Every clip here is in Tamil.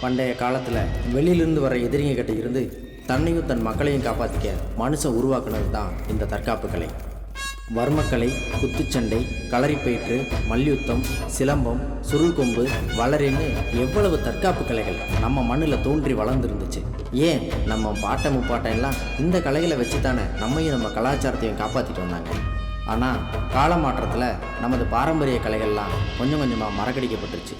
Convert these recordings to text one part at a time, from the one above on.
பண்டைய காலத்தில் வெளியிலிருந்து வர எதிரிங்க கிட்ட இருந்து தன்னையும் தன் மக்களையும் காப்பாற்றிக்க மனுஷன் உருவாக்குனது தான் இந்த தற்காப்பு கலை. வர்மக்கலை, குத்துச்சண்டை, களரிப்பயிற்று, மல்யுத்தம், சிலம்பம், சுருள் கொம்பு, வளரின்னு எவ்வளவு தற்காப்பு கலைகள் நம்ம மண்ணில் தோன்றி வளர்ந்துருந்துச்சு. ஏன் நம்ம பாட்டை முப்பாட்டம் எல்லாம் இந்த கலைகளை வச்சு தானே நம்மையும் நம்ம கலாச்சாரத்தையும் காப்பாற்றிட்டு வந்தாங்க. ஆனால் கால மாற்றத்தில் நமது பாரம்பரிய கலைகள்லாம் கொஞ்சம் கொஞ்சமாக மறக்கடிக்கப்பட்டுருச்சு.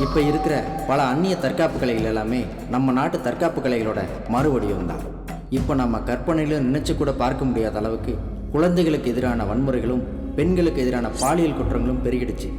இப்போ இருக்கிற பல அந்நிய தற்காப்பு கலைகள் எல்லாமே நம்ம நாட்டு தற்காப்பு கலைகளோட மறுவடிவம் தான். இப்போ நம்ம கற்பனையிலும் நினைச்சு கூட பார்க்க முடியாத அளவுக்கு குழந்தைகளுக்கு எதிரான வன்முறைகளும் பெண்களுக்கு எதிரான பாலியல் குற்றங்களும் பெருகிடுச்சு.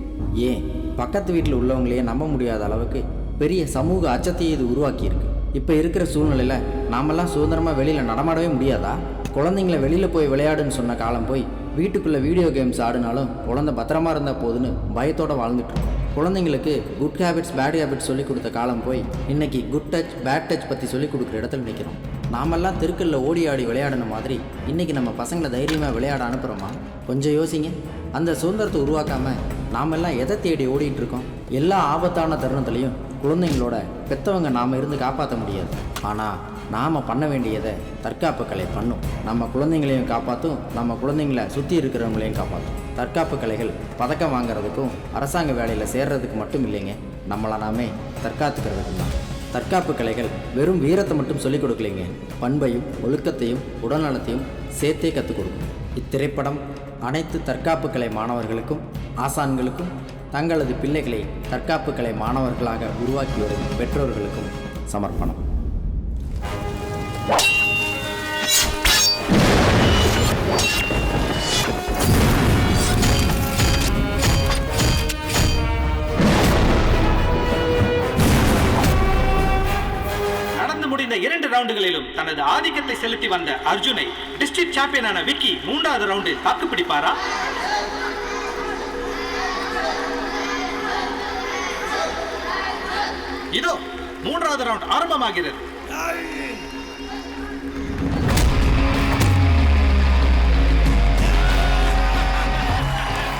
ஏன் பக்கத்து வீட்டில் உள்ளவங்களையே நம்ப முடியாத அளவுக்கு பெரிய சமூக அச்சத்தையே இது உருவாக்கியிருக்கு. இப்போ இருக்கிற சூழ்நிலையில் நாமெல்லாம் சுதந்திரமாக வெளியில் நடமாடவே முடியாதா? குழந்தைங்களை வெளியில் போய் விளையாடுன்னு சொன்ன காலம் போய் வீட்டுக்குள்ளே வீடியோ கேம்ஸ் ஆடினாலும் குழந்தை பத்திரமா இருந்தால் போதுன்னு பயத்தோடு வாழ்ந்துட்டுருக்கோம். குழந்தைங்களுக்கு குட் ஹேபிட்ஸ் பேட் ஹேபிட்ஸ் சொல்லிக் கொடுத்த காலம் போய் இன்றைக்கி குட் டச் பேட் டச் பற்றி சொல்லிக் கொடுக்குற இடத்துல நிற்கிறோம். நாமெல்லாம் தெருக்களில் ஓடி ஆடி விளையாடின மாதிரி இன்றைக்கி நம்ம பசங்களை தைரியமாக விளையாட அனுப்புகிறோமா? கொஞ்சம் யோசிங்க. அந்த சுதந்திரத்தை உருவாக்காமல் நாமெல்லாம் எதை தேடி ஓடிட்டு இருக்கோம்? எல்லா ஆபத்தான தருணத்துலையும் குழந்தைங்களோட பெற்றவங்க நாம் இருந்து காப்பாற்ற முடியாது. ஆனால் நாம் பண்ண வேண்டியதை தற்காப்பு கலை பண்ணும். நம்ம குழந்தைங்களையும் காப்பாற்றும், நம்ம குழந்தைங்கள சுற்றி இருக்கிறவங்களையும் காப்பாற்றும். தற்காப்பு கலைகள் பதக்கம் வாங்கிறதுக்கும் அரசாங்க வேலையில் சேர்றதுக்கு மட்டும் இல்லைங்க, நம்மளை நாமே தற்காத்துக்கிறதுக்கு தான். தற்காப்பு கலைகள் வெறும் வீரத்தை மட்டும் சொல்லிக் கொடுக்கலைங்க, பண்பையும் ஒழுக்கத்தையும் உடல்நலத்தையும் சேர்த்தே கற்றுக் கொடுக்கும். இத்திரைப்படம் அனைத்து தற்காப்பு கலை மாணவர்களுக்கும் ஆசான்களுக்கும் தங்களது பிள்ளைகளை தற்காப்பு கலை மாணவர்களாக உருவாக்கி வரும் பெற்றோர்களுக்கும் சமர்ப்பணம். முடிந்த 2 ரவுண்டுகளிலும் தனது ஆதிக்கத்தை செலுத்தி வந்த அர்ஜுனை டிஸ்ட்ரிக்ட் சாம்பியனான விக்கி 3வது ரவுண்டில் தாக்கு பிடிப்பாரா? இதோ 3வது ரவுண்ட் ஆரம்பமாகிறது.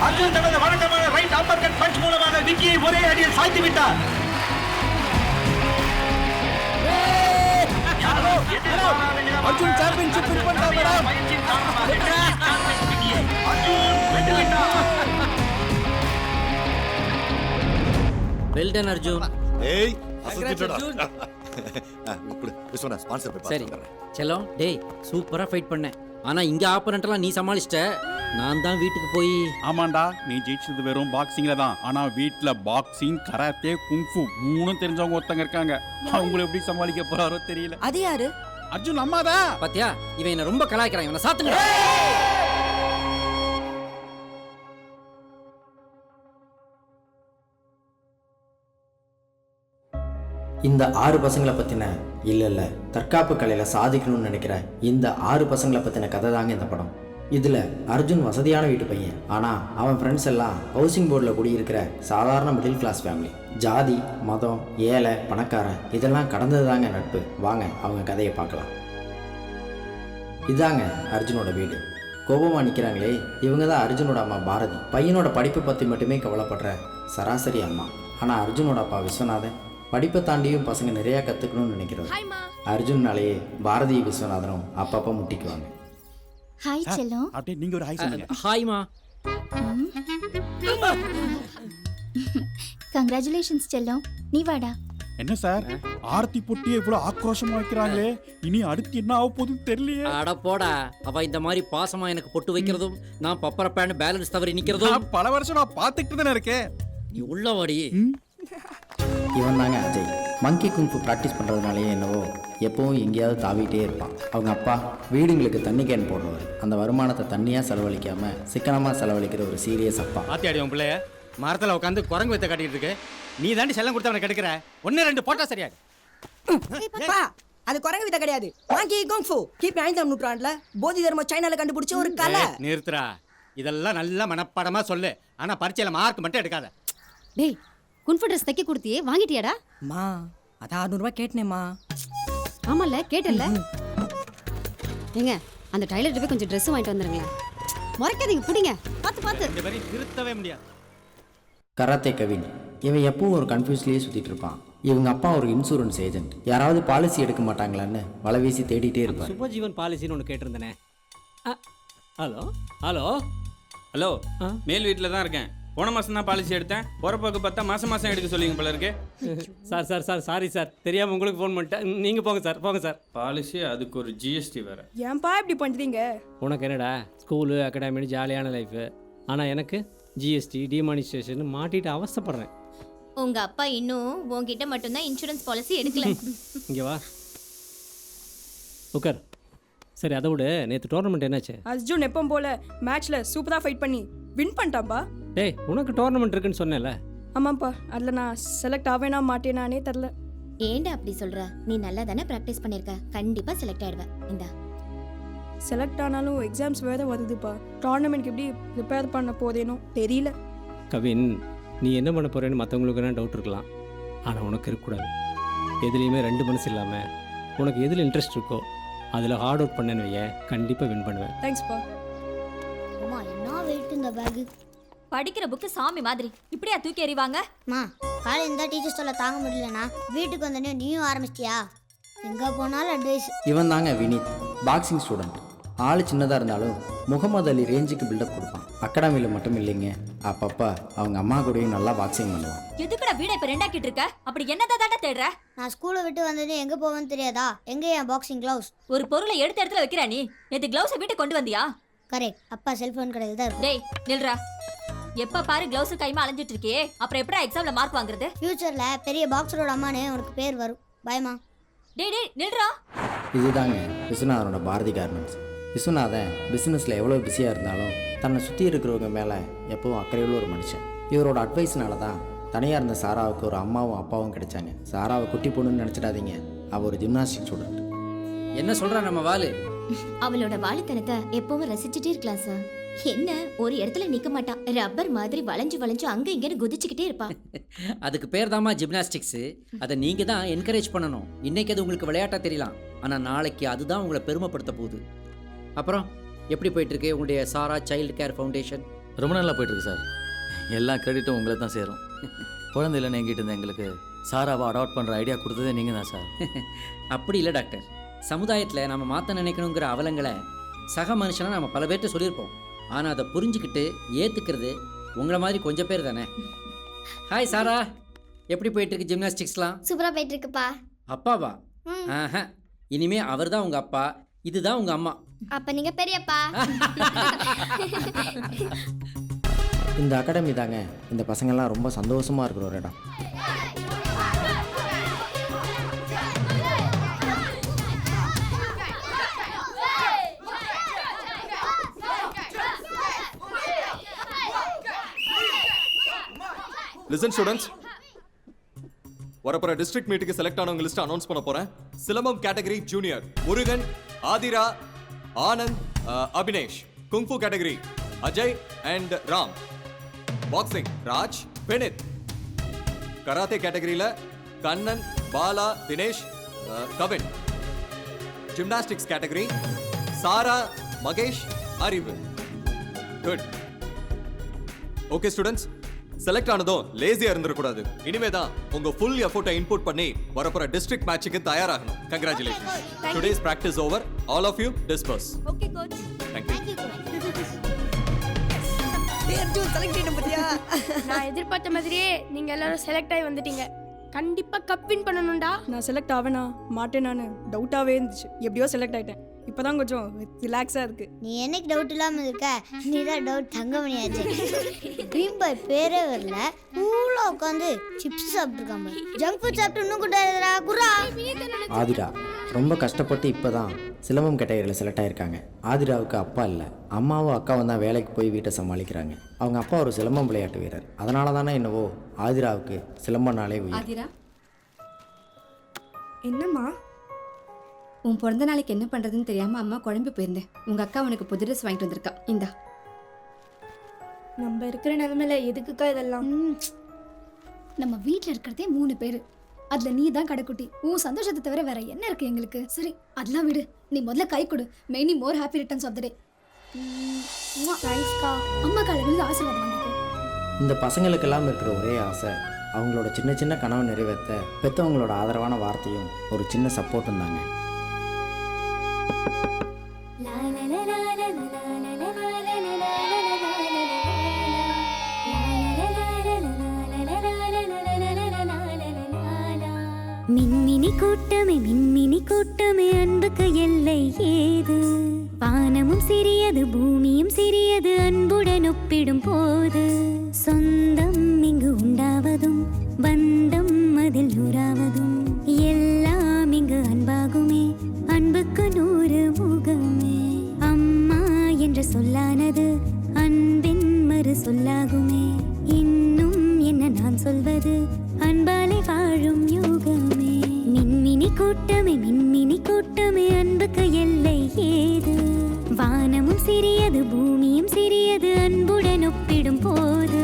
அர்ஜுன் தனது வழக்கமான ரைட் அப்பர்கட் பஞ்ச் மூலமாக விக்கியை ஒரே அடியில் சாய்த்து விட்டார். அர்ஜுன் சாம்பியன்ஷிப் வின் பண்ணிட்டாரா? Well done Arjun. ஏய் அசத்திட்டடா. குடு விஸ்வநாத் ஸ்பான்சர் பே சரி செல்லம், டேய் சூப்பரா ஃபைட் பண்ண. ஆனா இங்க ஆப்போனன்ட்லாம் நீ சமாளிச்சிட்ட. நான் தான் வீட்டுக்கு போய். ஆமாண்டா, நீ ஜெயிச்சது வெறும் பாக்ஸிங்ல தான். ஆனா வீட்ல பாக்ஸிங், கராத்தே, குங்ஃபு 3 தெரிஞ்சவங்க ஒருத்தங்க இருக்காங்க. அவங்கள எப்படி சமாளிக்க போறாரோ தெரியல. அது யாரு? அர்ஜுன் அம்மாதான். பாத்தியா, இவன் என்ன ரொம்ப கலாய்க்கிறான். இவனை சாத்துங்க. இந்த 6 பசங்களை பற்றின இல்லை தற்காப்பு கலையில் சாதிக்கணும்னு நினைக்கிற இந்த 6 பசங்களை பற்றின கதை தாங்க இந்த படம். இதில் அர்ஜுன் வசதியான வீட்டு பையன். ஆனால் அவன் ஃப்ரெண்ட்ஸ் எல்லாம் ஹவுசிங் போர்டில் குடியிருக்கிற சாதாரண மிடில் கிளாஸ் ஃபேமிலி. ஜாதி, மதம், ஏழை, பணக்காரன் இதெல்லாம் கடந்தது தாங்க நட்பு. வாங்க அவங்க கதையை பார்க்கலாம். இதாங்க அர்ஜுனோட வீடு. கோபமாக நிற்கிறாங்களே, இவங்க தான் அர்ஜுனோட அம்மா பாரதி. பையனோட படிப்பை பற்றி மட்டுமே கவலைப்படுற சராசரி அம்மா. ஆனால் அர்ஜுனோட அப்பா விஸ்வநாதன் படிப்பை தாண்டியும் பசங்க நிறையா கற்றுக்கணும்னு நினைக்கிறது. அர்ஜுன்னாலேயே பாரதி விஸ்வநாதனும் அப்பப்போ முட்டிக்குவாங்க. ஹாய் செல்லம். அப்படியே நீங்க ஒரு ஹாய் சொல்லுங்க. ஹாய்மா. கங்க்ராச்சுலேஷன்ஸ் செல்லம். நீ வாடா. என்ன சார் ஆர்த்தி பொட்டி இவ்வளவு ஆக்ரோஷமா வைக்கிறாங்களே, இனி அடுத்து என்ன ஆக போகுதுன்னு தெரியலையே. அட போடா, அவ இந்த மாதிரி பாசமா எனக்கு பொட்டு வைக்கிறதும் நான் பப்பரப்பான்னு பேலன்ஸ் தவறி நிக்கிறதும் பல வருஷம் நான் பார்த்துக்கிட்டு தானே இருக்கேன். நீ உள்ளவாடி. இவன் தாங்க அஜய். மங்கி குங்ஃபு ப்ராக்டிஸ் பண்ணுறதுனாலேயே என்னவோ எப்பவும் எங்கேயாவது தாவிட்டே இருப்பான். அவங்க அப்பா வீடுங்களுக்கு தண்ணி கேன் போடுறவர். அந்த வருமானத்தை தண்ணியாக செலவழிக்காமல் சிக்கனமாக செலவழிக்கிற ஒரு சீரியஸ் அப்பா. ஆத்தியாடி உன் பிள்ளைய மரத்தில் உட்காந்து குரங்கு வைத்த காட்டிட்டு இருக்கு. நீ தாண்டி செல்லம் கொடுத்து அவனை கெடுக்கிற. 1-2 போட்டா சரியாது. அது குரங்கு வித்த கிடையாது. மாங்கி குங்ஃபு கிபி 5ஆம் நூற்றாண்டுல போதி தர்மம் சைனால கண்டுபிடிச்ச ஒரு கலை. நிறுத்துறா. இதெல்லாம் நல்ல மனப்பாடமா சொல்லு. ஆனா பரீட்சையில மார்க் மட்டும் எடுக்காத. டேய், குன்ஃபு ட்ரெஸ் தைக்க கொடுத்தியே வாங்கிட்டியாடா? மா அது 600 ரூபாய் கேட்டனேம்மா. ஆமால கேட்டல. ஏங்க அந்த டைலர்ட்ட போய் கொஞ்சம் ட்ரெஸ் வாங்கிட்டு வந்துருங்களேன். முறைக்காதீங்க, புடிங்க. பாத்து இந்த மாதிரி திருத்தவே முடியாது. கராத்தே கவின். இவன் எப்பவும் ஒரு கன்ஃபியூஸ்லேயே சுற்றிட்டு இருப்பான். இவங்க அப்பா ஒரு இன்சூரன்ஸ் ஏஜென்ட். யாராவது பாலிசி எடுக்க மாட்டாங்களான்னு வலை வீசி தேடிட்டே இருப்பார். சுபஜீவன் பாலிசின்னு ஒன்று கேட்டிருந்தேனே. ஹலோ ஹலோ ஹலோ, மேல் வீட்டில் தான் இருக்கேன். போன மாதம் தான் பாலிசி எடுத்தேன். போகிறப்போக்கு பார்த்தா மாதம் மாதம் எடுக்க சொல்லிங்க போல இருக்கு. சார் சாரி சார், தெரியாமல் உங்களுக்கு ஃபோன் பண்ணிட்டேன். நீங்கள் போங்க சார். பாலிசி அதுக்கு ஒரு ஜிஎஸ்டி வேறு. ஏன்பா இப்படி பண்ணுறீங்க? உனக்கு என்னடா ஸ்கூலு அகாடமின்னு ஜாலியான லைஃபு, ஆனால் எனக்கு ஜிஎஸ்டி டிமானிஸ்ட்ரேஷன் மாட்டிட்டு அவஸ்தைப்படுறேன். உங்க அப்பா இன்னும் உன்கிட்ட மட்டும்தான் இன்சூரன்ஸ் பாலிசி எடுக்கல. இங்கே வா உட்கார். சரி, அதை விட நேற்று டோர்னமெண்ட் என்னாச்சு? அர்ஜுன் எப்பவும் போல மேட்ச்ல சூப்பரா ஃபைட் பண்ணி வின் பண்ணிட்டான்பா. டேய், உனக்கு டோர்னமெண்ட் இருக்குன்னு சொன்னேன்ல. ஆமாப்பா, அதில் நான் செலக்ட் ஆவேனா மாட்டேனானே தெரில. ஏன்டா அப்படி சொல்ற? நீ நல்லா தானே ப்ராக்டிஸ் பண்ணிருக்க, கண்டிப்பா செலக்ட் ஆயிடுவ. இந்தா. செலக்ட் ஆனாலும் எக்ஸாம்ஸ் வேற வருதுப்பா. டோர்னமெண்ட்க்கு எப்படி ப்ரிப்பேர் பண்ண போதேனோ தெரியல. கவின், நீ என்ன பண்ண போறேன்னு மற்றவங்களுக்கு என்ன டவுட் இருக்கலாம், ஆனால் உனக்கு இருக்கக்கூடாது. எதுலேயுமே ரெண்டு மனசு இல்லாமல் உனக்கு எதில் இன்ட்ரெஸ்ட் இருக்கோ அதில் ஹார்ட் ஒர்க் பண்ணேன்னு வைய, கண்டிப்பாக வின் பண்ணுவேன். தேங்க்ஸ்ப்பா. அம்மா, என்ன வெயிட் இந்த பேக்? படிக்கிற புக்கு சாமி மாதிரி இப்படியா தூக்கி எறிவாங்க? மா, காலையில் தான் டீச்சர் சொல்ல தாங்க முடியலண்ணா, வீட்டுக்கு வந்தோடனே நீயும் ஆரம்பிச்சிட்டியா? எங்கே போனாலும் அட்வைஸ். இவன் தாங்க வினீத், பாக்ஸிங் ஸ்டூடெண்ட். ஆள் சின்னதாக இருந்தாலும் முகமது அலி ரேஞ்சுக்கு பில்டப் கொடுப்பான். அகாடமியில் மட்டும் இல்லைங்க, அப்பப்போ அவங்க அம்மா கூடயும் நல்லா பாக்ஸிங் பண்ணுவான். எதுக்குடா வீட இப்ப ரெண்டாக்கிட்டு இருக்க? அப்படி என்னதான் தாண்டா தேடுற? நான் ஸ்கூலை விட்டு வந்தோடனே எங்கே போவேன்னு தெரியாதா? எங்கே என் பாக்ஸிங் க்ளவுஸ்? ஒரு பொருளை எடுத்த இடத்துல வைக்கிறா நீ. நேத்து கிளவுஸை வீட்டுக்கு கொண்டு வந்தியா? கரெக்ட், அப்பா செல்ஃபோன் கடையில் தான் இருக்கும். டேய் நில்றா. எப்ப பாரு கிளவுஸ் கைமா அலைஞ்சிட்டு இருக்கியே, அப்புறம் எப்படா எக்ஸாம்ல மார்க் வாங்குறது? ஃபியூச்சரில் பெரிய பாக்ஸரோட அம்மானே உனக்கு பேர் வரும். பயமா? டேய் நில்றா. இதுதாங்க விஸ்வநாதனோட பாரதி கார்மெண்ட்ஸ். விஸ்வநாதன் பிஸ்னஸில் எவ்வளோ பிஸியாக இருந்தாலும் தன்னை சுற்றி இருக்கிறவங்க மேலே எப்பவும் அக்கறையுள்ள ஒரு மனுஷன். இவரோட அட்வைஸ்னால தான் தனியாக இருந்த சாராவுக்கு ஒரு அம்மாவும் அப்பாவும் கிடைச்சாங்க. சாராவை குட்டி பொண்ணுன்னு நினச்சிடாதீங்க, அவள் ஒரு ஜிம்னாஸ்டிக் ஸ்டூடெண்ட். என்ன சொல்கிறா நம்ம வாலு? அவளோட வாலித்தனத்தை எப்பவும் ரசிச்சுட்டே இருக்கலாம் சார். என்ன ஒரு இடத்துல நிக்க மாட்டான், ரப்பர் மாதிரி வளைஞ்சு அங்க இங்கன்னு குதிச்சுக்கிட்டே இருப்பான். அதுக்கு பேர் தாமா ஜிம்னாஸ்டிக்ஸு. அதை நீங்கள் தான் என்கரேஜ் பண்ணணும். இன்னைக்கு அது உங்களுக்கு விளையாட்டாக தெரியலாம், ஆனால் நாளைக்கு அதுதான் உங்களை பெருமைப்படுத்த போகுது. அப்புறம் எப்படி போயிட்டுருக்கு உங்களுடைய சாரா சைல்டு கேர் ஃபவுண்டேஷன்? ரொம்ப நல்லா போயிட்டுருக்கு சார். எல்லா கிரெடிட்டும் உங்களுக்கு தான் சேரும். குழந்தை இல்லைன்னு எங்கிட்ட இருந்த எங்களுக்கு சாராவை அடாப்ட் பண்ணுற ஐடியா கொடுத்ததே நீங்கள் தான் சார். அப்படி இல்லை டாக்டர், சமுதாயத்தில் நம்ம மாற்ற நினைக்கணுங்கிற அவலங்களை சக மனுஷனாக நம்ம பல பேர்கிட்ட சொல்லியிருப்போம். ஆனால் அதை புரிஞ்சுக்கிட்டு ஏற்றுக்கிறது உங்களை மாதிரி கொஞ்சம் பேர் தானே. ஹாய் சாரா, எப்படி போயிட்டுருக்கு ஜிம்னாஸ்டிக்ஸ்லாம்? சூப்பராக போயிட்டு இருக்குப்பா. அப்பாவா? ஆஹா, இனிமே அவர் தான் உங்கள் அப்பா, இதுதான் உங்கள் அம்மா. அப்போ நீங்கள் பெரியப்பா. இந்த அகாடமி தாங்க இந்த பசங்கள்லாம் ரொம்ப சந்தோஷமாக இருக்கிற ஒரு இடம். லிசன் ஸ்டூடெண்ட்ஸ், வரப்போற டிஸ்ட்ரிக்ட் மீட்டுக்கு செலக்ட் ஆனவங்க லிஸ்ட் அனௌன்ஸ் பண்ண போறேன். சிலம்பம் category junior Murugan, Aadhira, Anand, Abhinesh. Kung fu category Ajay and Ram. Boxing Raj, Vineeth. Karate கேட்டகரியில Kannan, Bala, Dinesh, Kavin. Gymnastics category Sara, Mahesh, Arivu. Good. Okay students, select ஆனதும் லேசியா இருந்துடக்கூடாது. இனிமே தான் உங்க ஃபுல் எஃபோர்ட்டை இன்புட் பண்ணி வரப்போற டிஸ்ட்ரிக்ட் மேட்சுக்கு தயாராகணும். Congratulations. Today's practice over. All of you disperse. Okay coach. Thank you. Arjun select ஆயிட்ட பத்தியா? நான் எதிர்பார்த்த மாதிரியே நீங்க எல்லாரும் செலக்ட் ஆகி வந்துட்டீங்க. கண்டிப்பா கப் வின் பண்ணணும்டா. நான் செலக்ட் ஆவேனா மாட்டேனான்னு டவுட்டாவே இருந்துச்சு. எப்படியோ செலக்ட் ஆயிட்டேன். இப்போதான் கொஞ்சம் ரிலாக்ஸாக இருக்கு. நீ என்னைக்கு டவுட் இல்லாமல் இருக்க? நீ தான் டவுட் தங்கமணியாச்சு. ட்ரீம் பாய் பேரே வரல, கூலாக உட்காந்து சிப்ஸ் சாப்பிட்டுருக்காம. ஜங்க் ஃபுட் சாப்பிட்டு இன்னும் கூட்டாதுடா குரா. ஆதிரா ரொம்ப கஷ்டப்பட்டு இப்போ தான் சிலம்பம் கேட்டகரியில் செலக்ட் ஆகியிருக்காங்க. ஆதிராவுக்கு அப்பா இல்லை, அம்மாவும் அக்காவும் தான் வேலைக்கு போய் வீட்டை சமாளிக்கிறாங்க. அவங்க அப்பா ஒரு சிலம்பம் விளையாட்டு வீரர். அதனால தானே என்னவோ ஆதிராவுக்கு சிலம்பனாலே உயிர். ஆதிரா, என்னம்மா? உன் பிறந்த நாளைக்கு என்ன பண்ணுறதுன்னு தெரியாமல் அம்மா குழம்பு போயிருந்தேன். உங்கள் அக்கா உனக்கு புது ட்ரெஸ் வாங்கிட்டு வந்திருக்கா, இந்தா. நம்ம இருக்கிற நிலைமையில எதுக்குக்கா இதெல்லாம்? நம்ம வீட்டில் இருக்கிறதே 3 பேர், அதில் நீ தான் கடைக்குட்டி. உன் சந்தோஷத்தை தவிர வேற என்ன இருக்கு எங்களுக்கு? சரி அதெல்லாம் விடு, நீ முதல்ல கை கொடு. Many more happy returns of the day. தேங்க்ஸ்க்கா. அம்மா காலையில் ஆசீர்வாதம் வாங்கிக்கோ. இந்த பசங்களுக்கெல்லாம் இருக்கிற ஒரே ஆசை அவங்களோட சின்ன சின்ன கனவை நிறைவேற்ற பெற்றவங்களோட ஆதரவான வார்த்தையும் ஒரு சின்ன சப்போர்ட்டும் தாங்க. மின்மினி கூட்டமே அன்புக்கு எல்லை ஏது? வானமும் சிறியது பூமியும் சிறியது அன்புடன் ஒப்பிடும் போது. சொந்தம் இங்கு உண்டாவதும் பந்தம் அதில் நூறாவதும் எல்லாம் இங்கு அன்பாகுமே, அன்புக்கு 100 முகமே. அம்மா என்ற சொல்லானது அன்பின் மறு சொல்லாகுமே. இன்னும் என்ன நான் சொல்வது, அன்பாலே வாழும் யோகமே. மின்மினி கூட்டமே அன்புக்கு எல்லை ஏது? வானமும் சிறியது பூமியும் சிறியது அன்புடன் ஒப்பிடும் போது.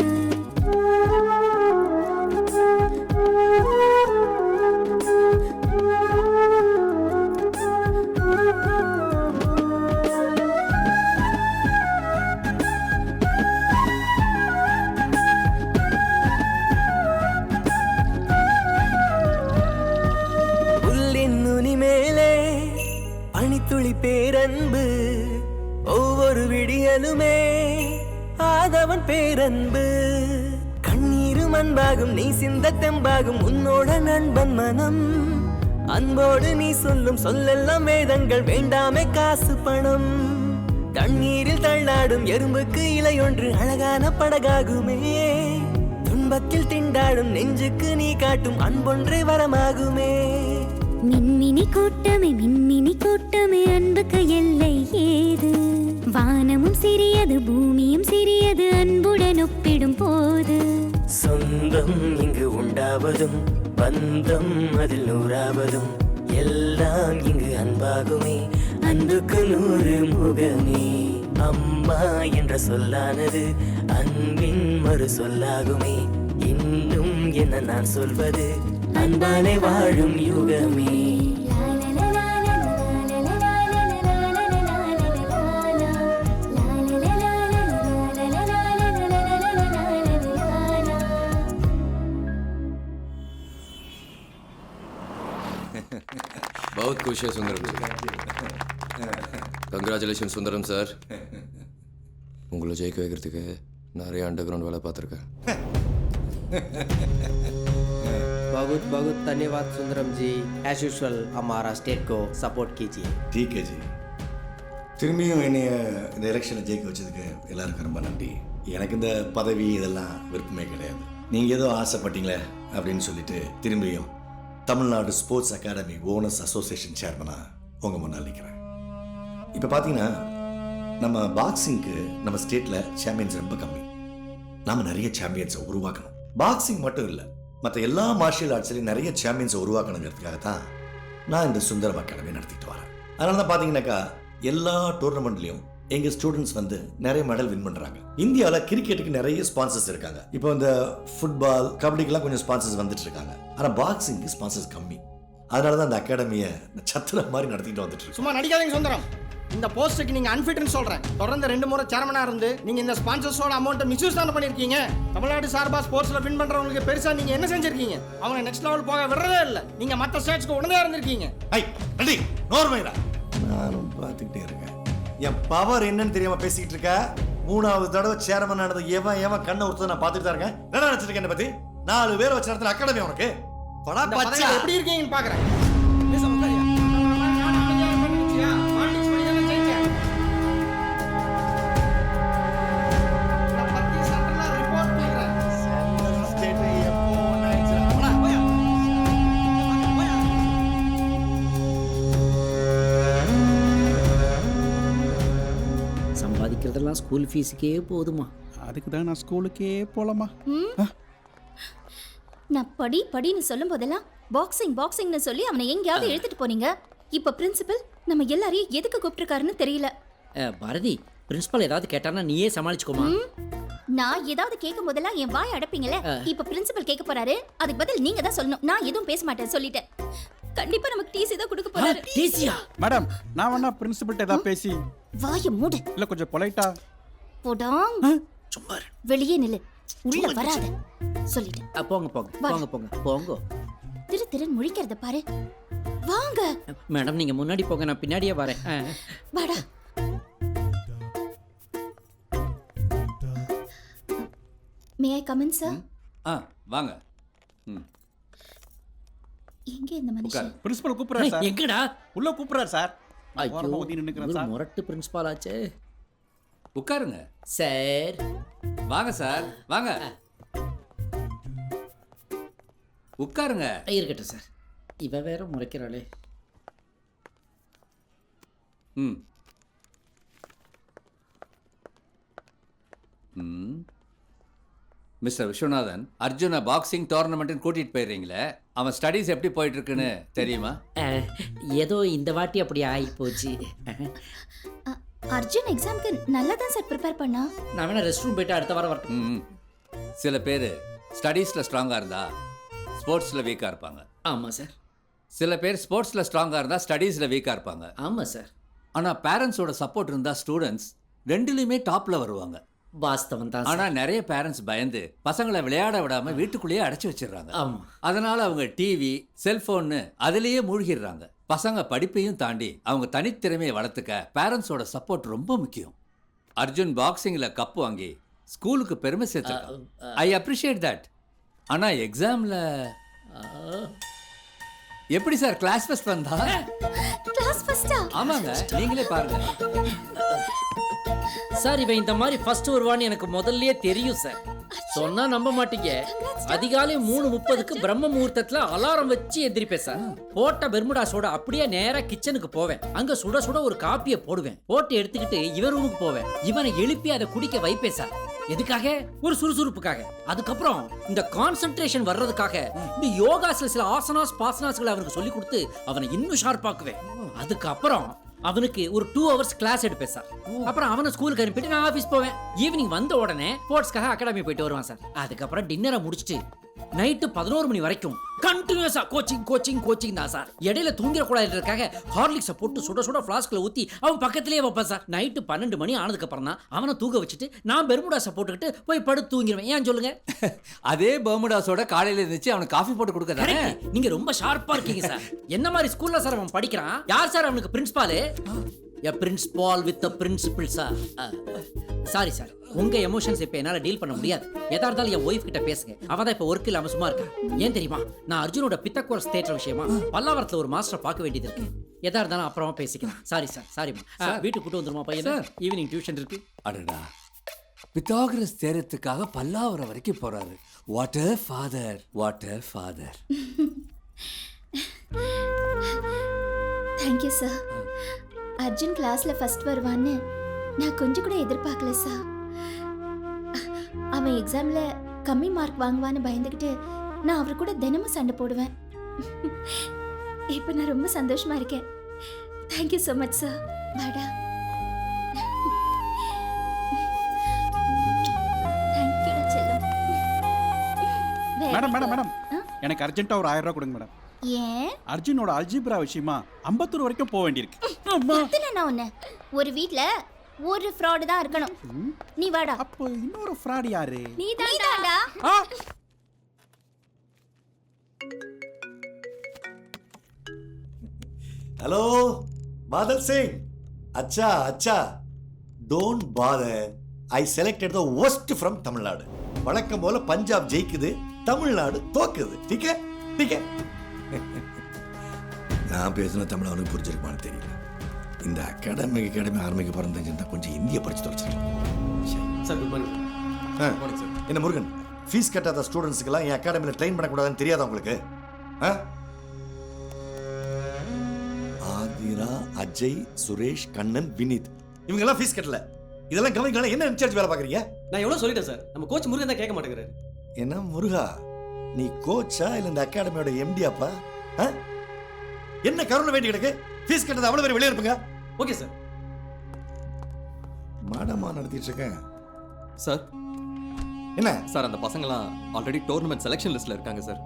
துளி பேரன்பு ஒவ்வொரு விடியலுமே ஆதவன் பேரன்பு. கண்ணீரும் அன்பாகும் நீ சிந்த தெம்பாகும் உன்னோட நண்பன் மனம். அன்போடு நீ சொல்லும் சொல்லெல்லாம் வேதங்கள் வேண்டாமே காசு பணம். தண்ணீரில் தள்ளாடும் எறும்புக்கு இலையொன்று அழகான படகாகுமே. துன்பத்தில் திண்டாடும் நெஞ்சுக்கு நீ காட்டும் அன்பொன்றே வரமாகுமே. மின்மினி கூட்டமே அன்புக்கு எல்லை ஏது? வானமும் சிறியது பூமியும் சிறியது அன்புடன் ஒப்பிடும் போது. சொந்தம் இங்கு உண்டாவதும் பந்தம் அதில் நூறாவதும் எல்லாம் இங்கு அன்பாகுமே, அன்புக்கு 100 முகமே. அம்மா என்ற சொல்லானது அன்பின் மறு சொல்லாகுமே. இன்னும் என்ன நான் சொல்வது, அன்பாலே வாழும் யுகமே. बहुत खुश है सुंदरम जी. Congratulation Sundaram sir. உங்களை ஜெயிக்க வைக்கிறதுக்கு நிறைய அண்டர் கிரவுண்ட் வேலை பார்த்துருக்கேன். बहुत बहुत धन्यवाद सुंदरम जी. एज यूजुअल हमारा स्टेट को सपोर्ट कीजिए. ठीक है जी. திரும்பியும் என்னைய இந்த எலெக்ஷனில் ஜெயிக்க வச்சதுக்கு எல்லாருக்கும் ரொம்ப நன்றி. எனக்கு இந்த பதவி இதெல்லாம் விருப்பமே கிடையாது. நீங்கள் ஏதோ ஆசைப்பட்டீங்களே அப்படின்னு சொல்லிட்டு திரும்பியும் Tamil Nadu sports academy owners association சேர்மனாக உங்கள் முன்னால் நிற்கிறேன். இப்போ பார்த்தீங்கன்னா நம்ம பாக்ஸிங்க்கு நம்ம ஸ்டேட்டில் சாம்பியன்ஸ் ரொம்ப கம்மி. நாம் நிறைய சாம்பியன்ஸை உருவாக்கணும். பாக்ஸிங் மட்டும் இல்லை, மற்ற எல்லா மார்ஷியல் ஆர்ட்ஸ்லையும் நிறைய சாம்பியன்ஸை உருவாக்கணுங்கிறதுக்காக தான் நான் இந்த சுந்தரம் அகாடமி நடத்திட்டு வரேன். அதனால தான் பார்த்தீங்கன்னாக்கா எல்லா டோர்னமெண்ட்லையும் எங்கள் ஸ்டூடெண்ட்ஸ் வந்து நிறைய மெடல் வின் பண்ணுறாங்க. இந்தியாவில் கிரிக்கெட்டுக்கு நிறைய ஸ்பான்சர்ஸ் இருக்காங்க. இப்போ இந்த ஃபுட்பால் கபடிக்கெல்லாம் கொஞ்சம் ஸ்பான்சர்ஸ் வந்துட்டு இருக்காங்க. ஆனால் பாக்ஸிங்க்கு ஸ்பான்சர்ஸ் கம்மி. அதனால தான் அந்த அகாடமியை சத்திர மாதிரி நடத்திட்டு வந்துட்டு இருக்கு. சும்மா நடிக்காதீங்க சுந்தரம். இந்த போஸ்ட்டுக்கு நீங்க அன்ஃபிட்னு சொல்றேன். தொடர்ந்து 2 முறை சேர்மனா இருந்து நீங்க இந்த ஸ்பான்சர்ஸோட அமௌண்ட்டை மிஸ்யூஸ் தானே பண்ணிருக்கீங்க. தமிழ்நாடு சார்பா ஸ்போர்ட்ஸ்ல வின் பண்றவங்களுக்கு பெருசா நீங்க என்ன செஞ்சிருக்கீங்க? அவங்க நெக்ஸ்ட் லெவல் போக விடுறதே இல்ல. நீங்க மத்த ஸ்டேட்ஸ்க்கு உடனே இருந்திருக்கீங்க. நன்றி நோர்மைரா. நானும் பார்த்துக்கிட்டே இருக்கேன். என் பவர் என்னன்னு தெரியாம பேசிக்கிட்டு இருக்க. 3வது தடவை சேர்மன் ஆனது எவன் கண்ணை உறுத்து நான் பார்த்துட்டு தான் இருக்கேன். என்ன நினைச்சிருக்கேன் என்ன பத்தி? 4 பேரை வச்சு நடத்துற அகாடமி உனக்கு படா பச்சா எப்படி இருக்கீங்கன்னு பாக்குறேன். சம்பாதிக்கிறதெல்லாம் ஸ்கூல் ஃபீஸுக்கே போதுமா? அதுக்கு தான் நான் ஸ்கூலுக்கே போகலாமா? நான் படின்னு சொல்லும் போதெல்லாம் பாக்ஸிங்னு சொல்லி அவனை எங்கேயாவது எடுத்துட்டு போனீங்க. இப்போ பிரின்சிபல் நம்ம எல்லாரையும் எதுக்கு கூப்பிட்டுருக்காருன்னு தெரியல. பாரதி, பிரின்சிபல் ஏதாவது கேட்டானா நீயே சமாளிச்சுக்கோமா. நான் ஏதாவது கேட்கும் போதெல்லாம் என் வாய் அடைப்பீங்களே. இப்போ பிரின்சிபல் கேட்க போறாரு, அதுக்கு பதில் நீங்க தான் சொல்லணும். நான் எதுவும் பேச மாட்டேன் சொல்லிட்டேன். கண்டிப்பா நமக்கு டிசி தான் கொடுக்க போறாரு. டிசியா? மேடம், நான் வேணா பிரின்சிபல்ட்ட ஏதாவது பேசி. வாயை மூடு. இல்ல கொஞ்சம் பொலைட்டா போடாங். வெளியே நில்லு. உள்ள வராத சொல்லிட்டேன். போங்க போங்க போங்க போங்க போங்க. திரு திருன்னு முழிக்கிறத பாரு. வாங்க மேடம் நீங்க முன்னாடி போங்க, நான் பின்னாடியே வரேன். வாடா. மே ஐ கம் இன் சார்? வாங்க. எங்க இந்த மனுஷன்? பிரின்சிபல் கூப்பிடுறாரு சார். எங்கடா? உள்ள கூப்பிடுறாரு சார். ஐயோ, ஊதி நின்னுக்கிறேன் சார். முரட்டு பிரின்சிபால் ஆச்சே. உட்காருங்க சார். வாங்க சார் வாங்க உட்காருங்க. இருக்கட்டும் சார். இவ வேற முறைக்கிறாளே. ம் ம் மிஸ்டர் விஸ்வநாதன், அர்ஜுனை பாக்ஸிங் டோர்னமெண்ட்னு கூட்டிட்டு போயிடுறீங்களே, அவன் ஸ்டடீஸ் எப்படி போயிட்டு இருக்குன்னு தெரியுமா? ஏதோ இந்த வாட்டி அப்படி ஆகி போச்சு. அர்ஜுன் எக்ஸாம்க்கு நல்லா தான் சார் ப்ரிப்பேர் பண்ணா. நான் வேணா ரெஸ்ட் ரூம் போயிட்டு அடுத்த வாரம் வரேன். சில பேர் ஸ்டடீஸில் ஸ்ட்ராங்காக இருந்தா ஸ்போர்ட்ஸில் வீக்காக இருப்பாங்க. ஆமாம் சார். சில பேர் ஸ்போர்ட்ஸில் ஸ்ட்ராங்காக இருந்தால் ஸ்டடீஸில் வீக்காக இருப்பாங்க. ஆமாம் சார். ஆனால் பேரண்ட்ஸோட சப்போர்ட் இருந்தால் ஸ்டூடெண்ட்ஸ் ரெண்டுலேயுமே டாப்பில் வருவாங்க. வாஸ்தவம் தான். ஆனால் நிறைய பேரண்ட்ஸ் பயந்து பசங்களை விளையாட விடாமல் வீட்டுக்குள்ளேயே அடைச்சி வச்சிடுறாங்க. அதனால அவங்க டிவி செல்ஃபோன்னு அதுலேயே மூழ்கிடுறாங்க. பசங்க படிப்பையும் தாண்டி அவங்க தனித்திறமையை வளர்த்துக்க பேரண்ட்ஸோட சப்போர்ட் ரொம்ப முக்கியம். அர்ஜுன் பாக்ஸிங்கில் கப் வாங்கி ஸ்கூலுக்கு பெருமை சேர்த்துருக்கான். I appreciate that. ஆனால் எக்ஸாமில் எப்படி சார் கிளாஸ் ஃபர்ஸ்ட் வந்தா? கிளாஸ் ஃபர்ஸ்டா? ஆமாங்க, நீங்களே பாருங்க சார். இவன் இந்த மாதிரி ஃபர்ஸ்ட் வருவான்னு எனக்கு முதல்லயே தெரியும் சார். சொன்னா நம்ப மாட்டீங்க. அதிகாலை 3:30க்கு பிரம்ம முகூர்த்தத்துல அலாரம் வச்சு எந்திரிப்பேன் சார். போட்ட பெர்முடாஸோட அப்படியே நேரா கிச்சனுக்கு போவேன். அங்க சுட சுட ஒரு காப்பியை போடுவேன். போட்டு எடுத்துக்கிட்டு இவன் ரூமுக்கு போவேன். இவனை எழுப்பி அதை குடிக்க வைப்பேன் சார். எதுக்காக? ஒரு சுறுசுறுப்புக்காக. அதுக்கப்புறம் இந்த கான்சென்ட்ரேஷன் வர்றதுக்காக இந்த யோகாஸ்ல சில ஆசனாஸ் பாசனாஸ்களை அவனுக்கு சொல்லி கொடுத்து அவனை இன்னும் ஷார்ப்பாக்குவேன். அதுக்கப்புறம் அவனுக்கு ஒரு 2 hours கிளாஸ் எடுப்பேன் சார். அப்புறம் அவனை ஸ்கூலுக்கு அனுப்பிட்டு நான் ஆஃபீஸ் போவேன். ஈவினிங் வந்த உடனே ஸ்போர்ட்ஸ்க்காக அகாடமி போயிட்டு வருவான் சார். அதுக்கப்புறம் டின்னரை முடிச்சுட்டு நைட்டு 11 மணி வரைக்கும் கண்டினியூஸா கோச்சிங் தான் சார். இடையில தூங்கிடக்கூடாதுக்காக ஹார்லிக்ஸை போட்டு சுட சுட ஃப்ளாஸ்க்ல ஊற்றி அவன் பக்கத்திலேயே வைப்பேன் சார். நைட்டு 12 மணி ஆனதுக்கு அப்புறம் தான் அவனை தூங்க வச்சுட்டு நான் பெர்முடாஸை போட்டுக்கிட்டு போய் படுத்து தூங்கிடுவேன். ஏன் சொல்லுங்க? அதே பெர்முடாஸோட காலையில இருந்துச்சு அவனுக்கு காஃபி போட்டு கொடுக்கறதா? நீங்க ரொம்ப ஷார்ப்பா இருக்கீங்க சார். என்ன மாதிரி ஸ்கூல்ல சார் அவன் படிக்கிறான்? யார் சார் அவனுக்கு principal? A principal with principal sir. Sorry sir, உங்க எமோஷன்ஸ் இப்ப என்னால டீல் பண்ண முடியாது. எதா இருந்தாலும் என் ஒய்ஃப் கிட்ட பேசுங்க. அவ தான் இப்ப ஒர்க் இல்லாம சும்மா இருக்கா. ஏன் தெரியுமா? நான் அர்ஜுனோட பித்தக்கோரஸ் தேட்டர் விஷயமா பல்லாவரத்துல ஒரு மாஸ்டர் பார்க்க வேண்டியது இருக்கு. எதா இருந்தாலும் அப்புறமா பேசிக்கலாம். சாரி சார், சாரிமா. வீட்டுக்கு கூட்டு வந்துருமா பையன்? ஈவினிங் டியூஷன் இருக்கு. அடடா, பித்தாகரஸ் தேரத்துக்காக பல்லாவரம் வரைக்கும் போறாரு. What a father, what a father. Thank you sir. Arjun கிளாஸ்ல ஃபர்ஸ்ட் வருவான்னு நான் கொஞ்சம் கூட எதிர்பார்க்கல சார். அவன் எக்ஸாம்ல கம்மி மார்க் வாங்குவான்னு பயந்துக்கிட்டு நான் அவர் கூட தினமும் சண்டை போடுவேன். இப்போ நான் ரொம்ப சந்தோஷமா இருக்கேன். Thank you so much sir. பாடா. மேடம் எனக்கு அர்ஜென்ட்டா ஒரு 1000 ரூபாய் கொடுங்க மேடம். ஏன்? அர்ஜுனோட அல்ஜிப்ரா விஷயமா அம்பத்தூர் வரைக்கும் போக வேண்டியிருக்கு. நான் ஒண்ணு, ஒரு வீட்ல ஒரு ஃப்ராட் தான் இருக்கணும். நீ வாடா. அப்போ இன்னொரு ஃப்ராட் யாரு? நீ தான்டா. ஹலோ பாதல் சிங். அச்சா don't father. I selected the worst from Tamil Nadu. வழக்கம் போல பஞ்சாப் ஜெயிக்குது, தமிழ்நாடு தோக்குது. டீக்கே. நான் பேசின தமிழ் அவனுக்கு புரிஞ்சிருக்குமான்னு தெரியல. இந்த அகாடமி ஆரம்பிக்க பிறந்தா கொஞ்சம் இந்திய படிச்சு தொலைச்சிருக்கோம் சார். Good morning sir. என்ன முருகன், ஃபீஸ் கட்டாத ஸ்டூடெண்ட்ஸுக்கெல்லாம் என் அகாடமியில் ட்ரெயின் பண்ணக்கூடாதுன்னு தெரியாதா உங்களுக்கு? ஆதிரா, அஜய், சுரேஷ், கண்ணன், வினீத் இவங்கெல்லாம் ஃபீஸ் கட்டல. இதெல்லாம் கவனிக்கலாம். என்ன இன்சார்ஜ் வேலை பார்க்குறீங்க? நான் எவ்வளோ சொல்லிட்டேன் சார். நம்ம கோச் முருகன் தான் கேட்க மாட்டேங்கிறாரு. என்ன முருகா, நீ கோச்சா இல்லை இந்த அகாடமியோட எம்டியாப்பா? என்ன கருணை வேண்டி கிடக்கு? ஃபீஸ் கட்டது அவ்வளோ பேர் வெளியே இருப்புங்க. Okay sir. மாடமா நடத்திட்டு இருக்கேன் சார். என்ன சார், அந்த பசங்களாம் ஆல்ரெடி டோர்னமெண்ட் செலெக்ஷன் லிஸ்ட்ல இருக்காங்க சார்.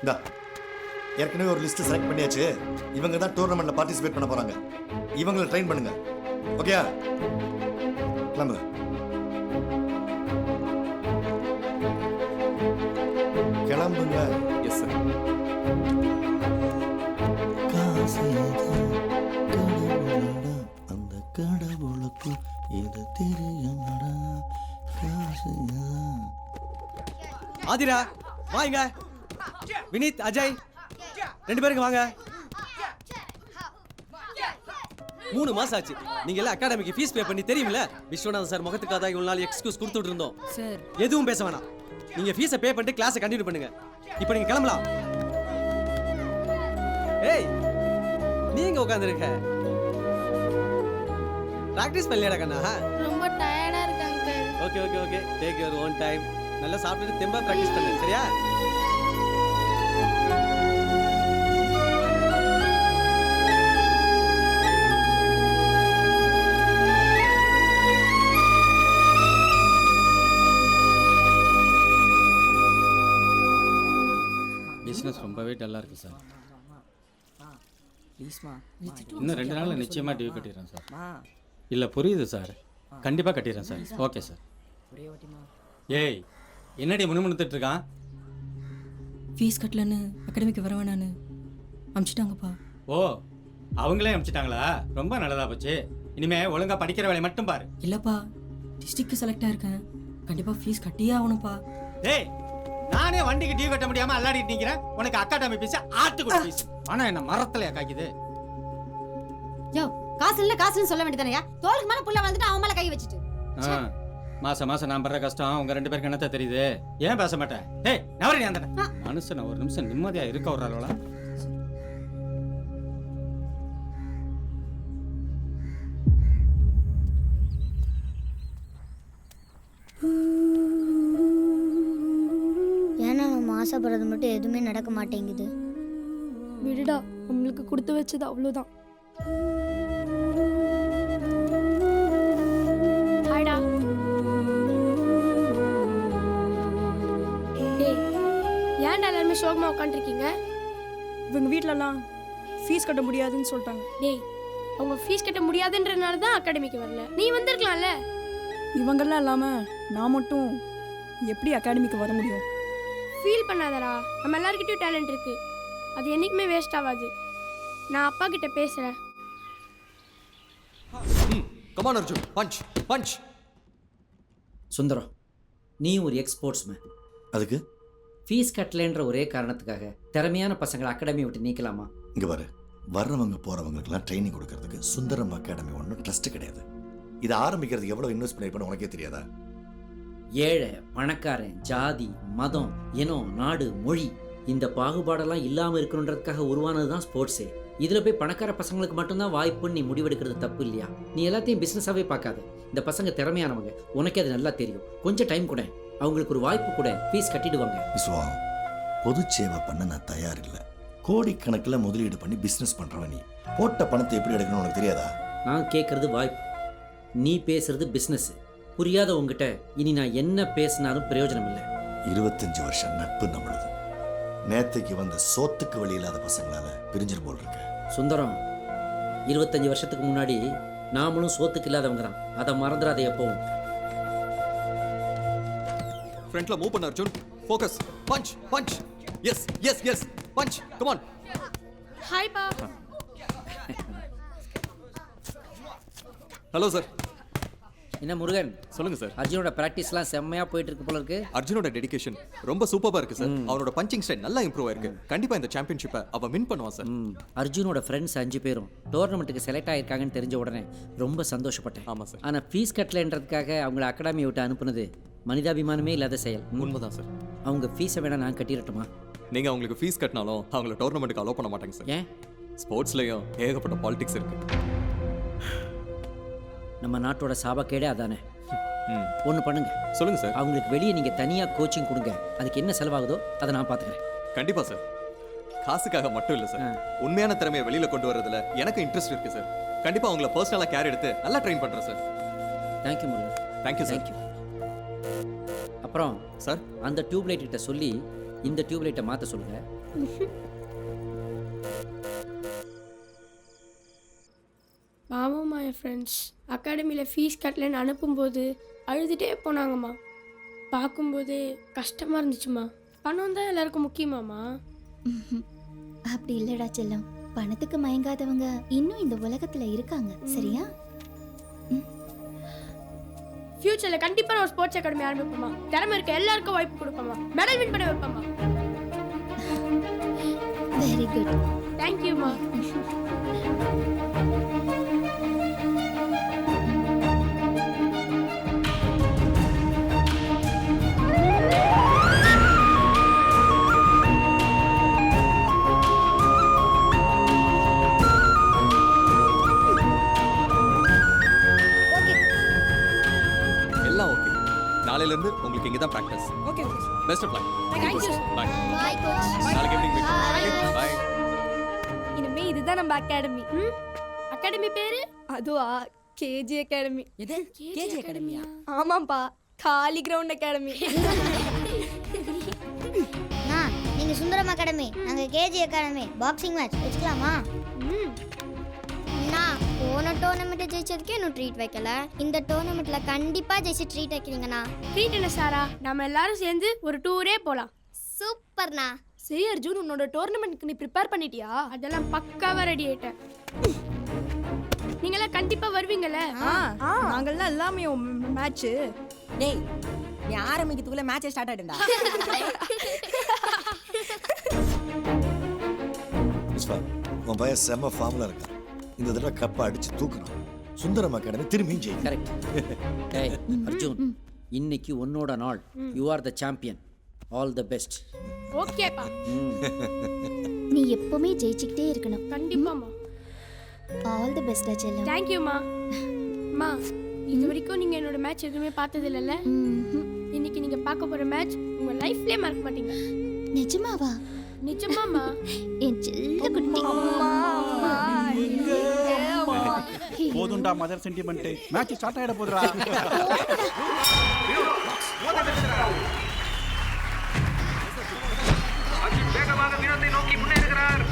இந்தா, ஏற்கனவே ஒரு லிஸ்ட் செலக்ட் பண்ணியாச்சு. இவங்க தான் டோர்னமெண்ட்ல பார்ட்டிசிபேட் பண்ண போறாங்க. இவங்களை ட்ரெயின் பண்ணுங்க. ஓகேயா? கிளம்புங்க. பண்ணுவீங்களா? Yes sir. காசு கடவுளடா, அந்த கடவுளுக்கு இது தெரியும்டா. காசு ஆதிரா வாங்க. வினீத், அஜய் 2 பேருக்கு வாங்க. 3 மாசம் ஆச்சு. நீங்க எல்லாம் அகாடமிக்கு ஃபீஸ் பே பண்ணி தெரியுமில்ல? விஸ்வநாதன் சார் முகத்துக்காக இவ்வளவு நாள் எக்ஸ்கியூஸ் கொடுத்துட்டு இருந்தோம் சார். எதுவும் பேச வேணாம். நீங்க ஃபீஸை பே பண்ணிட்டு கிளாஸை கண்டினியூ பண்ணுங்க. இப்போ நீங்க கிளம்பலாம். ஏய், நீங்க உட்காந்துருக்க. பிராக்டிஸ் பண்ணலையாடா கண்ணா? ரொம்ப டயர்டா இருக்கு uncle. Okay okay okay, take your own time. நல்லா சாப்பிட்டுட்டு தெம்பா பிராக்டிஸ் பண்ணு, சரியா? பிஸ்னஸ் ரொம்பவே டல்லாக இருக்குது சார். இன்னும் 2 நாளில் நிச்சயமாக டியூ கட்டிடுறேன் சார். இல்லை புரியுது சார், கண்டிப்பாக கட்டிடுறேன் சார். Okay sir. ஏய், என்னடி முணுமுணுத்துட்டு இருக்கான்? ஃபீஸ் கட்டலன்னு அகாடமிக்கு வர வேணான்னு அனுப்பிச்சிட்டாங்கப்பா. ஓ, அவங்களே அனுப்பிச்சிட்டாங்களா? ரொம்ப நல்லதா போச்சு. இனிமே ஒழுங்கா படிக்கிற வேலையை மட்டும் பாரு. இல்லைப்பா, டிஸ்ட்ரிக்ட் செலக்ட் ஆயிருக்கேன். கண்டிப்பாக ஃபீஸ் கட்டியே ஆகணும்ப்பா. ஏய், நானே வண்டிக்கு டியூ கட்ட முடியாம அல்லாடிட்டு நிக்கிறேன். உனக்கு அகாடமி பீஸ் ஆட்டுக்குடி பீஸ். ஆனா என்ன மரத்துல காய்க்குது? யோ, காசு இல்ல காசுன்னு சொல்ல வேண்டியதானயா? தோளுக்கு மேல புள்ள வந்துட்டு அவன் மேல கை வச்சிட்டு. மாசம் மாசம் நான் படுற கஷ்டம் உங்க 2 பேருக்கு என்னத்த தெரியுது? ஏன் பேச மாட்டேன்? ஏய், நவரடி அந்த மனுஷன் ஒரு நிமிஷம் நிம்மதியா இருக்க விடுறாளா? ஏன்னா நம்ம ஆசைப்படுறது மட்டும் எதுவுமே நடக்க மாட்டேங்குது. விடுடா, நம்மளுக்கு கொடுத்து வச்சது அவ்வளோதான். ஹாய்டா. டேய், ஏன்டா எல்லாருமே சோகமா உட்காந்துருக்கீங்க? இவங்க வீட்டிலலாம் ஃபீஸ் கட்ட முடியாதுன்னு சொல்லிட்டாங்க. டேய், அவங்க ஃபீஸ் கட்ட முடியாதுன்றனால தான் அகாடமிக்கு வரல. நீ வந்திருக்கலாம்ல. இவங்கெல்லாம் இல்லாமல் நான் மட்டும் எப்படி அகாடமிக்கு வர முடியும்? ஃபீல் பண்ணாதடா, நம்ம எல்லார்கிட்டயும் டேலண்ட் இருக்கு. அது என்னைக்குமே வேஸ்ட் ஆகாது. நான் அப்பா கிட்ட பேசுறேன். Come on Arjun, punch punch. Sundaram, நீ ஒரு எக்ஸ்போர்ட்ஸ்மேன். அதுக்கு ஃபீஸ் கட்டலன்ற ஒரே காரணத்துக்காக திறமையான பசங்களை அகாடமி விட்டு நீக்கலாமா? இங்கே பாரு, வர்றவங்க போகிறவங்களுக்குலாம் ட்ரைனிங் கொடுக்கறதுக்கு சுந்தரம் அகாடமி ஒன்றும் ட்ரஸ்ட் கிடையாது. இதை ஆரம்பிக்கிறதுக்கு எவ்வளோ இன்வெஸ்ட் பண்ணிருப்பேன்னு உனக்கே தெரியாதா? ஏழை பணக்காரன், ஜாதி, மதம், இனம், நாடு, மொழி, இந்த பாகுபாடெல்லாம் இல்லாமல் இருக்கணுன்றதுக்காக உருவானது தான் ஸ்போர்ட்ஸே. இதில் போய் பணக்கார பசங்களுக்கு மட்டும்தான் வாய்ப்புன்னு நீ முடிவெடுக்கிறது தப்பு இல்லையா? நீ எல்லாத்தையும் பிஸ்னஸாகவே பார்க்காத. இந்த பசங்க திறமையானவங்க, உனக்கே அது நல்லா தெரியும். கொஞ்சம் டைம் கூட, அவங்களுக்கு ஒரு வாய்ப்பு கூட, ஃபீஸ் கட்டிடுவாங்க. விஸ்வா, பொது சேவை பண்ண நான் தயார் இல்லை. கோடிக்கணக்கில் முதலீடு பண்ணி பிஸ்னஸ் பண்ணுறவன் நீ. போட்ட பணத்தை எப்படி எடுக்கணும்னு உனக்கு தெரியாதா? நான் கேட்குறது வாய்ப்பு, நீ பேசுறது பிஸ்னஸ். புரியாத உங்ககிட்ட இனி நான் என்ன பேசினாலும் பிரயோஜனம் இல்லை. 25 வருஷம் நட்பு நம்மளுது. நேத்தைக்கு வந்த சோத்துக்கு வழி இல்லாத பசங்களால பிரிஞ்சிரு போல் இருக்க. சுந்தரம், 25 வருஷத்துக்கு முன்னாடி நாமளும் சோத்துக்கு இல்லாதவங்க தான். அதை மறந்துடாத எப்பவும். ஃப்ரண்ட்ல மூவ் பண்ண Arjun. Focus. Punch punch. Yes yes yes, punch. Come on. Hi பா. Hello sir. என்ன முருகன், சொல்லுங்க சார். அர்ஜுனோட பிராக்டிஸ்லாம் செம்மையா போயிட்டு இருக்கு போல இருக்கு. அர்ஜுனோட டெடிகேஷன் ரொம்ப சூப்பரா இருக்கு சார். அவனோட பஞ்சிங் ஸ்டைல் நல்லா இம்ப்ரூவ் ஆயிருக்கு. கண்டிப்பா இந்த சாம்பியன்ஷிப்பை அவன் வின் பண்ணுவான் சார். அர்ஜுனோட ஃப்ரெண்ட்ஸ் 5 பேரும் டோர்னமெண்ட்டுக்கு செலக்ட் ஆயிருக்காங்கன்னு தெரிஞ்ச உடனே ரொம்ப சந்தோஷப்பட்டேன். ஆமா சார். ஆனால் ஃபீஸ் கட்டலன்றதுக்காக அவங்கள அகாடமியை விட்டு அனுப்புனது மனிதாபிமானமே இல்லாத செயல். உண்மைதான் சார். அவங்க ஃபீஸை வேணா நான் கட்டிடட்டுமா? நீங்க அவங்களுக்கு ஃபீஸ் கட்டினாலும் அவங்கள டோர்னமெண்ட்டுக்கு அலோவ் பண்ண மாட்டாங்க சார். ஏன்? ஸ்போர்ட்ஸ்லயும் ஏகப்பட்ட பாலிடிக்ஸ் இருக்கு. நம்ம நாட்டோட சாபக்கேடே அதானே. ஒன்று பண்ணுங்க. சொல்லுங்க சார். அவங்களுக்கு வெளியே நீங்கள் தனியாக கோச்சிங் கொடுங்க. அதுக்கு என்ன செலவாகுதோ அதை நான் பார்த்துக்கிறேன். கண்டிப்பா சார். காசுக்காக மட்டும் இல்லை சார், உண்மையான திறமையை வெளியில கொண்டு வரதுல எனக்கு இன்ட்ரெஸ்ட் இருக்கு சார். கண்டிப்பா அவங்கள பர்சனலா கேர் எடுத்து நல்லா ட்ரெயின் பண்றேன் sir. Thank you Murugan. Thank you sir. அப்புறம் சார், அந்த டியூப்லைட் கிட்ட சொல்லி இந்த டியூப்லைட்டை மாற்ற சொல்லுங்க. ஆமாம்மா, என் ஃப்ரெண்ட்ஸ் அகாடமியில் ஃபீஸ் கட்டலன்னு அனுப்பும்போது அழுதுகிட்டே போனாங்கம்மா. பார்க்கும்போதே கஷ்டமாக இருந்துச்சுமா. பணம் தான் எல்லாருக்கும் முக்கியமாமா? அப்படி இல்லடா செல்லம், பணத்துக்கு மயங்காதவங்க இன்னும் இந்த உலகத்துல இருக்காங்க. சரியா? ஃபியூச்சர்ல கண்டிப்பா நான் ஸ்போர்ட்ஸ் அகாடமி ஆரம்பிப்போமா. திறமை இருக்க எல்லாருக்கும் வாய்ப்பு கொடுப்போமா. மெடல் வின் பண்ண வைப்போமா. Very good. தேங்க் யூ மா. எல்லாம் ஓகே. நாளையில இருந்து உங்களுக்கு இங்க தான் practice. Okay okay. Best of luck. Thank you, sir. Bye. Bye coach. நாளைக்கு ஈவினிங் மீட். Bye. பை. இனிமே இதுதான் நம்ம அகாடமி. அகாடமி பேரு? அதுவா கேஜி அகாடமி. எது கேஜி அகாடமியா? ஆமாப்பா, காலி கிரவுண்ட் அகாடமி. நீங்க சுந்தரம் அகாடமி, நாங்க கேஜி அகாடமி. பாக்ஸிங் மேட்ச் வச்சுக்கலாமா? போன டோர்னமெண்ட் ஜெயிச்சதுக்கே இன்னும் ட்ரீட் வைக்கல. இந்த டோர்னமெண்ட்ல கண்டிப்பா ஜெயிச்சு ட்ரீட் வைக்கிறீங்கண்ணா. ட்ரீட் என்ன சாரா, நம்ம எல்லாரும் சேர்ந்து ஒரு டூரே போலாம். சூப்பர்ண்ணா. சரி அர்ஜுன், உன்னோட டோர்னமெண்ட்க்கு நீ ப்ரிப்பேர் பண்ணிட்டியா? அதெல்லாம் பக்காவா ரெடி ஆயிட்டேன். நீங்களாம் கண்டிப்பா வருவீங்கல்ல? நாங்கெல்லாம் எல்லாமே மேட்ச். டேய், நீ ஆரம்பிக்கிறதுக்குள்ள மேட்ச் ஸ்டார்ட் ஆயிடும்டா. புஷ்பா, உன் பையன் செம்ம ஃபார்ம்ல இருக்கான். இந்த தடவை கப்பை அடிச்சு தூக்குறான். சுந்தரம் அகாடமி திரும்பியும் ஜெயிக்கும். கரெக்ட். டேய் அர்ஜுன், இன்னைக்கு உன்னோட நாள். You are the champion. All the best. ஓகேப்பா. நீ எப்பவுமே ஜெயிச்சுக்கிட்டே இருக்கணும். கண்டிப்பாமா. ஆல் தி பெஸ்ட் செல்லம். தேங்க் யூ மா. மா, இது வரைக்கும் நீங்க என்னோட மேட்ச் எதுவுமே பார்த்தது இல்லைல்ல? இன்னைக்கு நீங்க பார்க்க போற மேட்ச் உங்க லைஃப்லயே மறக்க மாட்டீங்க. நிஜமாவா? நிஜமாமா. என் செல்ல குட்டி. போதுண்டா மதர் சென்டிமெண்ட். மேட்ச் ஸ்டார்ட் ஆயிட போதுடா. வேகமாக வீரத்தை நோக்கி முன்னேறுகிறார்.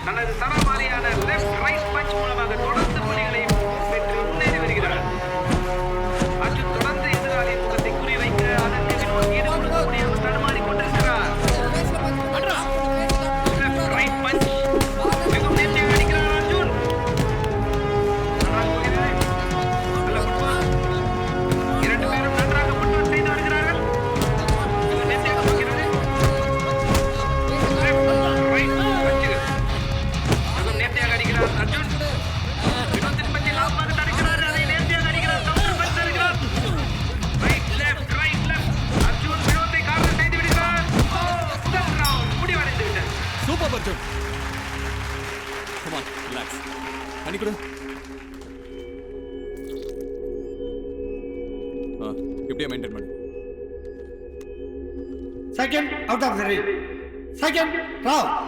தனது சராமாரியான லெஃப்ட் ரைட் பஞ்ச் மூலமாக தொடர்ந்து புள்ளிகளை பெற்று முன்னேறி வருகிறார். அர்ஜுன் தொடர்ந்து எதிராளியின் முகத்தை குறிவைக்க அதற்கு வினோத் ஈடுபட முடியாமல் தடுமாறிக் கொண்டிருக்கிறார். லெஃப்ட் ரைட் பஞ்ச் மிகவும் நேர்த்தியாக அடிக்கிறார் அர்ஜுன். நன்றாக போகிறது. நல்ல ஃபுட்பால். இரண்டு பேரும் நன்றாக ஃபுட்பால் செய்து வருகிறார்கள். மிகவும் நேர்த்தியாக போகிறது. அர்ஜுன் வினோத்தின் பற்றி லாபமாக தடுக்கிறார். அதை நேர்த்தியாக அடிக்கிறார். கவுண்டர் பஞ்ச் தருகிறார். ரைட் லெஃப்ட் அர்ஜுன் வினோத்தை காவல் செய்து விடுகிறார். முதல் ரவுண்ட் முடிவடைந்து விட்டது. Super Arjun. Come on, relax. தண்ணி கொடு. இப்படியே மெயின்டைன் பண்ணு. Second out of the ring. Second round.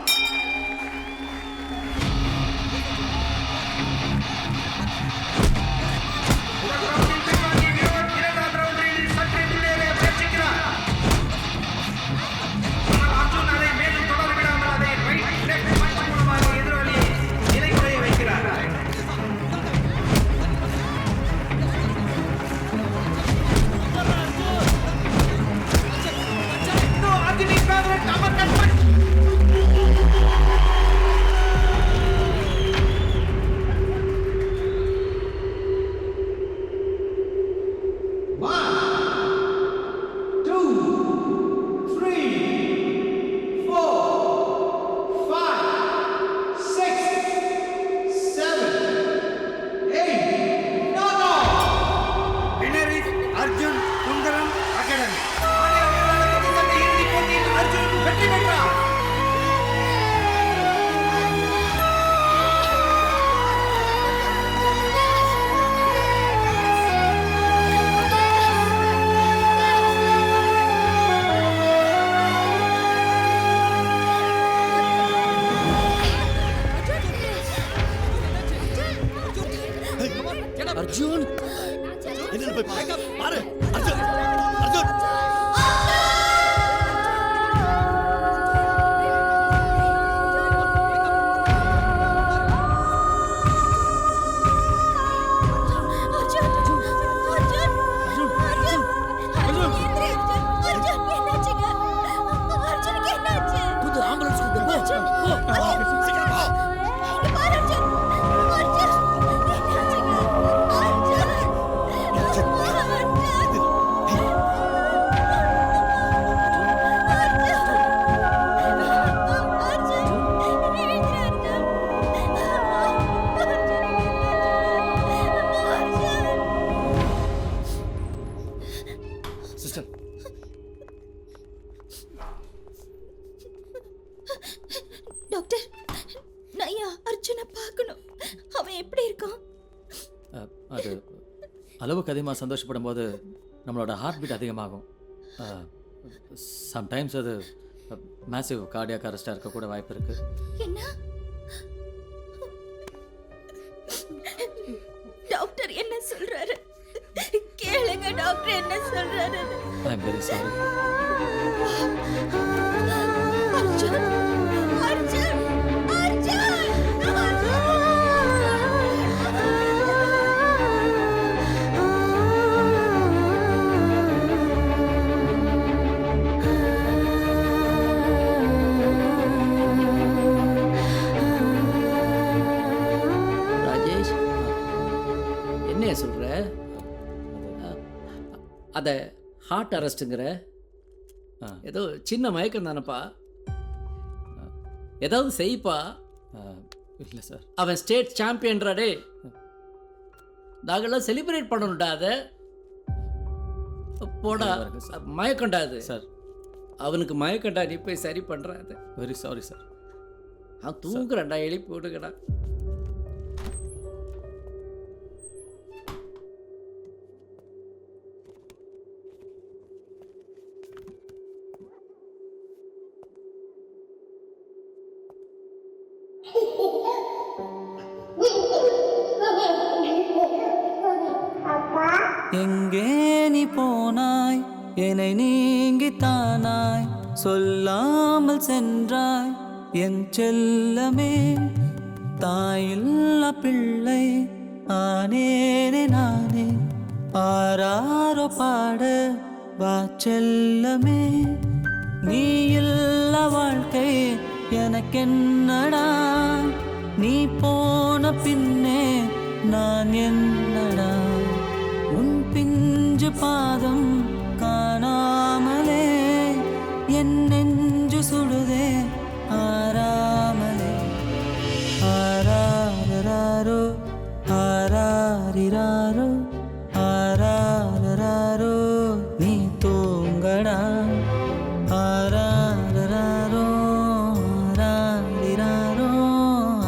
Arjun, என்ன போய் பாரு. அர்ஜுன், அர்ஜுன். அர்ஜுன் டாக்டர், நான் என் அர்ஜுனை பார்க்கணும். அவன் எப்படி இருக்கான்? அது அளவுக்கு அதிகமாக சந்தோஷப்படும் போது நம்மளோட ஹார்ட் பீட் அதிகமாகும். சம்டைம்ஸ் அது மேசிவ் கார்டியாக் அரெஸ்டாக இருக்க கூட வாய்ப்பு இருக்குது. என்ன டாக்டர் என்ன சொல்றாரு? கேளுங்க டாக்டர் என்ன சொல்றாரு. I am very sorry. Arjun, Arjun, Arjun, Rajesh, என்ன சொல்ற? அத ஹார்ட் அரெஸ்ட்டுங்கிற? ஏதோ சின்ன மயக்கம் தானப்பா, ஏதாவது செய்ப்பா. இல்லை சார். அவன் ஸ்டேட் சாம்பியன்றாடே, நாங்கள்லாம் செலிப்ரேட் பண்ணணும்டா. அதை போடா, மயக்கண்டா அது சார். அவனுக்கு மயக்கண்டா, நீ போய் சரி பண்ணுற. அது வெரி சாரி சார். அவன் தூங்குறான்டா, எழுப்பி விடுங்கடா. எங்கே நீ போனாய், என்னை நீங்கித்தானாய், சொல்லாமல் சென்றாய் என் செல்லமே. தாயில்லா பிள்ளை ஆனேனே நானே, ஆராரோ பாட வா செல்லமே. நீ இல்ல வாழ்க்கை எனக்கென்னடா, நீ போன பின்னே நான் என்னடா. உன் பிஞ்சு பாதம் காணாமலே என் நெஞ்சு சுடுதே ஆராமலே. ஆராரோ ஆராரிராரோ ஆராரோ நீ தூங்கடா. ஆராரோ ஆராரிராரோ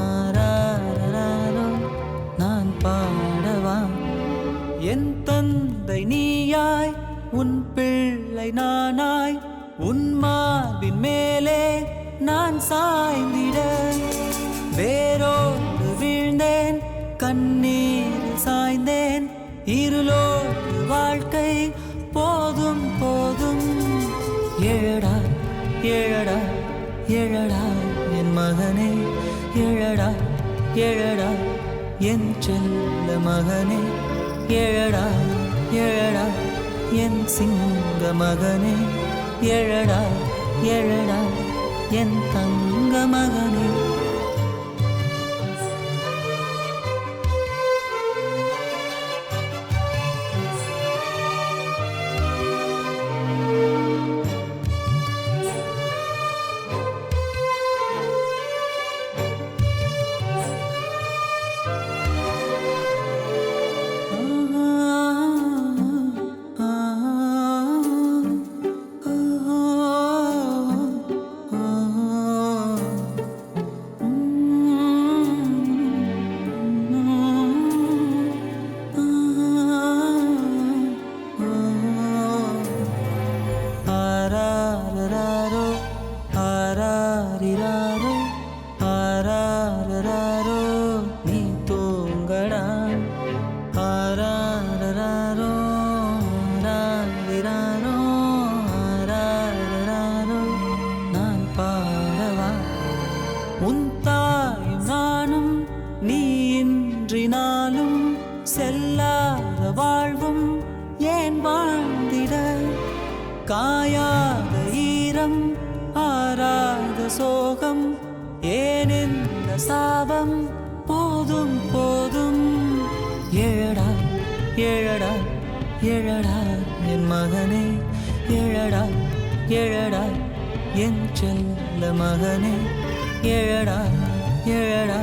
ஆராரோ நான் பாடவா. என் தந்தை நீயாய், உன் பிள்ளை நானாய், உன் மார்பின் மேலே நான் சாய்ந்திட. வேரோடு வீழ்ந்தேன், கண்ணீரில் சாய்ந்தேன், இருளோடு வாழ்க்கை போதும் போதும். எழடா எழடா எழடா என் மகனே, எழடா எழடா என் செல்ல மகனே, எழடா எழடா என் சிங்க மகனே, எழடா எழடா என் தங்க மகனே. செல்லாத வாழ்வும் ஏன் வாழ்ந்திட, காயாத ஈரம் ஆராத சோகம் ஏன் இந்த சாபம், போதும் போதும். எழடா எழடா எழடா என் மகனே, எழடா எழடா என் செல்ல மகனே, எழடா எழடா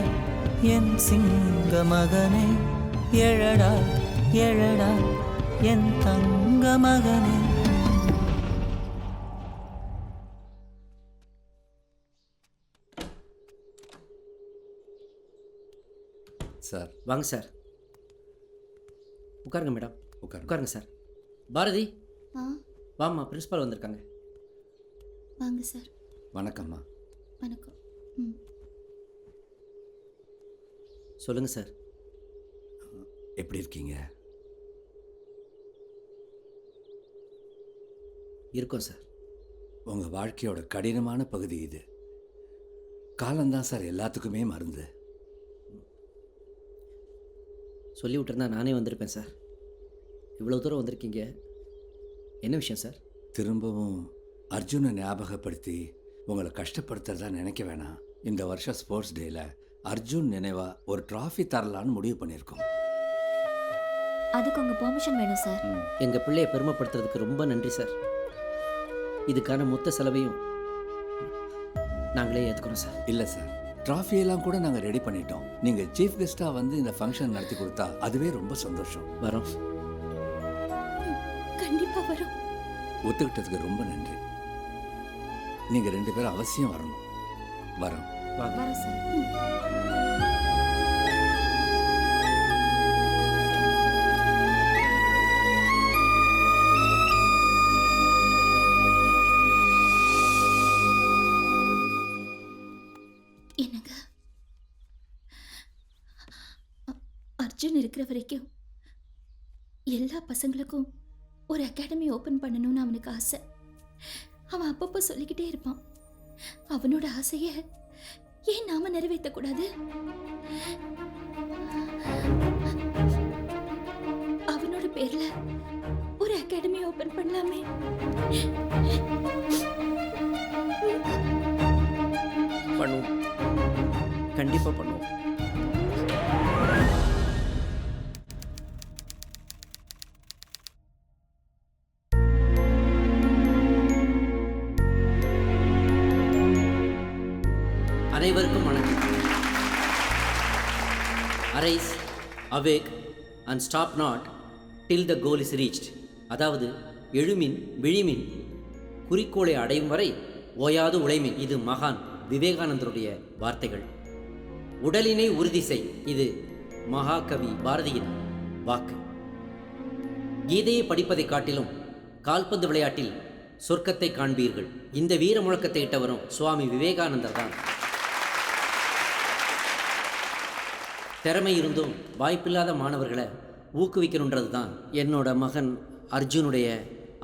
என் சிங்க மகனே, எழடா எழடா என் தங்க மகனே. சார். வாங்க சார். உட்காருங்க மேடம். உட்காருங்க சார். பாரதி வாம்மா, பிரின்ஸ்பால் வந்திருக்காங்க. வாங்க சார். வணக்கம்மா. வணக்கம். சொல்லுங்கள் சார். எப்படி இருக்கீங்க? இருக்கோம் சார். உங்கள் வாழ்க்கையோட கடினமான பகுதி இது. காலம்தான் சார் எல்லாத்துக்குமே மருந்து. சொல்லி விட்டுருந்தா நானே வந்திருப்பேன் சார். இவ்வளோ தூரம் வந்திருக்கீங்க, என்ன விஷயம் சார்? திரும்பவும் அர்ஜுனை ஞாபகப்படுத்தி உங்களை கஷ்டப்படுத்துறதா நினைக்க வேணாம். இந்த வருஷம் ஸ்போர்ட்ஸ் டேயில் அர்ஜுன் நினைவா ஒரு டிராஃபி தரலான்னு முடிவு பண்ணியிருக்கோம். அதுக்கு உங்கள் பெர்மிஷன் வேணும் சார். எங்கள் பிள்ளையை பெருமைப்படுத்துறதுக்கு ரொம்ப நன்றி சார். இதுக்கான மொத்த செலவையும் நாங்களே ஏற்றுக்கிறோம் சார். இல்லை சார், ட்ராஃபியெல்லாம் கூட நாங்கள் ரெடி பண்ணிட்டோம். நீங்கள் சீஃப் கெஸ்ட்டாக வந்து இந்த ஃபங்க்ஷன் நடத்தி கொடுத்தா அதுவே ரொம்ப சந்தோஷம். வரோம். கண்டிப்பாக வரோம். ஒத்துக்கிட்டதுக்கு ரொம்ப நன்றி. நீங்கள் 2 பேரும் அவசியம் வரணும். வரோம். வரோம் சார். என்னங்க, அர்ஜுன் இருக்கிற வரைக்கும் எல்லா பசங்களுக்கும் ஒரு அகாடமி ஓப்பன் பண்ணணும்னு அவனுக்கு ஆசை. அவன் அப்பப்போ சொல்லிக்கிட்டே இருப்பான். அவனோட ஆசையை ஏன் நாம நிறைவேற்றக்கூடாது? அவனோட பேர்ல ஒரு அகாடமி ஓப்பன் பண்ணலாமே. பண்ணுவோம், கண்டிப்பாக பண்ணுவோம். அனைவருக்கும் வணக்கம். Arise, awake and stop not till the goal is reached. அதாவது எழுமின் விழிமின், குறிக்கோளை அடையும் வரை ஓயாது உழைமின். இது மகான் விவேகானந்தருடைய வார்த்தைகள். உடலினை உறுதி செய், இது மகாகவி பாரதியின் வாக்கு. கீதையை படிப்பதை காட்டிலும் கால்பந்து விளையாட்டில் சொர்க்கத்தை காண்பீர்கள். இந்த வீர முழக்கத்தை இட்டவரும் சுவாமி விவேகானந்தர் தான். திறமை இருந்தும் வாய்ப்பில்லாத மாணவர்களை ஊக்குவிக்கணுன்றது தான் என்னோட மகன் அர்ஜுனுடைய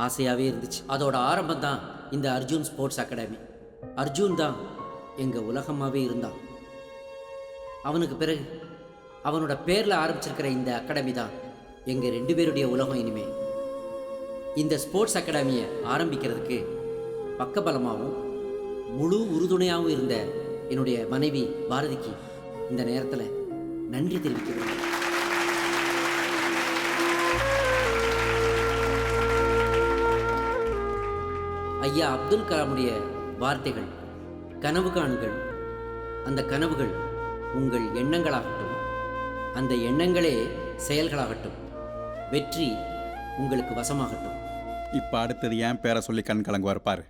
ஆசையாகவே இருந்துச்சு. அதோட ஆரம்பம் தான் இந்த அர்ஜுன் ஸ்போர்ட்ஸ் அகாடமி. அர்ஜுன் தான் எங்கள் உலகமாகவே இருந்தான். அவனுக்கு பிறகு அவனோட பேரில் ஆரம்பிச்சிருக்கிற இந்த அகாடமி தான் எங்கள் 2 பேருடைய உலகம். இனிமே இந்த ஸ்போர்ட்ஸ் அகாடமியை ஆரம்பிக்கிறதுக்கு பக்கபலமாகவும் முழு உறுதுணையாகவும் இருந்த என்னுடைய மனைவி பாரதிக்கு இந்த நேரத்தில் நன்றி தெரிவிக்கிறேன். ஐயா அப்துல் கலாமுடைய வார்த்தைகள், கனவு காணுங்கள், அந்த கனவுகள் உங்கள் எண்ணங்களாகட்டும், அந்த எண்ணங்களே செயல்களாகட்டும், வெற்றி உங்களுக்கு வசமாகட்டும். இப்போ அடுத்தது ஏன் பேரை சொல்லி கண் கலங்குவார் பாரு.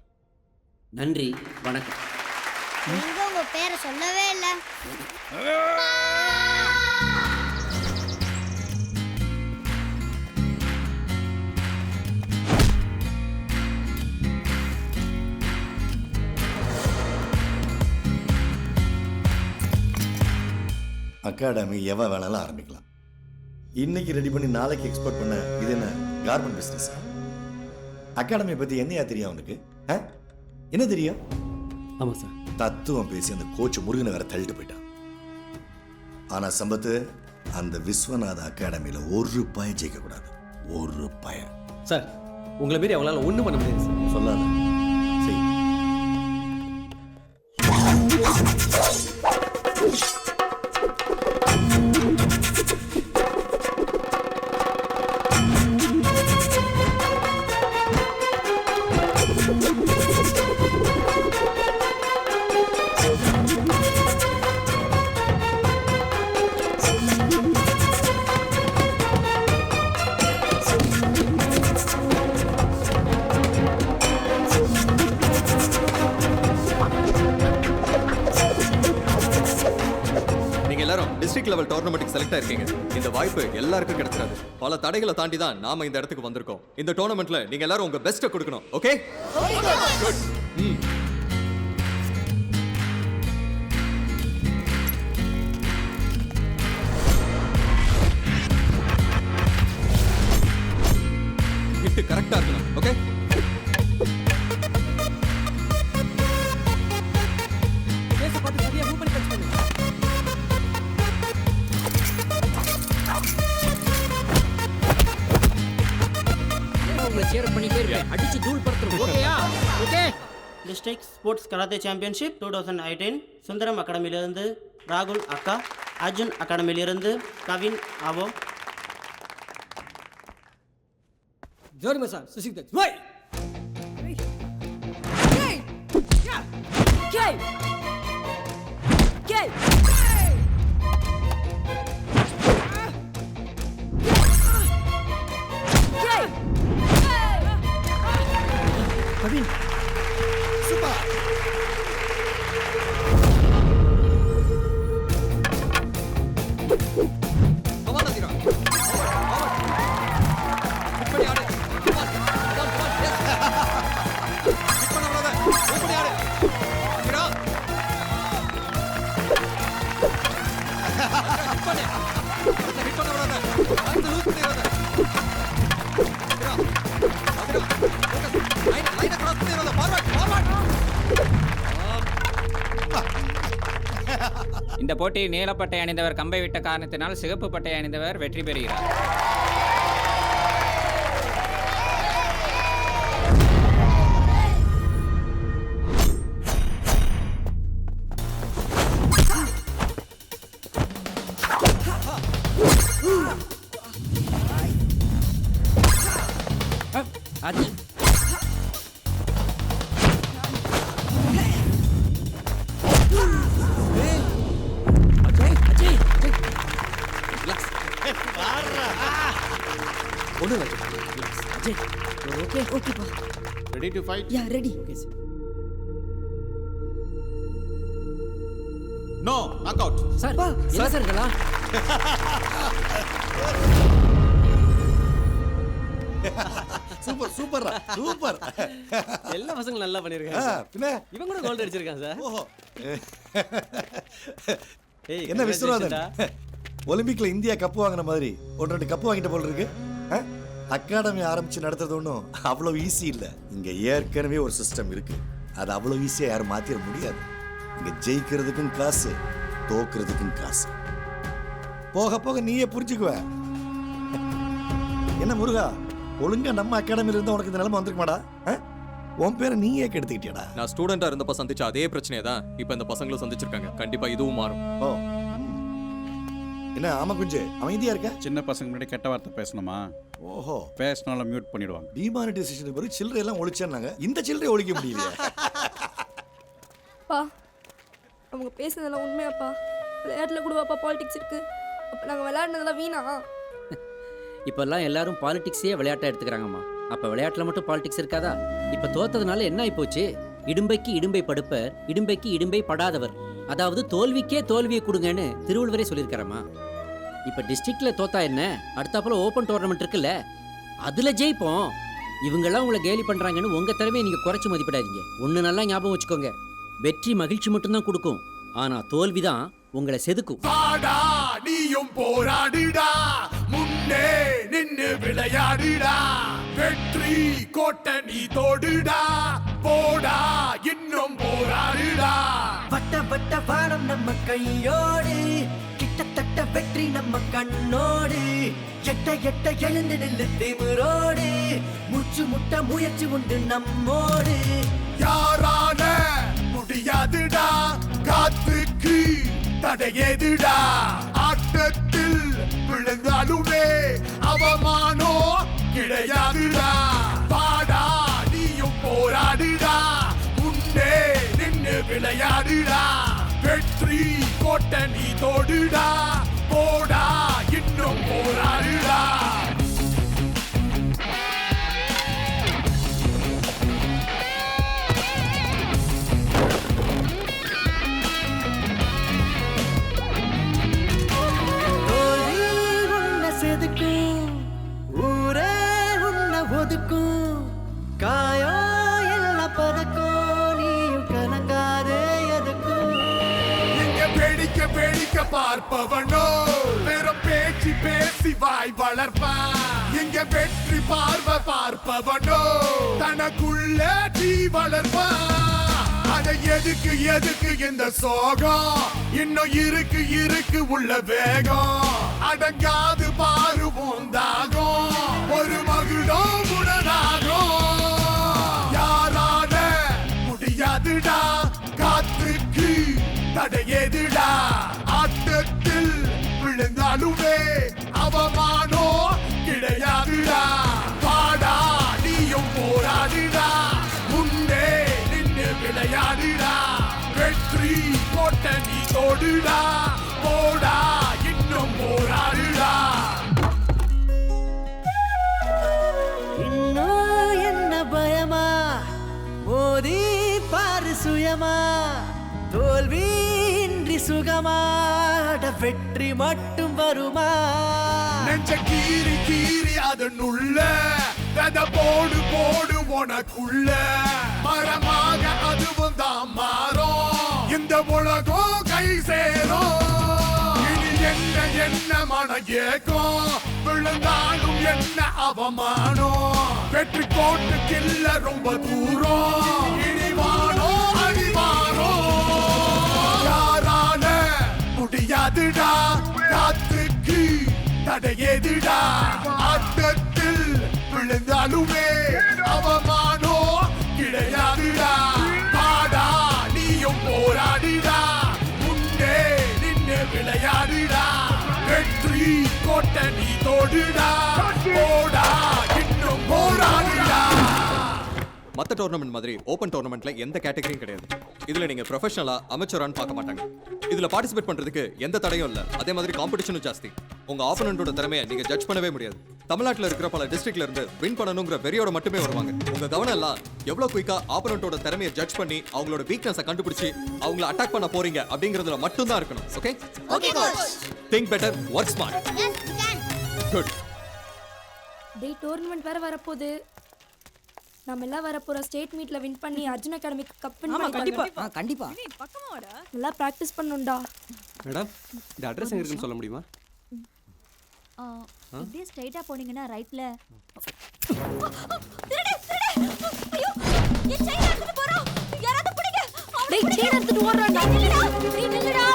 நன்றி, வணக்கம். நீங்க உங்க பேரை சொல்லவே இல்லை. அகாடமி எவன் வேணாலும் ஆரம்பிக்கலாம். இன்னைக்கு ரெடி பண்ணி நாளைக்கு எக்ஸ்போர்ட் பண்ண இது என்ன கார்மெண்ட் பிஸ்னஸ்? அகாடமியை பற்றி என்னையா தெரியும் அவனுக்கு? என்ன தெரியும்? ஆமாம் சார். தத்துவம் பேசி அந்த கோச் முருகனை வேற தள்ளிட்டு போயிட்டான். ஆனால் சம்பத்து, அந்த விஸ்வநாத அகாடமியில் ஒரு பய ஜெயிக்கக்கூடாது. ஒரு பய. சார், உங்களை மாரி அவங்களால ஒன்றும் பண்ண முடியாது சார். சொல்லாத. சரி. நீங்க எல்லாரும் டிஸ்ட்ரிக்ட் லெவல் டோர்னமெண்ட்டுக்கு செலக்ட் ஆயிருக்கீங்க. இந்த வாய்ப்பு எல்லாருக்கும் கிடைச்சிராது. பல தடைகளை தாண்டி தான் நாம இந்த இடத்துக்கு வந்திருக்கோம். இந்த டோர்னமெண்ட்ல நீங்க எல்லாரும் உங்க பெஸ்ட்டை கொடுக்கணும். ஓகே? குட். ஹிட் கரெக்ட்டா இருக்கணும். ஓகே? அடிச்சு தூள் படுத்துறோம். ஓகேயா? Okay. District sports karate championship 2018 Sundaram அகாடமியிலிருந்து ராகுல் அக்கா, அர்ஜுன் அகாடமியிலிருந்து கவின் ஆவோ. ஜோரி மசால் சுசிக் தட் வை Kavin super. Come on, Adira. Hit பண்ணி ஆடு. Come on. Come on. Yes. Hit பண்ண விடாத. Move பண்ணி ஆடு. Adira. Hit பண்ணு. Hit பண்ண விடாத. அந்த லூஸ் பண்ணிடாத. Adira. Adira. Line cross பண்ணிடாத. Forward. இந்த போட்டியில் நீலப்பட்டை அணிந்தவர் கம்பை விட்ட காரணத்தினால் சிகப்பு பட்டை அணிந்தவர் வெற்றி பெறுகிறார். அது ஒண்ணு அஜய் ஓகே ஓகேப்பா. Ready to fight? Ya ready. Okay sir. No knock out. Sir என்ன சார் இதெல்லாம்? Super super super. எல்லா பசங்களும் நல்லா பண்ணிருக்காங்க. பின்ன இவன் கூட கோல்ட் அடிச்சிருக்கான் சார். ஓஹோ. ஏய் என்ன விஸ்வநாதன், ஒலிம்பிக்ல இந்தியா கப்பு வாங்கின மாதிரி 1-2 கப்பு வாங்கிட்ட போல இருக்கு. அகாடமி ஆரம்பிச்சு நடத்துறது ஒன்றும் அவ்வளோ ஈஸி இல்லை. இங்க ஏற்கனவே ஒரு சிஸ்டம் இருக்கு. அது அவ்வளோ ஈஸியா யாரும் மாத்திர முடியாது. இங்க ஜெயிக்கிறதுக்கும் காசு, தோக்குறதுக்கும் காசு. போக போக நீயே புரிஞ்சுக்குவ. என்ன முருகா, ஒழுங்கா நம்ம அகாடமியில இருந்தா உனக்கு இந்த நிலைமை வந்திருக்குமாடா? உன் பேரை நீயே கெடுத்துக்கிட்டியாடா? நான் ஸ்டூடெண்டா இருந்தப்ப சந்திச்ச அதே பிரச்சனையை தான் இப்ப இந்த பசங்களும் சந்திச்சிருக்காங்க. கண்டிப்பா இதுவும் மாறும். ஓ என்ன ஆமா குஞ்சு அமைதியா இருக்க? சின்ன பசங்க முன்னாடி கெட்ட வார்த்தை பேசணுமா? ஓஹோ, பேசினாலும் மியூட் பண்ணிடுவாங்க. டிமானிட்டைசேஷனுக்கு பிறகு சில்லறை எல்லாம் ஒழிச்சாங்க. இந்த சில்லறை ஒழிக்க முடியலையே. பா அவங்க பேசுனதெல்லாம் உண்மையாப்பா? விளையாட்டில் கூடவாப்பா பாலிடிக்ஸ் இருக்கு? அப்போ நாங்கள் விளையாடினதெல்லாம் வீணா? இப்பெல்லாம் எல்லாரும் பாலிடிக்ஸையே விளையாட்டை எடுத்துக்கிறாங்கம்மா. அப்போ விளையாட்டில் மட்டும் பாலிடிக்ஸ் இருக்காதா? இப்போ தோத்ததுனால என்ன ஆயிப்போச்சு? இடும்பைக்கு இடும்பை படுப்பர், இடும்பைக்கு இடும்பை படாதவர். அதாவது தோல்விக்கே தோல்வியை கொடுங்கன்னு திருவள்ளுவரே சொல்லியிருக்காரம்மா. இப்போ டிஸ்ட்ரிக்ட்ல தோத்தா என்ன, அடுத்தாப்புல ஓப்பன் டோர்னமெண்ட் இருக்குல்ல, அதுல ஜெயிப்போம். இவங்கெல்லாம் உங்களை கேலி பண்றாங்கன்னு உங்க திறமையை நீங்க குறைச்சு மதிப்பிடாதீங்க. ஒன்று நல்லா ஞாபகம் வச்சுக்கோங்க, வெற்றி மகிழ்ச்சி மட்டும்தான் கொடுக்கும், ஆனா தோல்விதான் உங்களை செதுக்கும். நீயும் போராடுடா, முன்னே நின்னு விளையாடுடா, வெற்றி கோட்டை நீ தோடுடா, போடா இன்னும் போராடுடா. வட்ட வட்ட வானம் நம்ம கையோடு, கிட்டத்தட்ட வெற்றி நம்ம கண்ணோடு, எட்ட எட்ட எழுந்து நில்லு திமிரோடு, மூச்சு முட்ட முயற்சி உண்டு நம்மோடு. யாரான முடியாதுடா, காத்துக்கு தடையேதுடா, ஆட்டத்தில் விழுந்தாலுமே அவமானோ கிடையாதுடா. பாடா நீயும் போராடுடா, முன்னே நின்னு விளையாடுடா, வெற்றி கோட்டை நீ தோடுடா, போடா இன்னும் போராடுடா. வேடிக்கை பார்ப்பவனோ வெறும் பேச்சு பேசி வாய் வளர்ப்பான். இங்க வெற்றி பார்வை பார்ப்பவனோ தனக்குள்ள தீ வளர்ப்பான். அட எதுக்கு எதுக்கு இந்த சோகம், இன்னும் இருக்கு உள்ள வேகம். அடங்காது பாரு போந்தாகும், ஒரு மகுடம் உடனாகும். யாரால முடியாதுடா, காத்துக்கு தடையேதுடா. ஆட்டத்தில் விழுந்தாலுமே அவமானோ கிடையாதுடா. பாடா நீயும் போராடுடா, முன்னே நின்று விளையாடுடா. வெற்றி கோட்ட நீ தோடுடா, போடா இன்னும் போராடுடா. இன்னும் என்ன பயமா, மோதி பாரு சுயமா. தோல்வியின்றி சுகமாட வெற்றி மட்டும் வருமா. நெஞ்ச கீறி கீறி அதனுள்ள வெத போடு போடு உனக்குள்ள. மரமாக அதுவும் தான் மாறும், இந்த உலகம் கை சேரும். இனி என்ன என்ன மன ஏக்கம், விழுந்தாலும் என்ன அவமானம். வெற்றி கோட்டுக்கில்ல ரொம்ப தூரம், இனி வானோ அடிவானோ. யாரால முடியாதுடா, காத்துக்கு தடையேதுடா. ஆட்டத்தில் விழுந்தாலுமே அவமானோ கிடையாதுடா. பாடா நீயும் போராடுடா, முன்னே நின்று விளையாடுடா. வெற்றி கோட்ட நீ தோடுடா, போடா இன்னும் போராடுடா. மற்ற டோர்னமெண்ட் மாதிரி ஓப்பன் டோர்னமெண்ட்ல எந்த கேட்டகரியும் கிடையாது. இதுல நீங்க ப்ரொஃபஷனலா அமெச்சரான்னு பார்க்க மாட்டாங்க. இதுல பார்ட்டிசிபேட் பண்றதுக்கு எந்த தடையும் இல்ல. அதே மாதிரி காம்படிஷனும் ஜாஸ்தி. உங்க ஆப்போனண்டோட திறமையை நீங்க ஜட்ஜ் பண்ணவே முடியாது. தமிழ்நாட்டுல இருக்கிற பல டிஸ்ட்ரிக்ட்ல இருந்து வின் பண்ணணுங்கிற வெறியோட மட்டுமே வருவாங்க. உங்க கவனம் எல்லாம் எவ்வளவு குயிக்கா ஆப்போனண்டோட திறமையை ஜட்ஜ் பண்ணி அவங்களோட வீக்னஸை கண்டுபிடிச்சு அவங்கள அட்டாக் பண்ண போறீங்க அப்படிங்கறதுல மட்டும் தான் இருக்கணும். Okay? Okay coach. Think better, work smart. Good. டேய் டோர்னமெண்ட் வேற வரப்போகுது. நம்ம எல்லாம் வரப்போற ஸ்டேட் மீட்ல வின் பண்ணி அர்ஜுன் அகாடமிக்கு கப் வின் பண்ணிடலாம். கண்டிப்பா நல்லா பிராக்டிஸ் பண்ணனும்டா. மேடம், இந்த அட்ரஸ் எங்க இருக்குன்னு சொல்ல முடியுமா? இப்படியே ஸ்ட்ரைட்டா போனீங்கன்னா ரைட்ல. டேய் செயின் எடுத்துட்டு ஓடுறான்டா. நீ நில்லுடா.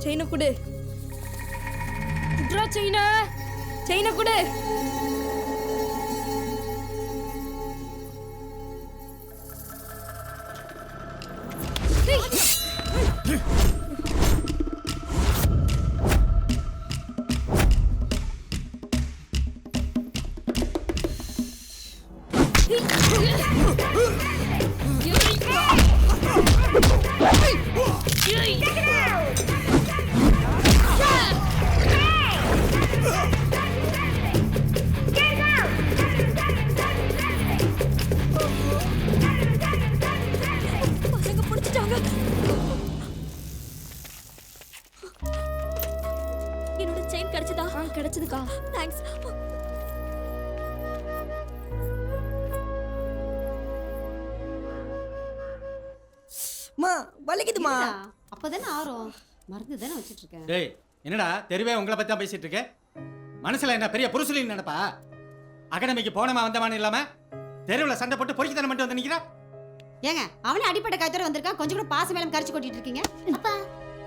செயினை கொடு. குட்ரா செயினை. செயினை கொடு. என்னோட செயின் கிடைச்சதா? கிடைச்சதுக்கா. தேங்க்ஸ். மா வலிக்குதுமா. அப்பதானே ஆறும். மருந்து தானே வச்சிட்டு இருக்கேன். டேய் என்னடா தெருவே உங்களை பத்தி தான் பேசிட்டு இருக்கேன். மனசுல என்ன பெரிய புருஷலின்னு நினைப்பா? அகாடமிக்கு போனமா வந்தமான இல்லாம தெருவில் சண்டை போட்டு பொறுக்கித்தனம் மட்டும் வந்து நிக்கிறா. ஏங்க அவனே அடிப்பட்ட காய்ச்சோட வந்திருக்கான். கொஞ்சம் கூட பாச மேலம் கரைச்சு கொட்டிட்டு இருக்கீங்க. அப்பா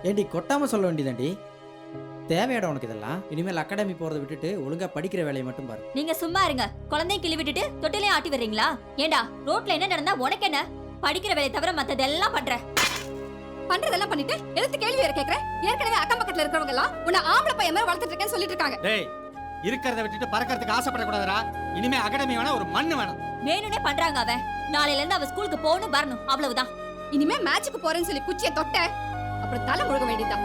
ஏண்டி கொட்டாமல் சொல்ல வேண்டியதாண்டி? தேவையாடா உனக்கு இதெல்லாம்? இனிமேல் அகாடமி போகிறத விட்டுட்டு ஒழுங்காக படிக்கிற வேலையை மட்டும் பாரு. நீங்க சும்மா இருங்க. குழந்தைய கிளி விட்டுட்டு தொட்டிலையும் ஆட்டி வர்றீங்களா? ஏண்டா ரோட்ல என்ன நடந்தா உனக்கு என்ன? படிக்கிற வேலையை தவிர மத்ததெல்லாம் பண்ற. பண்றதெல்லாம் பண்ணிட்டு எதுக்கு கேள்வி வேற கேக்குற? ஏற்கனவே அக்கம் பக்கத்துல இருக்கிறவங்க எல்லாம் உன்னை ஆம்பளை பையன் மாதிரி வளர்த்துட்டு இருக்கேன்னு சொல்லிட்டு இருக்காங்க. டேய் இருக்கிறத விட்டுட்டு பறக்கிறதுக்கு ஆசைப்படக்கூடாதுடா. இனிமே அகாடமி வேணா ஒரு மண்ணு வேணும். வேணும்னே பண்றாங்க. அவன் நாளையில இருந்து அவ ஸ்கூலுக்கு போகணும் வரணும் அவ்வளவுதான். இனிமே மேட்சுக்கு போறேன்னு சொல்லி குச்சியை தொட்ட அப்புறம் தலை முழுக வேண்டியதுதான்.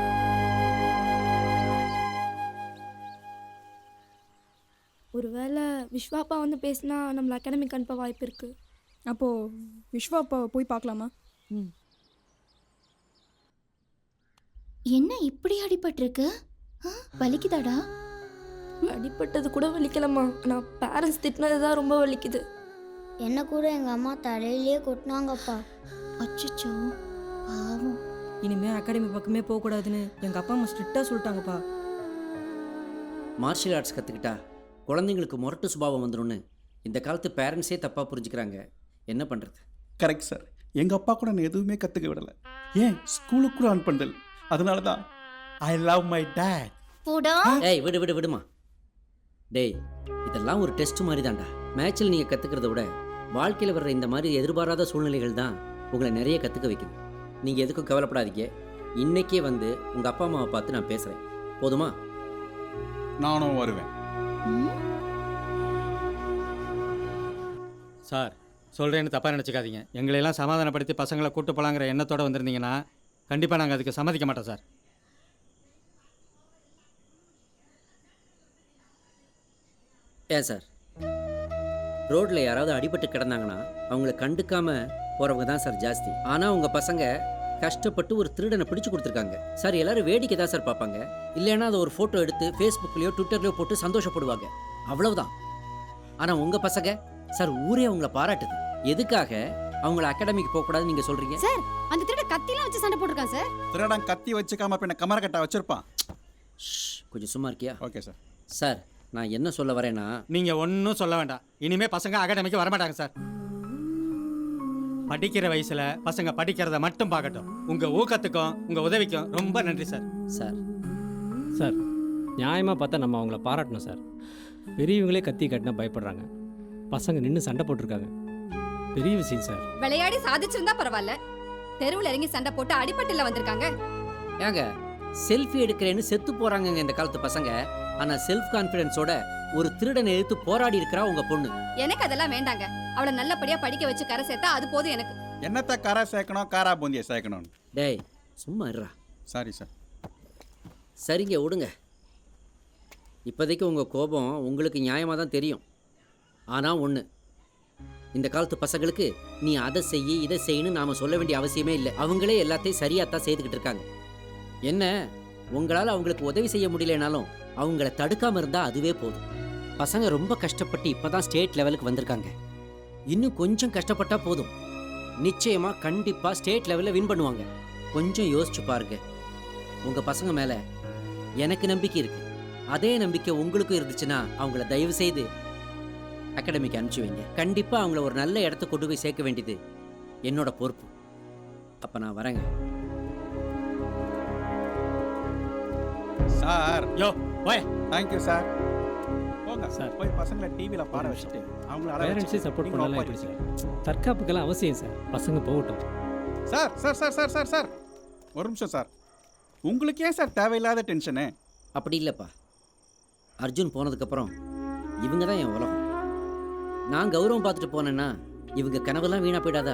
ஒருவேளை விஸ்வாப்பா வந்து பேசினா நம்மள அகாடமிக் அனுப்ப வாய்ப்பு இருக்கு. அப்போது விஸ்வாப்பா போய் பார்க்கலாமா? என்ன இப்படி அடிபட்டிருக்கு? வலிக்குதாடா? அடிப்பட்டது கூட வலிக்கலம்மா. ஆனால் பேரண்ட்ஸ் திட்டினது தான் ரொம்ப வலிக்குது. என்ன கூட எங்கள் அம்மா தலையிலேயே கொட்டினாங்கப்பா. அச்சச்சோ பாவம். இனிமேல் அகாடமி பக்கமே போகக்கூடாதுன்னு எங்கள் அப்பா அம்மா ஸ்ட்ரிக்டாக சொல்லிட்டாங்கப்பா. மார்ஷியல் ஆர்ட்ஸ் கற்றுக்கிட்டா குழந்தைங்களுக்கு முரட்டு சுபாவம் வந்துடும்னு இந்த காலத்து பேரண்ட்ஸே தப்பாக புரிஞ்சுக்கிறாங்க. என்ன பண்ணுறது? Correct sir. எங்கள் அப்பா கூட நான் எதுவுமே கற்றுக்க விடலை. ஏன் ஸ்கூலுக்கு கூட அனுப்புனதில்லை. அதனால தான் ஐ லவ் மை டேட். ஏய் விடுமா. டேய் இதெல்லாம் ஒரு டெஸ்ட் மாதிரி தான்டா. மேட்சில் நீங்கள் கற்றுக்கிறத விட வாழ்க்கையில் வர்ற இந்த மாதிரி எதிர்பாராத சூழ்நிலைகள் தான் உங்களை நிறைய கற்றுக்க வைக்குது. நீங்கள் எதுக்கும் கவலைப்படாதீங்க. இன்னைக்கே வந்து உங்கள் அப்பா அம்மாவை பார்த்து நான் பேசுகிறேன். போதுமா? நானும் வருவேன். சார் சொல்கிறேன்னு தப்பாக நினச்சிக்காதீங்க. எங்களையெல்லாம் சமாதானப்படுத்தி பசங்களை கூட்டு போகலாங்கிற எண்ணத்தோடு வந்திருந்தீங்கன்னா கண்டிப்பாக நாங்கள் அதுக்கு சம்மதிக்க மாட்டோம் சார். ஏன் சார், ரோட்டில் யாராவது அடிபட்டு கிடந்தாங்கன்னா அவங்கள கண்டுக்காமல் போகிறவங்க தான் சார் ஜாஸ்தி. ஆனால் உங்கள் பசங்க கஷ்டப்பட்டு ஒரு திருடனை பிடிச்சு கொடுத்துருக்காங்க சார். எல்லாரும் வேடிக்கை தான் சார் பார்ப்பாங்க. இல்லைன்னா அதை ஒரு ஃபோட்டோ எடுத்து ஃபேஸ்புக்லேயோ ட்விட்டர்லையோ போட்டு சந்தோஷப்படுவாங்க. அவ்வளவுதான். ஆனால் உங்கள் பசங்க சார் ஊரே அவங்கள பாராட்டுது. எதுக்காக அவங்கள அகாடமிக்கு போகக்கூடாதுன்னு நீங்கள் சொல்கிறீங்க? சார் அந்த திருட கத்திலாம் வச்சு சண்டை போட்டிருக்கான் சார். திருடன் கத்தி வச்சுக்காம பின்ன கமர கட்டா வச்சிருப்பான். கொஞ்சம் சும்மா இருக்கியா? Okay sir. சார் நான் என்ன சொல்ல வரேன்னா, நீங்கள் ஒன்றும் சொல்ல வேண்டாம். இனிமேல் பசங்க அகாடமிக்கு வரமாட்டாங்க சார். படிக்கிற வயசில் பசங்க படிக்கிறத மட்டும் பார்க்கட்டும். உங்கள் ஊக்கத்துக்கும் உங்கள் உதவிக்கும் ரொம்ப நன்றி சார். சார் நியாயமாக பார்த்தா நம்ம அவங்கள பாராட்டணும் சார். பெரியவங்களே கத்தி கட்டினா பயப்படுறாங்க. பசங்க நின்று சண்டை போட்டிருக்காங்க. பெரிய விஷயம் சார். விளையாடி சாதிச்சிருந்தா பரவாயில்ல. தெருவில் இறங்கி சண்டை போட்டு அடிப்பட்டுல வந்திருக்காங்க. ஏங்க செல்ஃபி எடுக்கிறேன்னு செத்து போகிறாங்கங்க இந்த காலத்து பசங்க. ஆனால் செல்ஃப் கான்ஃபிடென்ஸோட ஒரு திருடனை எதிர்த்து போராடி இருக்கிறா உங்க பொண்ணு. எனக்கு அதெல்லாம் வேண்டாங்க. அவளை நல்லபடியா படிக்க வச்சு கரை சேர்த்தா அது போதும் எனக்கு. என்னத்தை கரை சேர்க்கணும், காரா பூந்தியை சேர்க்கணும். டேய் சும்மா இருடா. Sorry sir. சரிங்க விடுங்க. இப்போதைக்கு உங்கள் கோபம் உங்களுக்கு நியாயமாக தான் தெரியும். ஆனால் ஒன்று, இந்த காலத்து பசங்களுக்கு நீ அதை செய்ய இதை செய்யணும்னு நாம் சொல்ல வேண்டிய அவசியமே இல்லை. அவங்களே எல்லாத்தையும் சரியாக தான் செய்துக்கிட்டு இருக்காங்க. என்ன உங்களால் அவங்களுக்கு உதவி செய்ய முடியலனாலும் அவங்கள தடுக்காமல் இருந்தால் அதுவே போதும். பசங்க ரொம்ப கஷ்டப்பட்டு இப்போ தான் ஸ்டேட் லெவலுக்கு வந்திருக்காங்க. இன்னும் கொஞ்சம் கஷ்டப்பட்டால் போதும். நிச்சயமாக கண்டிப்பாக ஸ்டேட் லெவலில் வின் பண்ணுவாங்க. கொஞ்சம் யோசிச்சு பாருங்க. உங்கள் பசங்க மேலே எனக்கு நம்பிக்கை இருக்குது. அதே நம்பிக்கை உங்களுக்கும் இருந்துச்சுன்னா அவங்கள தயவு செய்து அகாடமிக்கு அனுப்பிச்சி வைங்க. கண்டிப்பாக அவங்கள ஒரு நல்ல இடத்த கொண்டு போய் சேர்க்க வேண்டியது என்னோட பொறுப்பு. அப்போ நான் வரேங்க. சார் யோ போய். Thank you sir. போங்க சார். போய் பசங்களை டிவியில் பாட வச்சுட்டு அவங்கள பேரண்ட்ஸே சப்போர்ட் பண்ணலாம் எப்படி சார்? தற்காப்புக்கெல்லாம் அவசியம் சார். பசங்க போகட்டும். Sir sir sir sir sir sir ஒரு நிமிஷம் சார். உங்களுக்கு ஏன் சார் தேவையில்லாத டென்ஷனு? அப்படி இல்லைப்பா. அர்ஜுன் போனதுக்கப்புறம் இவங்க தான் என் உலகம். நான் கௌரவம் பார்த்துட்டு போனேன்னா இவங்க கனவெல்லாம் வீணாக போயிடாதா?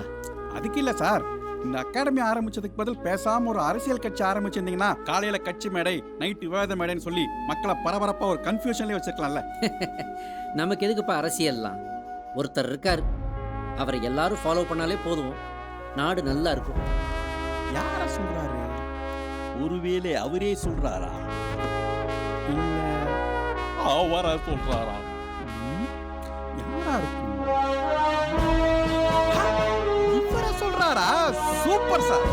அதுக்கு இல்லை சார். இந்த அகாடமி ஆரம்பிச்சதுக்கு பதில் பேசாமல் ஒரு அரசியல் கட்சி ஆரம்பிச்சிருந்தீங்கன்னா காலையில் கட்சி மேடை, நைட்டு விவாத மேடைன்னு சொல்லி மக்களை பரபரப்பாக ஒரு கன்ஃபியூஷன்லேயே வச்சிருக்கலாம்ல. நமக்கு எதுக்குப்பா அரசியல்லாம்? ஒருத்தர் இருக்கார், அவரை எல்லாரும் ஃபாலோ பண்ணாலே போதும், நாடு நல்லா இருக்கும். யார சொல்றாரு? ஒருவேளை அவரே சொல்றாரா? அவரா சொல்றாரா? யாரா இருக்கும்? இவரா சொல்றாரா? Super sir.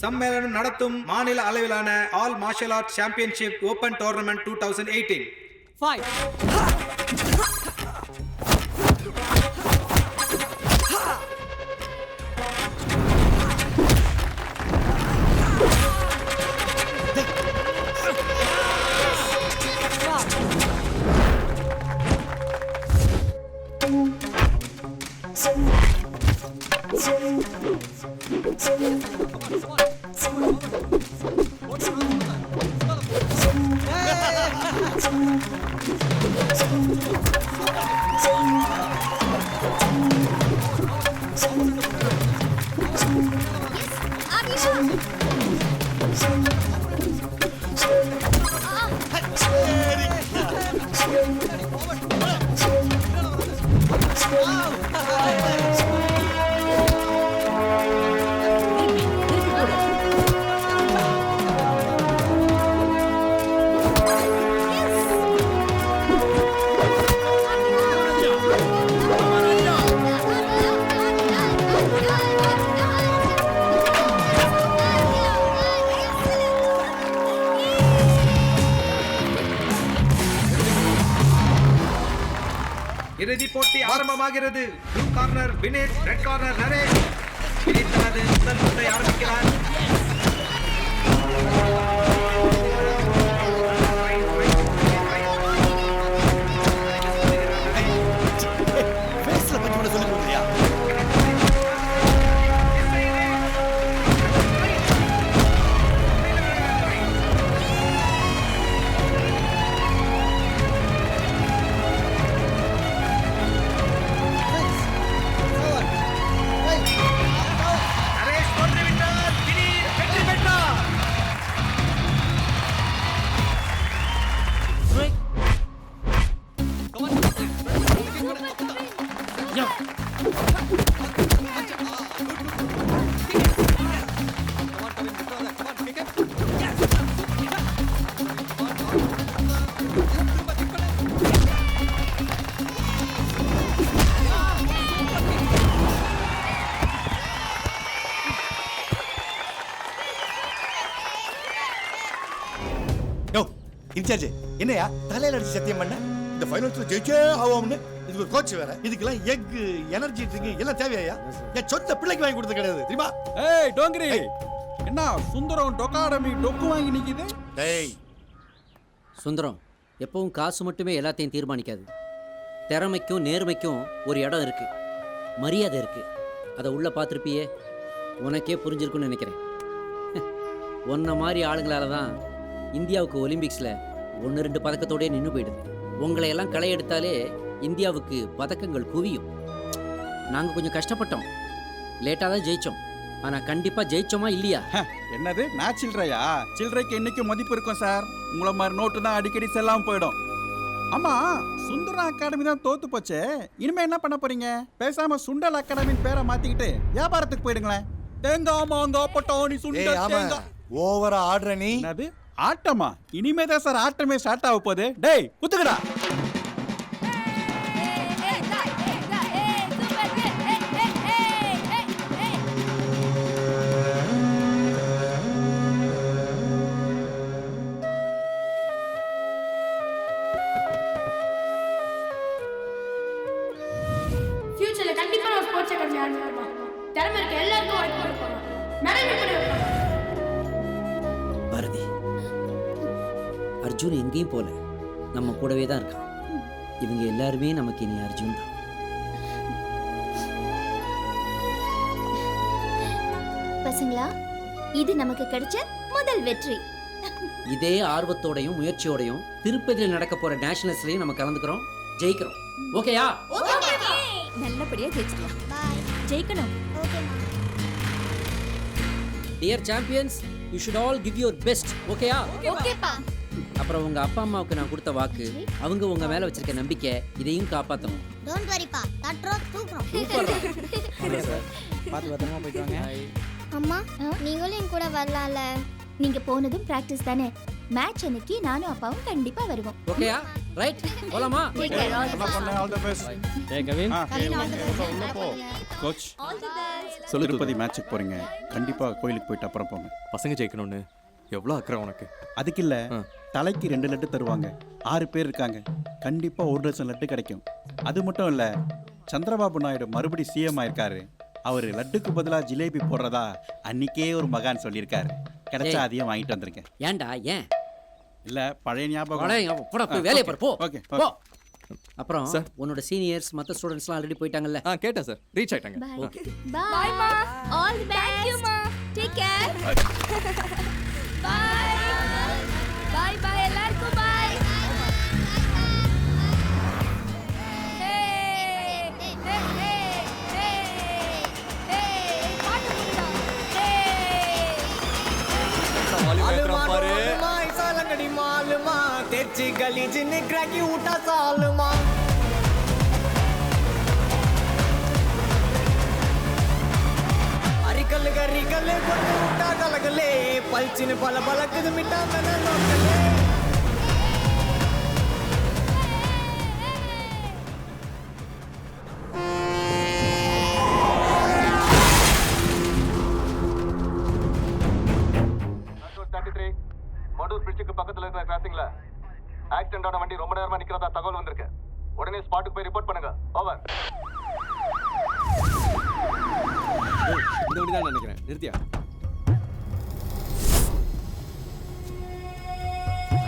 சம்மேளனம் நடத்தும் மாநில அளவிலான all martial arts championship open tournament 2018. இறுதிப் போட்டி ஆரம்பமாகிறது. Blue corner Vinesh, red corner Naresh. Vinesh தனது முதல் சுற்றை ஆரம்பிக்கிறார். இன்சார்ஜ் என்னையா தலையில அடிச்சு சத்தியம் பண்ண இந்த ஃபைனல்ஸ்ல ஜெயிச்சே ஆவோம்னு இதுக்கு ஒரு கோச் வேற இதுக்கெல்லாம் எக் எனர்ஜி ட்ரிங்க் எல்லாம் தேவையா என் சொந்த பிள்ளைக்கு வாங்கி கொடுத்தது கிடையாது தெரியுமா ஏய் டோங்கரி என்ன சுந்தரம் டொக்காடமி டொக்கு வாங்கி நிக்குது டேய் சுந்தரம் எப்பவும் காசு மட்டுமே எல்லாத்தையும் தீர்மானிக்காது. திறமைக்கும் நேர்மைக்கும் ஒரு இடம் இருக்கு, மரியாதை இருக்கு. அதை உள்ள பார்த்துருப்பியே, உனக்கே புரிஞ்சிருக்குன்னு நினைக்கிறேன். உன்ன மாதிரி ஆளுங்களால தான் இந்தியாவுக்கு ஒலிம்பிக்ஸில் 1-2 பதக்கத்தோடய நின்று போயிடுது. உங்களை எல்லாம் களை எடுத்தாலே இந்தியாவுக்கு பதக்கங்கள் குவியும். நாங்கள் கொஞ்சம் கஷ்டப்பட்டோம், லேட்டாக தான் ஜெயித்தோம். ஆனால் கண்டிப்பாக ஜெயிச்சோமா இல்லையா? என்னது நான் சில்லறையா? சில்லறைக்கு என்னைக்கும் மதிப்பு இருக்கும் சார். உங்களை மாதிரி நோட்டு தான் அடிக்கடி செல்லாமல் போயிடும். ஆமா சுந்தரம் அகாடமி தான் தோத்து போச்சு. இனிமே என்ன பண்ண போறீங்க? பேசாம சுண்டல் அகாடமின்னு பேரை மாத்திக்கிட்டு வியாபாரத்துக்கு போயிடுங்களேன். தேங்காய் மாங்காய் பட்டாணி சுண்டல் தேங்காய். ஓவரா ஆடுற நீ. என்னது ஆட்டமா? இனிமே தான் சார் ஆட்டமே ஸ்டார்ட் ஆக போகுது. டேய் குத்துக்கடா. ஃபியூச்சர்ல கண்டிப்பா நான் ஸ்போர்ட்ஸ் அகாடமி ஆரம்பிப்போம். திறமை இருக்க எல்லாருக்கும் வாய்ப்பு கொடுப்போம். மேடம் எப்படி வைப்போம்? பாரதி, அர்ஜுன் எங்கேயும் போல, நம்ம கூடவே தான் இருக்கான். இவங்க எல்லாருமே நமக்கு இனி அர்ஜுன் தான். பசங்களா, இது நமக்கு கிடைச்ச முதல் வெற்றி. இதே ஆர்வத்தோடையும் முயற்சியோடையும் திருப்பதியில் நடக்க போற நேஷனல்ஸ்லயும் நம்ம கலந்துக்கிறோம், ஜெயிக்கிறோம். ஓகேயா? நல்லபடியா ஜெயிச்சிடலாம். ஜெயிக்கணும். Dear champions, you should all give your best. ஓகேயா? ஓகேப்பா. அப்புறம் உங்க அப்பா அம்மாவுக்கு நான் கொடுத்த வாக்கு, அவங்க உங்க மேல வச்சிருக்க நம்பிக்கை, இதையும் காப்பாற்றணும். டோன்ட் வரிப்பா, தட்றோம் தூக்குறோம். பார்த்து பத்திரமா போயிட்டு வாங்க. அம்மா நீங்களும் என் கூட வரலாம்ல. நீங்க போனதும் பிராக்டிஸ் தானே, மேட்ச் அன்னைக்கு நானும் அப்பாவும் கண்டிப்பா வருவோம். ஓகேயா? ரைட். போலாமா? Take care, all the best. All the best. ஏய் Kavin, coach All the best. சொல்லு திருப்பதி மேட்ச்சுக்கு போறீங்க, கண்டிப்பா கோயிலுக்கு போயிட்டு அப்புறம் போங்க. பசங்க ஜெயிக்கணும்னு எவ்வளோ அக்கறை உனக்கு? அதுக்கு இல்ல, தலைக்கு 2 லட்டு தருவாங்க. 6 பேர் இருக்காங்க, கண்டிப்பா 1 டசன் லட்டு கிடைக்கும். அது மட்டும் இல்ல, சந்திரபாபு நாயுடு மறுபடி சிஎம் ஆயிருக்காரு. அவர் லட்டுக்கு பதிலா ஜிலேபி போடுறதா அன்னைக்கே ஒரு மகான் சொல்லியிருக்காரு. கிடைச்சா அதையும் வாங்கிட்டு வந்திருக்கேன். ஏன்டா ஏன்? இல்ல பழைய ஞாபகம். போடா போய் வேலையை பாரு போ. ஓகே போ. அப்புறம் உன்னோட சீனியர்ஸ் மற்ற ஸ்டூடெண்ட்ஸ்லாம் ஆல்ரெடி போயிட்டாங்கல்ல? கேட்டேன் சார், ரீச் ஆயிட்டாங்க. Bye ma. All the best. Thank you ma. Take care. Bye. Bye bye எல்லாருக்கும் bye. तेची गली च निकरा की उठा सालमा अरिकल गरिकल कोट उठा गलगले पलचिन पल बलक मिटा मन लोकले மடூர் பிரிட்ஜுக்கு பக்கத்துல இருக்கிற கிராசிங்ல ஆக்சிடென்ட் ஆன வண்டி ரொம்ப நேரமா நிக்கிறதா தகவல் வந்திருக்கு. உடனே ஸ்பாட்டுக்கு போய் ரிப்போர்ட் பண்ணுங்க. ஓவர். இந்த வண்டி தான் நினைக்கிறேன். நிறுத்தியா?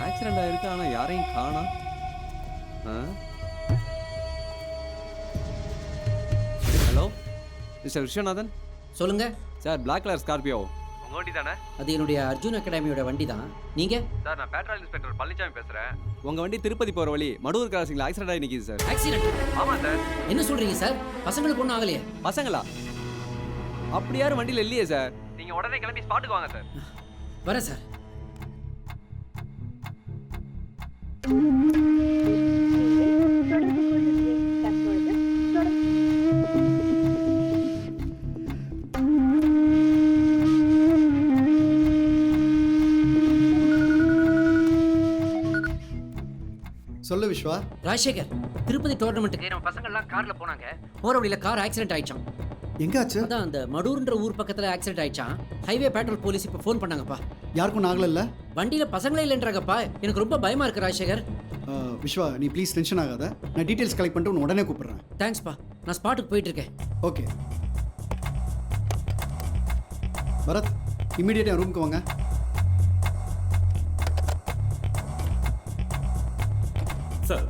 ஆக்சிடென்ட் ஆயிருக்கு, ஆனா யாரையும் காணோம். Hello mister Viswanathan. சொல்லுங்க சார், பிளாக் கலர் ஸ்கார்பியோ உங்க வண்டி தானே? அது என்னுடைய அர்ஜுன் அகாடமியோட வண்டி தான். நீங்க? சார், நான் பேட்ரோல் இன்ஸ்பெக்டர் பழனிசாமி பேசுறேன். உங்க வண்டி திருப்பதி போற வழி மடூர் கிராசிங்ல ஆக்சிடென்ட் ஆகி நிக்குது சார். ஆக்சிடென்ட்? ஆமா சார். என்ன சொல்றீங்க சார்? பசங்களுக்கு ஒன்றும் ஆகலையே? பசங்களா? அப்படி யாரும் வண்டியில இல்லையே சார். நீங்க உடனே கிளம்பி ஸ்பாட்டுக்கு வாங்க சார். வரேன் சார். சொல்லு விஸ்வா. ராஜசேகர், திருப்பதி டோர்னமெண்ட்டுக்கு நம்ம பசங்க எல்லாம் கார்ல போனாங்க. போற வழியில கார் ஆக்சிடென்ட் ஆயிடுச்சான். எங்க ஆச்சு? அதான் அந்த மடூர்ன்ற ஊர் பக்கத்துல ஆக்சிடென்ட் ஆயிடுச்சான். ஹைவே பேட்ரோல் போலீஸ் இப்ப ஃபோன் பண்ணாங்கப்பா. யாருக்கும் ஆகல? வண்டியில பசங்களே இல்லைன்றாங்கப்பா. எனக்கு ரொம்ப பயமா இருக்கு ராஜசேகர். விஸ்வா, நீ ப்ளீஸ் டென்ஷன் ஆகாத. நான் டீடைல்ஸ் கலெக்ட் பண்ணிட்டு உடனே கூப்பிடுறேன். தேங்க்ஸ்ப்பா. நான் ஸ்பாட்டுக்கு போயிட்டு இருக்கேன். ஓகே பரத், இமீடியட்டா ரூமுக்கு வாங்க. சார்.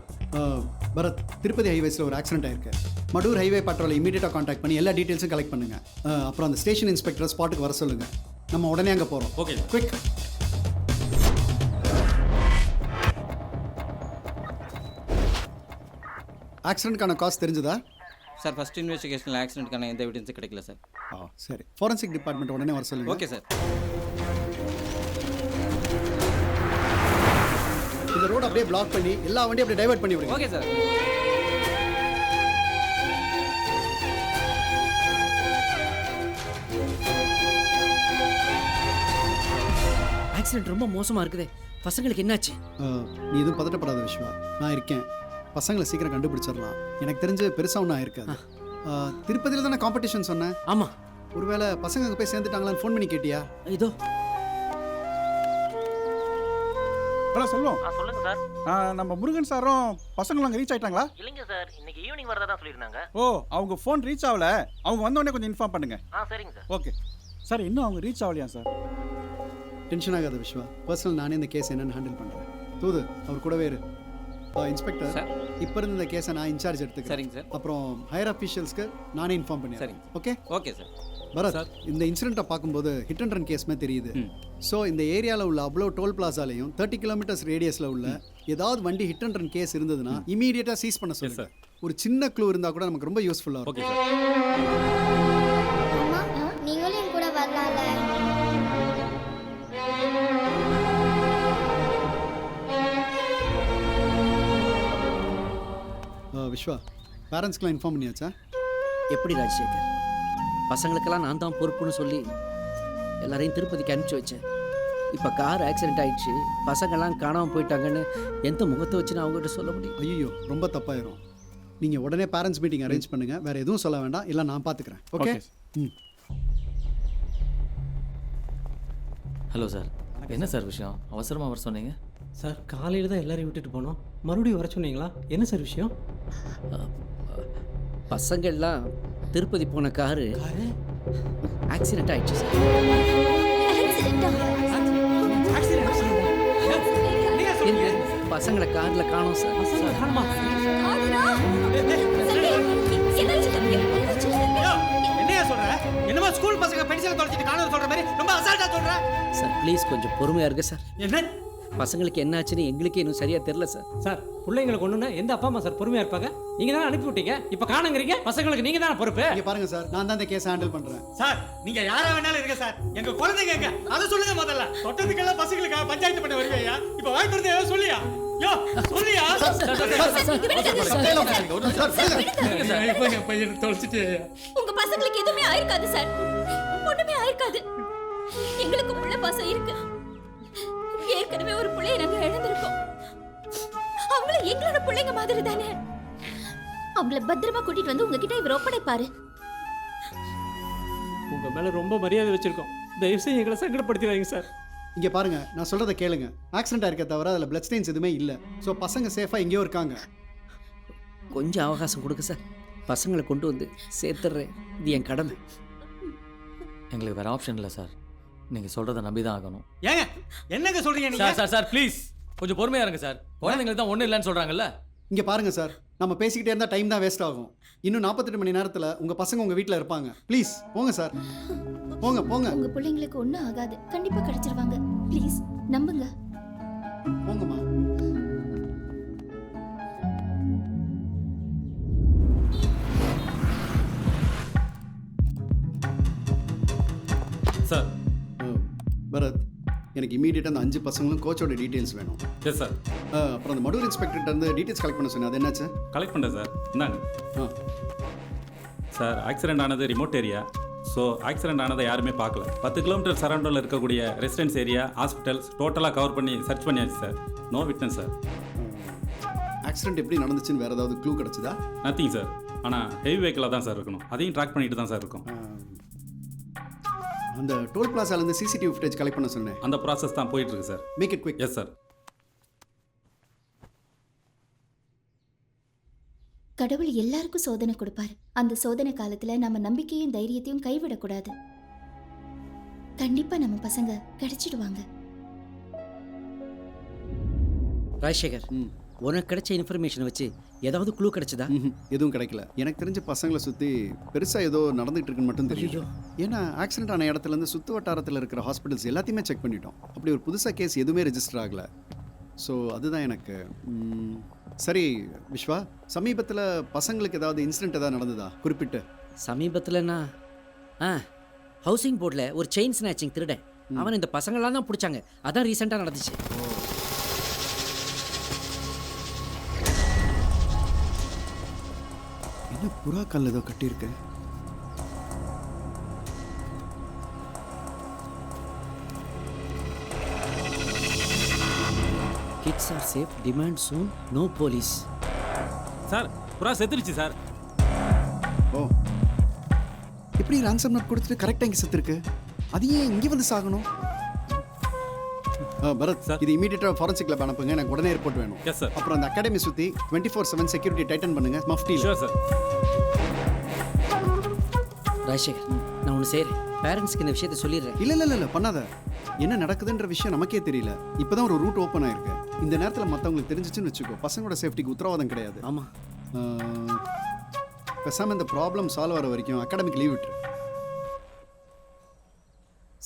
பரத், திருப்பதி ஹைவேஸில் ஒரு ஆக்சிடென்ட் ஆயிருக்கு. மடூர் ஹைவே பட்ரோலை இமீடியட்டாக காண்டாக்ட் பண்ணி எல்லா டீட்டெயில்ஸும் கலெக்ட் பண்ணுங்க. அப்புறம் அந்த ஸ்டேஷன் இன்ஸ்பெக்டர் ஸ்பாட்டுக்கு வர சொல்லுங்க. நம்ம உடனே அங்கே போகிறோம். Okay quick. ஆக்சிடென்ட்கான காசு தெரிஞ்சதா? சார், ஃபர்ஸ்ட் இன்வெஸ்டிகேஷனில் ஆக்சிடென்ட்கான எந்த எவிடன்ஸும் கிடைக்கல சார். சரி, ஃபாரன்சிக் டிபார்ட்மெண்ட் உடனே வர சொல்லுங்க. Okay sir. இந்த ரோடு அப்படியே பிளாக் பண்ணி எல்லா வண்டியும் அப்படியே டைவர்ட் பண்ணி விடுங்க. Okay sir. ஆக்சிடென்ட் ரொம்ப மோசமா இருக்குதே. பசங்களுக்கு என்னாச்சு? நீ எதுவும் பதட்டப்படாத விஸ்வா, நான் இருக்கேன். பசங்களை சீக்கிரம் கண்டுபிடிச்சிடலாம். எனக்கு தெரிஞ்சு பெருசாக ஒன்றும் ஆயிருக்காது. திருப்பதியில் தானே காம்படிஷன் சொன்னேன். ஆமாம். ஒருவேளை பசங்க அங்கே போய் சேர்ந்துட்டாங்களான்னு ஃபோன் பண்ணி கேட்டியா? இதோ ஹலோ சொல்லுவோம். சொல்லுங்க சார். நம்ம முருகன் சாரும் பசங்களும் அங்கே ரீச் ஆயிட்டாங்களா? இல்லைங்க சார், இன்னைக்கு ஈவினிங் வரதா தான் சொல்லியிருந்தாங்க. ஓ, அவங்க ஃபோன் ரீச் ஆகல. அவங்க வந்தோடனே கொஞ்சம் இன்ஃபார்ம் பண்ணுங்க. சரிங்க சார். Okay sir. இன்னும் அவங்க ரீச் ஆகலையா சார்? டென்ஷன் ஆகாத விஸ்வா, பர்சனல் நானே இந்த கேஸ் என்னன்னு ஹேண்டில் பண்ணுறேன். தூது அவர் கூடவே இரு. இன்ஸ்பெக்டர், இப்போ இருந்த இந்த கேஸை நான் இன்சார்ஜ் எடுத்துக்கிறேன். சரிங்க சார். அப்புறம் ஹையர் அஃபீஷியல்ஸ்க்கு நானே இன்ஃபார்ம் பண்ணிடுறேன். Okay okay sir. பரத், இந்த இன்சிடென்ட்டை பார்க்கும்போது ஹிட் அண்ட் ரன் கேஸ்மே தெரியுது. ஸோ இந்த ஏரியாவில் உள்ள அவ்வளோ டோல் பிளாசாலையும் 30 கிலோமீட்டர்ஸ் ரேடியஸில் உள்ள ஏதாவது வண்டி ஹிட் அண்ட் ரன் கேஸ் இருந்ததுன்னா இமீடியட்டாக சீஸ் பண்ண சொல்லுங்க. ஒரு சின்ன க்ளூ இருந்தால் கூட நமக்கு ரொம்ப யூஸ்ஃபுல்லாக இருக்கும். நீங்களும் என் கூட வரலாம்ல? விஸ்வா, பேரண்ட்ஸ்க்குலாம் இன்ஃபார்ம் பண்ணியாச்சா? எப்படி ராஜசேகர்? பசங்களுக்கெல்லாம் நான் தான் பொறுப்புன்னு சொல்லி எல்லாரையும் திருப்பதிக்கு அனுப்பிச்சு வச்சேன். இப்போ கார் ஆக்சிடென்ட் ஆயிடுச்சு, பசங்கள்லாம் காணாமல் போயிட்டாங்கன்னு எந்த முகத்தை வச்சு நான் அவங்ககிட்ட சொல்ல முடியும்? ஐயோ ரொம்ப தப்பாயிரும். நீங்கள் உடனே பேரண்ட்ஸ் மீட்டிங் அரேஞ்ச் பண்ணுங்கள். வேறு எதுவும் சொல்ல வேண்டாம், இல்லை நான் பார்த்துக்கிறேன். ஓகே? ம். ஹலோ சார், என்ன சார் விஷயம்? அவசரமாக வர சொன்னீங்க சார். காலையில் தான் எல்லாரையும் விட்டுட்டு போனோம், மறுபடியும் வர சொன்னீங்களா? என்ன சார் விஷயம்? பசங்கள்லாம் திருப்பதி போன காரு ஆக்சிடென்ட் ஆயிடுச்சு சார். பசங்களை கார்ல காணோம் சார். என்னையா சொல்ற? என்னமா ஸ்கூல் பசங்க பென்சிலை தொலைச்சிட்டு காணோம் சொல்ற மாதிரி ரொம்ப அசால்ட்டா சொல்ற? சார் ப்ளீஸ் கொஞ்சம் பொறுமையா இருங்க சார். என்ன பசங்களுக்கு என்ன ஆச்சுன்னு எங்களுக்கே இன்னும் சரியா தெரியல சார். சார் பிள்ளைங்களை கொண்டுனா எந்த அப்பா அம்மா சார் பொறுமையா இருப்பாங்க? நீங்க தானே அனுப்பி விட்டீங்க, இப்போ காணுங்கிறீங்க. பசங்களுக்கு நீங்க தானே பொறுப்பு. இங்க பாருங்க சார், நான் தான் இந்த கேஸ் ஹேண்டில் பண்றேன். சார் நீங்க யாரா வேணாலும் இருங்க சார், எங்க குழந்தைங்க எங்க அதை சொல்லுங்க முதல்ல. தொட்டதுக்கெல்லாம் பசங்களுக்கு பஞ்சாயத்து பண்ண வருவீயா? இப்போ வாய் திறந்து ஏதோ சொல்லியா? யோ சொல்லியா? பையன் தொலைச்சிட்டு உங்க பசங்களுக்கு எதுவுமே ஆயிருக்காது சார், ஒண்ணுமே ஆயிருக்காது. எங்களுக்கு புள்ள பாசம் இருக்கு. ஏற்கனவே ஒரு பிள்ளையை நாங்க இழந்திருக்கோம். அவங்கள எங்களோட பிள்ளைங்க மாதிரி தானே. அவங்கள பத்திரமா கூட்டிட்டு வந்து உங்ககிட்ட இவர் ஒப்படைப்பாரு. உங்க மேல ரொம்ப மரியாதை வச்சிருக்கோம், தயவு செய்து எங்களை சங்கடப்படுத்திடாதீங்க சார். இங்கே பாருங்க, நான் சொல்கிறத கேளுங்க. ஆக்சிடென்ட் இருக்க தவிர அதில் பிளட் ஸ்டெயின்ஸ் எதுவுமே இல்லை. ஸோ பசங்க சேஃபாக எங்கேயோ இருக்காங்க. கொஞ்சம் அவகாசம் கொடுங்க சார், பசங்களை கொண்டு வந்து சேர்த்துடுறேன். இது என் கடமை. எங்களுக்கு வேறு ஆப்ஷன் இல்லை சார், நீங்கள் சொல்கிறத நம்பி தான் ஆகணும். ஏங்க என்னங்க சொல்றீங்க நீங்க? சார் சார் சார் ப்ளீஸ் கொஞ்சம் பொறுமையாக இருங்க சார். குழந்தைங்களுக்கு தான் ஒன்றும் இல்லைன்னு சொல்கிறாங்கல்ல. இங்கே பாருங்க சார், நம்ம பேசிக்கிட்டே இருந்தால் டைம் தான் வேஸ்ட் ஆகும். இன்னும் 48 மணி நேரத்தில் உங்கள் பசங்க உங்கள் வீட்டில் இருப்பாங்க. ப்ளீஸ் போங்க சார், போங்க போங்க. உங்க பிள்ளைங்களுக்கு ஒண்ணும் ஆகாது, கண்டிப்பா கிடைச்சிருவாங்க. ப்ளீஸ் நம்புங்க. போங்கம்மா. சார் பரத், எனக்கு இமீடியட்டாக அந்த 5 பசங்களும் கோச்சோட டீட்டெயில்ஸ் வேணும். Yes sir. அப்புறம் அந்த மடூர் இன்ஸ்பெக்டர்கிட்ட இருந்து டீட்டெயில்ஸ் கலெக்ட் பண்ண சொன்னேன், அது என்னாச்சு? கலெக்ட் பண்ணுறேன் சார். இந்தாங்க சார். ஆக்சிடென்ட் ஆனது ரிமோட் ஏரியா. ஸோ ஆக்சிடென்ட் ஆனதை யாருமே பார்க்கல. 10 கிலோமீட்டர் சரௌண்டில் இருக்கக்கூடிய ரெசிடென்ஸ் ஏரியா, ஹாஸ்பிட்டல்ஸ் டோட்டலாக கவர் பண்ணி சர்ச் பண்ணியாச்சு sir. No witness sir. Accident எப்படி நடந்துச்சுன்னு வேறு ஏதாவது க்ளூ கிடச்சிதா? Nothing sir. ஆனால் ஹெவி வெஹிக்கிளாக தான் சார் இருக்கணும், அதையும் ட்ராக் பண்ணிட்டு தான் சார் இருக்கும். அந்த டோல் பிளாசாலேருந்து சிசிடிவி ஃபுட்டேஜ் கலெக்ட் பண்ண சொன்னேன், அந்த ப்ராசஸ் தான் போயிட்டு இருக்கு sir. Make it quick. Yes sir. கடவுள் எல்லாருக்கும் சோதனை கொடுப்பாரு. அந்த சோதனை காலத்துல நம்ம நம்பிக்கையும் தைரியத்தையும் கைவிடக்கூடாது. கண்டிப்பா நம்ம பசங்க கிடைச்சிடுவாங்க. ராஜசேகர், உனக்கு கிடைச்ச இன்ஃபர்மேஷனை வச்சு ஏதாவது க்ளூ கிடைச்சதா? எதுவும் கிடைக்கல. எனக்கு தெரிஞ்ச பசங்களை சுற்றி பெருசாக ஏதோ நடந்துகிட்டு இருக்குன்னு மட்டும் தெரியும். ஏன்னா ஆக்சிடென்ட் ஆன இடத்துலேருந்து சுற்று வட்டாரத்தில் இருக்கிற ஹாஸ்பிட்டல்ஸ் எல்லாத்தையுமே செக் பண்ணிட்டோம். அப்படி ஒரு புதுசாக கேஸ் எதுவுமே ரெஜிஸ்டர் ஆகலை. ஸோ அதுதான் எனக்கு. சரி விஸ்வா, சமீபத்தில் பசங்களுக்கு ஏதாவது இன்சிடென்ட் ஏதாவது நடந்ததா குறிப்பிட்டு? சமீபத்தில்னா ஹவுசிங் போர்டில் ஒரு செயின் ஸ்நாச்சிங் திருடன், அவன் இந்த பசங்களாம் தான் பிடிச்சாங்க. அதான் ரீசெண்டாக நடந்துச்சு. என்ன புறா கல் ஏதோ கட்டியிருக்கு. Kids are safe, demand soon, no police. Sir புறா செத்துருச்சு சார். ஓ, எப்படி ரான்சம் நோட் கொடுத்துட்டு கரெக்டாக இங்கே செத்துருக்கு? அது ஏன் இங்கே வந்து சாகணும்? பரத் சார், இது இமீடியட்டாக ஃபாரன்சிக் லேப் அனுப்புங்க, எனக்கு உடனே ரிப்போர்ட் வேணும். Yes sir. அப்புறம் அந்த அகாடமி சுற்றி 24/7 செக்யூரிட்டி டைட்டன் பண்ணுங்க. மஃப்டி. Sure sir. ராஜசேகர், நான் ஒன்று செய்கிறேன். பேரண்ட்ஸ்க்கு இந்த விஷயத்தை சொல்லிடுறேன். இல்லை பண்ணாத. என்ன நடக்குதுன்ற விஷயம் நமக்கே தெரியல. இப்போ தான் ஒரு ரூட் ஓப்பன் ஆயிருக்கு. இந்த நேரத்தில் மற்றவங்களுக்கு தெரிஞ்சிச்சுன்னு வச்சுக்கோ, பசங்களோட சேஃப்டிக்கு உத்தரவாதம் கிடையாது. ஆமாம். பேசாமல் இந்த ப்ராப்ளம் சால்வ் ஆகிற வரைக்கும் அகாடமிக் லீவ் விட்டுரு.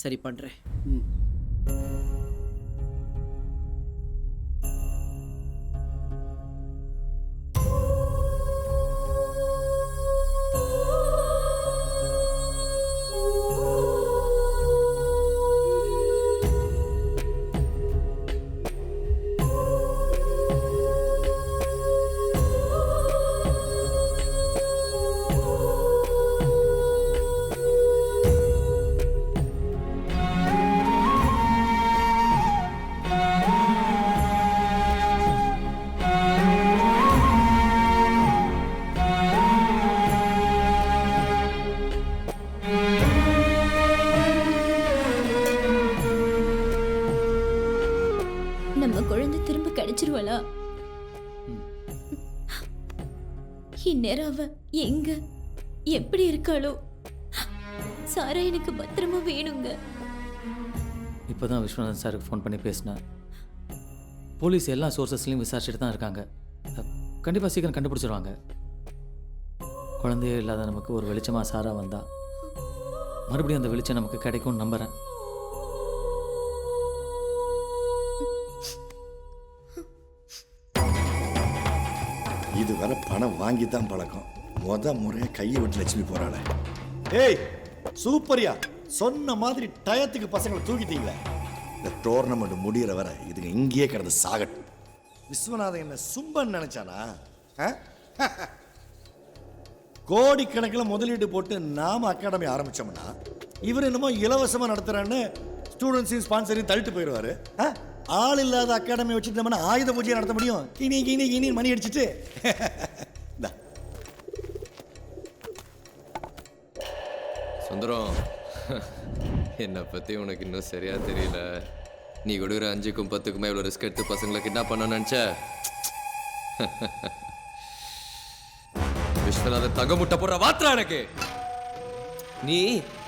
சரி பண்ணுறேன். நம்ம குழந்தை திரும்ப கிடைச்சிருவாளா? இந்நேரம் அவ எங்க எப்படி இருக்காளோ? சாரா எனக்கு பத்திரமா வேணுங்க. இப்போ தான் விஸ்வநாதன் சாருக்கு ஃபோன் பண்ணி பேசினேன். போலீஸ் எல்லா சோர்சஸ்லையும் விசாரிச்சுட்டு தான் இருக்காங்க. கண்டிப்பாக சீக்கிரம் கண்டுபிடிச்சிருவாங்க. குழந்தையே இல்லாத நமக்கு ஒரு வெளிச்சமாக சாரா வந்தா மறுபடியும் அந்த வெளிச்சம் நமக்கு கிடைக்கும்னு நம்புகிறேன். இதுவரை பணம் வாங்கி தான் பழக்கம். முறையாக கையை விட்டு லட்சுமி போறாள. ஏய் சூப்பரியா, சொன்ன மாதிரி டயத்துக்கு பசங்களை தூக்கிட்டீங்களே. இந்த டோர்னமெண்ட் முடிகிற வரை இதுங்க இங்கேயே கிடந்து சாகட்டும். விஸ்வநாதன் என்ன சும்பன் நினைச்சானா? கோடிக்கணக்கில் முதலீடு போட்டு நாம அகாடமி ஆரம்பிச்சோம்னா இவர் என்னமோ இலவசமாக நடத்துறான்னு ஸ்டூடெண்ட்ஸையும் ஸ்பான்சரையும் தள்ளிட்டு போயிடுவாரு. ஆள் இல்லாத அகாடமி வச்சுட்டு ஆயுத பூஜையை நடத்த முடியும்? கிணி கிணி கிணி மணி அடிச்சுட்டு. சுந்தரம், என்னை பற்றி உனக்கு இன்னும் சரியா தெரியல. நீ கொடுக்குற 5க்கும் 10க்குமே இவ்வளோ ரிஸ்க் எடுத்து பசங்களை கிட்னாப் பண்ண நினச்ச. விஸ்வநாதன் தங்க முட்டை போடுற வாத்திரா எனக்கு. நீ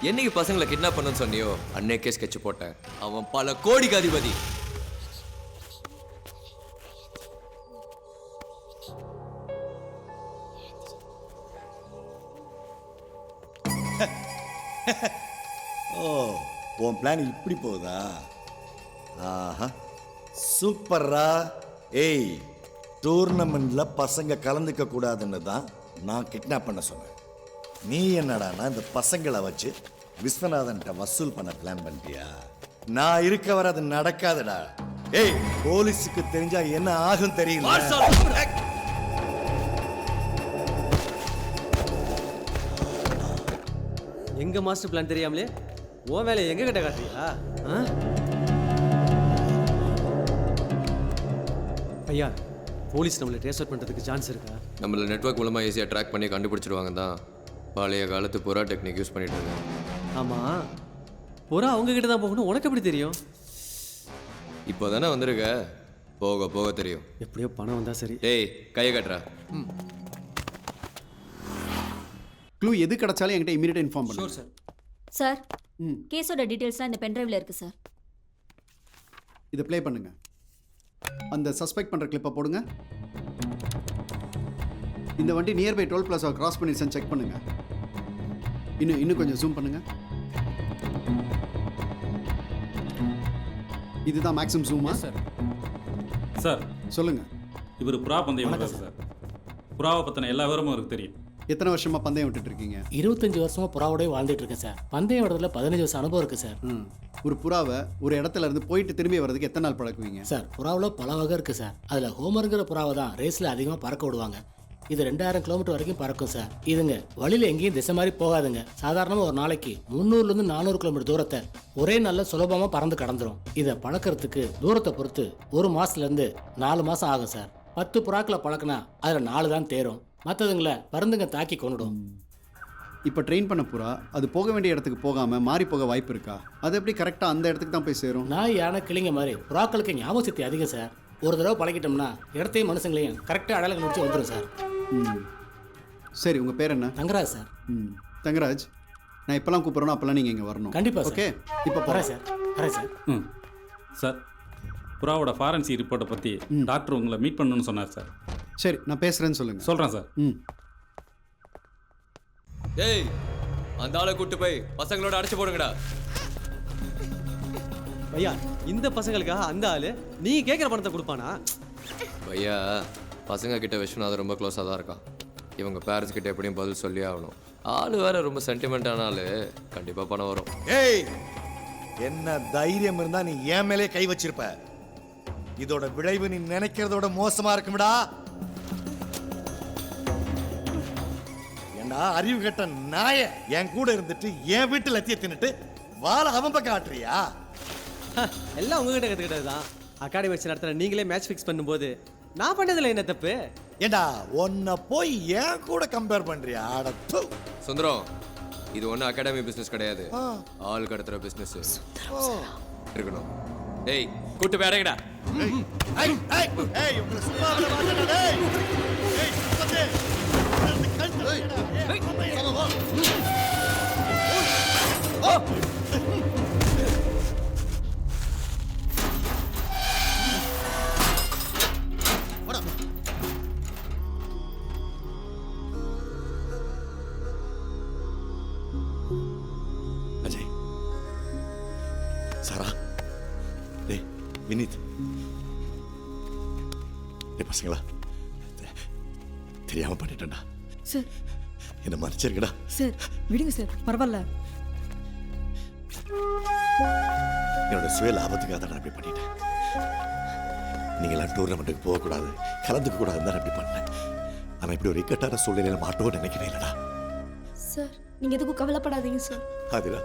என்னைக்கு பசங்களை கிட்னாப் பண்ணு சொன்னியோ அன்னைக்கே ஸ்கெட்ச் போட்டேன். அவன் பல கோடிக்கு அதிபதி. ஓ, உன் பிளான் இப்படி போகுதா? ஆஹா சூப்பர்ரா. ஏய், டூர்னமெண்ட்ல பசங்க கலந்துக்க கூடாதுன்னு தான் நான் கிட்னாப் பண்ண சொன்னேன். நீ என்னடானா இந்த பசங்களை வச்சு விஸ்வநாதன்ட்ட வசூல் பண்ண பிளான் பண்ணிட்டியா? நான் இருக்க வர அது நடக்காதுடா. ஏய், போலீஸுக்கு தெரிஞ்சா என்ன ஆகும் தெரியல. எங்க மாஸ்டர் பிளான் தெரியாமலே உன் வேலையை எங்க கிட்ட காட்டுறியா? ஐயா, போலீஸ் நம்மளை ட்ரேஸ் அவுட் பண்ணுறதுக்கு சான்ஸ் இருக்கா? நம்மள நெட்வொர்க் மூலமாக ஈஸியாக ட்ராக் பண்ணி கண்டுபிடிச்சிடுவாங்க தான். பழைய காலத்து புறா டெக்னிக் யூஸ் பண்ணிட்டு இருக்காங்க. ஆமாம், புறா அவங்க கிட்ட தான் போகணும். உனக்கு எப்படி தெரியும்? இப்போ தானே வந்திருக்க, போக போக தெரியும். எப்படியோ பணம் வந்தா சரி. டேய், கையை கட்டுறா. க்ளூ எது கிடைச்சாலும் என்கிட்ட இமீடியட்டாக இன்ஃபார்ம் பண்ணுங்க. சார். சார், கேஸோட டீடைல்ஸ்லாம் இந்த பென்ட்ரைவ்ல இருக்கு சார். இதை ப்ளே பண்ணுங்க. அந்த சஸ்பெக்ட் பண்ணுற கிளிப்பை போடுங்க. இந்த வண்டி நியர்பை டோல் பிளாஸா கிராஸ் பண்ணிடுச்சான்னு செக் பண்ணுங்க. இன்னும் கொஞ்சம் ஜூம் பண்ணுங்க. இதுதான் மேக்ஸிமம் ஜூமா? சார் சார் சொல்லுங்க. இவர் புறா பந்தயம் விடுறாரு சார். புறாவை பற்றின எல்லா விவரமும் அவருக்கு தெரியும். எத்தனை வருஷமா பந்தயம் விட்டுட்டு இருக்கீங்க? 25 வருஷமா புறாவோடய வாழ்ந்துட்டு இருக்கேன் சார். பந்தயம் விடுறதுல 15 வருஷம் அனுபவம் இருக்கு சார். ஒரு புறாவை ஒரு இடத்துல இருந்து போயிட்டு திரும்பி வர்றதுக்கு எத்தனை நாள் பழக்குவீங்க? சார், புறாவில் பல வகை இருக்கு சார். அதில் ஹோமருங்கிற புறாவை தான் ரேஸில் அதிகமாக பறக்க விடுவாங்க. இது 2000 கிலோமீட்டர் வரைக்கும் பறக்கும் சார். இதுங்க வழியில் எங்கேயும் திசை மாதிரி போகாதுங்க. சாதாரணமாக ஒரு நாளைக்கு 300லேருந்து 400 கிலோமீட்டர் தூரத்தை ஒரே நல்ல சுலபமாக பறந்து கடந்துடும். இதை பழக்கிறதுக்கு தூரத்தை பொறுத்து 1 மாதத்துலேருந்து 4 மாதம் ஆகும் சார். 10 புறாக்களை பழக்கினா அதில் 4 தான் தேரும். மற்றதுங்களை பருந்துங்க தாக்கி கொண்டுடும். இப்போ ட்ரெயின் பண்ண புறா அது போக வேண்டிய இடத்துக்கு போகாமல் மாறி போக வாய்ப்பு இருக்கா? அது எப்படி கரெக்டாக அந்த இடத்துக்கு தான் போய் சேரும்? நாய், யானை, கிளிங்க மாதிரி புறாக்களுக்கு ஞாபக சக்தி அதிகம் சார். ஒரு தடவை பழகிட்டோம்னா இடத்தையும் மனுஷங்களையும் கரெக்டாக அடையாளம் கண்டுபிடிச்சு வந்துடும் சார். சரி, உங்கள் பேர் என்ன? தங்கராஜ் சார். தங்கராஜ், நான் இப்போலாம் கூப்பிட்றேனோ அப்போல்லாம் நீங்கள் இங்கே வரணும். கண்டிப்பாக. ஓகே, இப்போ வரேன் சார். வரேன் சார். சார், புறாவோட ஃபாரன்சி ரிப்போர்ட்டை பற்றி டாக்டர் உங்களை மீட் பண்ணணும்னு சொன்னார் சார். சரி, நான் பேசுகிறேன்னு சொல்லுங்கள். சொல்கிறேன் சார். டேய், அந்த ஆளை கூட்டு போய் பசங்களோட அடைச்சு போடுங்கடா. ஐயா, இந்த பசங்களுக்காக அந்த ஆளு நீ கேட்குற பணத்தை கொடுப்பானா? பையா, பசங்க கிட்ட விஸ்வநாதன் ரொம்ப க்ளோஸாக தான் இருக்கான். இவங்க பேரண்ட்ஸ் கிட்ட எப்படியும் பதில் சொல்லி ஆகணும். ஆளு வேற ரொம்ப சென்டிமெண்ட் ஆனாலு கண்டிப்பாக பணம் வரும். ஏய், என்ன தைரியம் இருந்தா நீ என் மேலே கை வச்சிருப்ப. இதோட விளைவு நீ நினைக்கிறதோட மோசமா இருக்கும்டா. ஏண்டா அறிவு கட்ட நாய, என் கூட இருந்துட்டு என் வீட்டுல லத்திய தின்னுட்டு வாழ அவன் பக்கம் ஆட்டுறியா? எல்லாம் உங்ககிட்ட கற்றுக்கிட்டது தான். அகாடமி வச்சு நடத்துகிற நீங்களே மேட்ச் ஃபிக்ஸ் பண்ணும்போது நான் பண்ணதில்லை, என்ன தப்பு? ஏண்டா உன்னை போய் என் கூட கம்பேர் பண்றியா? சுந்தரம், இது ஒன்றும் அகாடமி பிஸ்னஸ் கிடையாது, ஆள் கடத்துற பிஸ்னஸ் இருக்கணும். டேய், கூட்டு போய் அடைங்கடா. அஜய், சாரா, டேய் வினீத், டேய் பசங்களா, தெரியாம பண்ணிட்டேன்டா. சார் என்ன மன்னிச்சிருக்கடா. சார் விடுங்க சார், பரவாயில்ல. என்னோட சுய லாபத்துக்காக தான் நான் இப்படி பண்ணிட்டேன். நீங்களாம் டூர்னமெண்ட்டுக்கு போகக்கூடாது, கலந்துக்க கூடாதுன்னு தான் இப்படி பண்ணேன். ஆனால் இப்படி ஒரு இக்கட்டான சூழ்நிலையில மாட்டோம்னு நினைக்கவே இல்லைடா. சார் நீங்க எதுக்கும் கவலைப்படாதீங்க சார். ஆதிரா,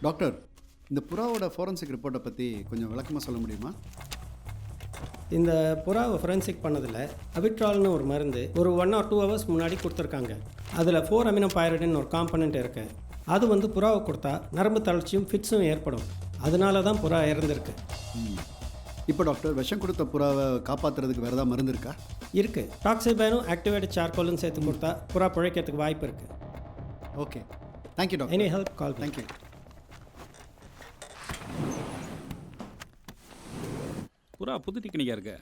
டாக்டர், இந்த புறாவோட ஃபோரன்சிக் ரிப்போர்ட்டை பற்றி கொஞ்சம் விளக்கமாக சொல்ல முடியுமா? இந்த புறாவை ஃபோரன்சிக் பண்ணதில் அபிட்ரால்னு ஒரு மருந்து ஒரு 1 or 2 hours முன்னாடி கொடுத்துருக்காங்க. அதில் 4 அமினோ பைரிடின் ஒரு காம்பனண்ட் இருக்குது. அது வந்து புறாவை கொடுத்தா நரம்பு தளர்ச்சியும் ஃபிட்ஸும் ஏற்படும். அதனால தான் புறா இறந்துருக்கு. இப்போ டாக்டர், விஷம் கொடுத்த புறாவை காப்பாற்றுறதுக்கு வேறு ஏதாவது மருந்து இருக்கா? இருக்குது. டாக்ஸிபேனும் ஆக்டிவேட்டட் சார்கோலும் சேர்த்து கொடுத்தா புறா பிழைக்கிறதுக்கு வாய்ப்பு இருக்குது. Okay, thank you doctor. Any help call. Thank you. புறா புது டெக்னிக்காக இருக்கு.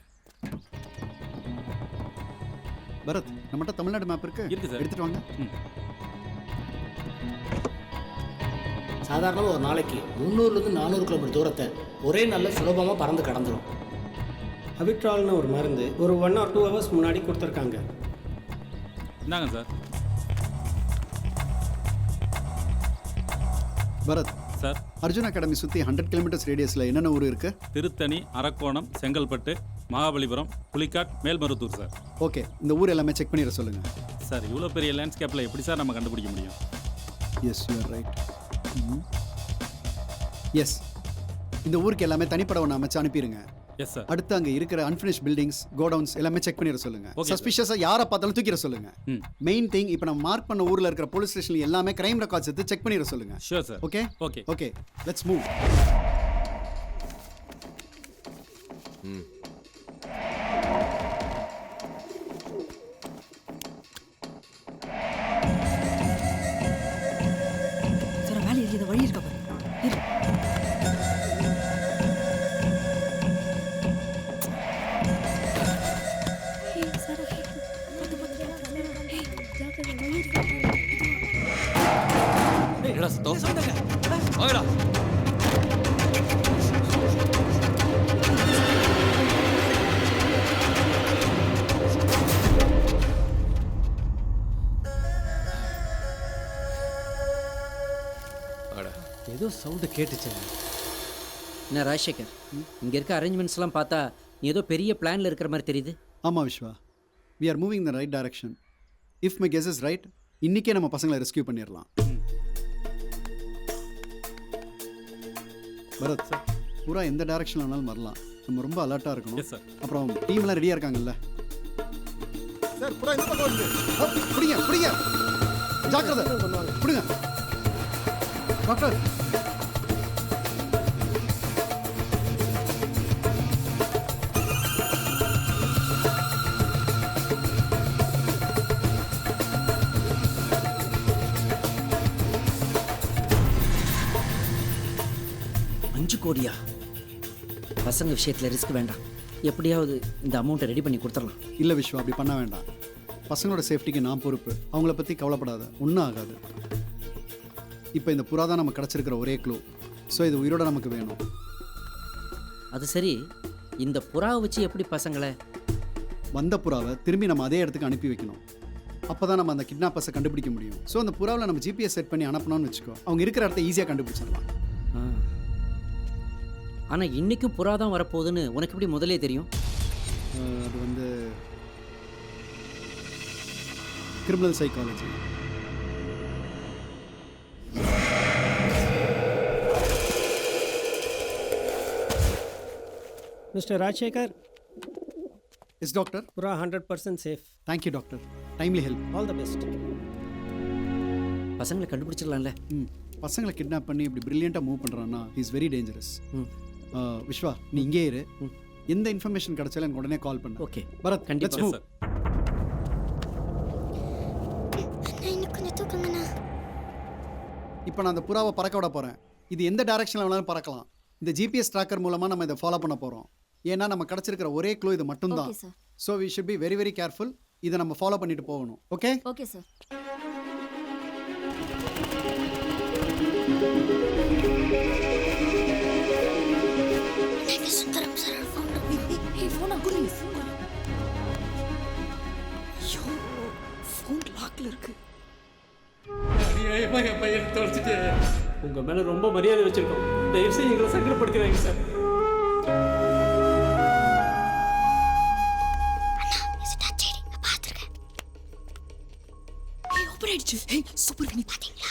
பரத், நம்மகிட்ட தமிழ்நாடு மேப் இருக்கு, எடுத்துட்டு வாங்க. சாதாரணமாக ஒரு நாளைக்கு 300லேருந்து 400 கிலோமீட்டர் தூரத்தை ஒரே நல்ல சுலபமாக பறந்து கடந்துடும். அபிட்ரால்னு ஒரு மருந்து ஒரு 1 or 2 hours முன்னாடி கொடுத்துருக்காங்க. இந்தாங்க sir. Bharat sir, Arjun academy சுற்றி 100 கிலோமீட்டர்ஸ் ரேடியஸில் என்னென்ன ஊர் இருக்கு? திருத்தணி, அரக்கோணம், செங்கல்பட்டு, மகாபலிபுரம், புலிக்காட், மேல்மருத்தூர் சார். ஓகே, இந்த ஊர் எல்லாமே செக் பண்ணிட சொல்லுங்கள். சார், இவ்வளோ பெரிய லேண்ட்ஸ்கேப்பில் எப்படி சார் நம்ம கண்டுபிடிக்க முடியும்? Yes, you are right. Yes, இந்த ஊருக்கு எல்லாமே தனிப்பட ஒன்று அமைச்சு அனுப்பிடுங்க. Yes sir. அடுத்து அங்கே இருக்கிற அன்ஃபினிஷ் பில்டிங்ஸ், கோடவுன்ஸ் எல்லாமே செக் பண்ணிட சொல்லுங்க. சஸ்பிஷியஸாக யாரை பார்த்தாலும் தூக்கிட சொல்லுங்க. மெயின் திங், இப்போ நம்ம மார்க் பண்ண ஊரில் இருக்கிற போலீஸ் ஸ்டேஷன்ல எல்லாமே கிரைம் ரெக்கார்ட்ஸ் எடுத்து செக் பண்ணிட சொல்லுங்க. Sure sir. Okay okay okay, let's move. Sir மேலே ஏறி வழி இருக்கா பாரு. என்னடா சத்தம்? வாங்கடா. ஏதோ சவுண்டு கேட்டுச்சு. என்ன ராஜசேகர், இங்கே இருக்க அரேஞ்ச்மெண்ட்ஸ்லாம் பார்த்தா நீ ஏதோ பெரிய பிளானில் இருக்கிற மாதிரி தெரியுது. ஆமாம் Vishwa, we are moving the right direction. If my guess is right, இன்னைக்கே நம்ம பசங்களை ரெஸ்கியூ பண்ணிடலாம். பரத் சார், பூரா எந்த டைரக்ஷனில் வேணாலும் வரலாம். நம்ம ரொம்ப அலர்ட்டாக இருக்கணும். அப்புறம் டீம்லாம் ரெடியாக இருக்காங்கல்ல சார்? பூரா இந்த பக்கம் வந்து பிடிங்க பிடிங்க, ஜாக்கிரதை, பிடிங்க டாக்டர். கோடியா? பசங்க விஷயத்தில் ரிஸ்க் வேண்டாம். எப்படியாவது இந்த அமௌண்ட்டை ரெடி பண்ணி கொடுத்துடலாம். இல்லை விஸ்வா, அப்படி பண்ண வேண்டாம். பசங்களோட சேஃப்டிக்கு நான் பொறுப்பு. அவங்கள பற்றி கவலைப்படாத, ஒன்றும் ஆகாது. இப்போ இந்த புறா தான் நமக்கு கிடச்சிருக்கிற ஒரே க்ளூ. ஸோ இது உயிரோட நமக்கு வேணும். அது சரி, இந்த புறாவை வச்சு எப்படி பசங்களை? வந்த புறாவை திரும்பி நம்ம அதே இடத்துக்கு அனுப்பி வைக்கணும். அப்போ தான் நம்ம அந்த கிட்னாப்பர்ஸை கண்டுபிடிக்க முடியும். ஸோ அந்த புறாவில் நம்ம ஜிபிஎஸ் செட் பண்ணி அனுப்பணும்னு வச்சுக்கோ, அவங்க இருக்கிற இடத்த ஈஸியாக கண்டுபிடிச்சிடலாம். ஆனால் இன்றைக்கும் புறா தான் வரப்போகுதுன்னு உனக்கு எப்படி முதலே தெரியும்? அது வந்து criminal psychology. Mister Rajasekar, yes doctor. புறா 100% safe. Thank you doctor. Timely help. All the best. பசங்களை கண்டுபிடிச்சிடலாம்ல. பசங்களை கிட்னாப் பண்ணி இப்படி பிரில்லியண்ட்டாக மூவ் பண்ணுறான்னா இஸ் வெரி டேஞ்சரஸ். விஸ்வா நீ இங்கே இரு. எந்த இன்ஃபர்மேஷன் கிடைச்சாலும் எனக்கு உடனே கால் பண்ணு. ஓகே பரத் கண்டிப்பாக சார். இப்போ நான் அந்த புறாவை பறக்க விட போகிறேன். இது எந்த டைரக்ஷனில் வேணாலும் பறக்கலாம். இந்த ஜிபிஎஸ் ட்ராக்கர் மூலமாக நம்ம இதை ஃபாலோ பண்ண போகிறோம். ஏன்னா நம்ம கிடச்சிருக்கிற ஒரே க்ளூ இது மட்டும்தான். So we should be very very careful. இதை நம்ம ஃபாலோ பண்ணிட்டு போகணும். Okay okay sir. Sundaram sir phone கொடுங்க. ஐயோ ஃபோன் லாக்ல இருக்கு. என் பையன் தொலைச்சிட்டு உங்கள் மேலே ரொம்ப மரியாதை வச்சுருக்கோம். தயவு செய்து எங்களை சங்கடப்படுத்துறாங்க சார். சூப்பர் பண்ணி பாத்தீங்களா?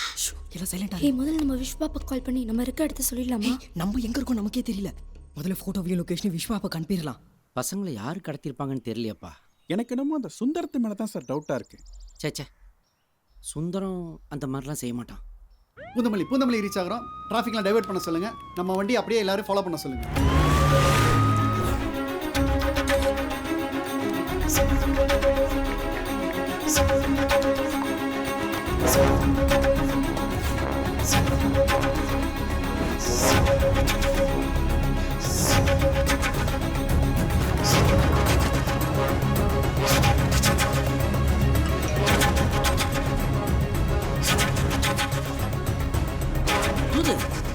எல்லாம் சைலண்டா. முதல்ல நம்ம விஸ்வாப்பா கால் பண்ணி நம்ம இருக்க இடத்த சொல்லிடலாமா? நம்ம எங்க இருக்கோம் நமக்கே தெரியல. முதல்ல போட்டோவையும் லொகேஷனையும் விஸ்வாப்பா அனுப்பிடலாம். பசங்களை யார் கடத்திருப்பாங்கன்னு தெரியலையாப்பா. எனக்கு என்னமோ அந்த சுந்தரத்து மேலே தான் சார் டவுட்டாக இருக்கு. சேச்சே சுந்தரம் அந்த மாதிரிலாம் செய்ய மாட்டான். பூந்தமல்லி ரீச் ஆகிறோம். டிராஃபிக்லாம் டைவர்ட் பண்ண சொல்லுங்க. நம்ம வண்டி அப்படியே எல்லாரும் ஃபாலோ பண்ண சொல்லுங்க.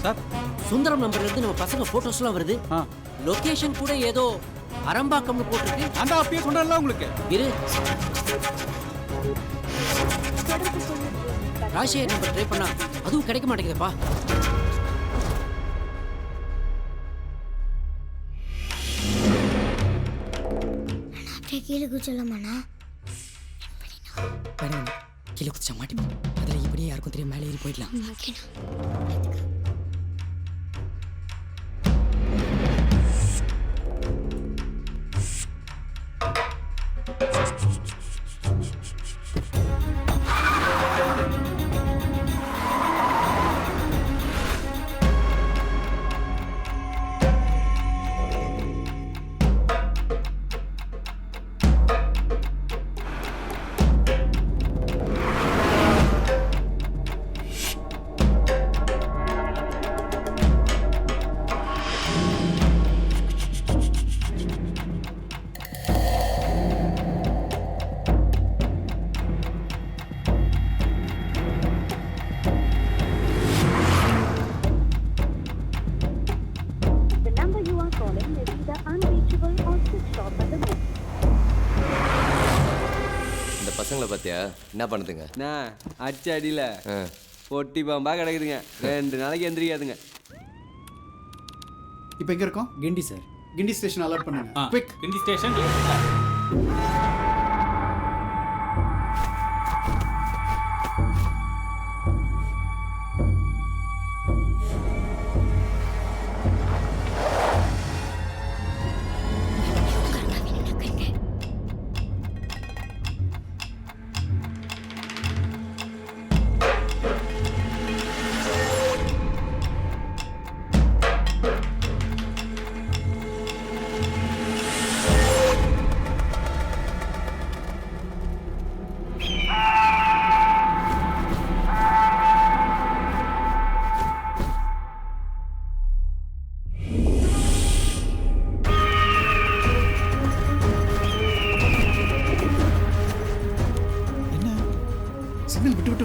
சார் சுந்தரம் நம்பர்ல இருந்து நம்ம பசங்க போட்டோஸ்லாம் வருது. லொகேஷன் கூட ஏதோ அரம்பாக்கம்னு போட்டிருக்கு. அந்த அப்பயே சொன்னல உங்களுக்கு. இரு ராஷியா நம்பர் ட்ரை பண்ணா அதுவும் கிடைக்க மாட்டேங்குதுப்பா. அப்படியே கீழே குச்சலாமாண்ணா? கீழே குதிச்சா மாட்டிப்போம். அதில் இப்படியே யாருக்கும் தெரியும் மேலே ஏறி போயிடலாம். பசங்களை பார்த்தியா என்ன பண்ணுதுங்க? அடிச்ச அடியில் பொட்டி பாம்பா கிடக்குதுங்க. 2 நாளைக்கு எந்திரிக்காதுங்க. இப்போ எங்கே இருக்கோம்? கிண்டி சார். கிண்டி ஸ்டேஷன் அலர்ட் பண்ணுங்க. குவிக். கிண்டி ஸ்டேஷன்.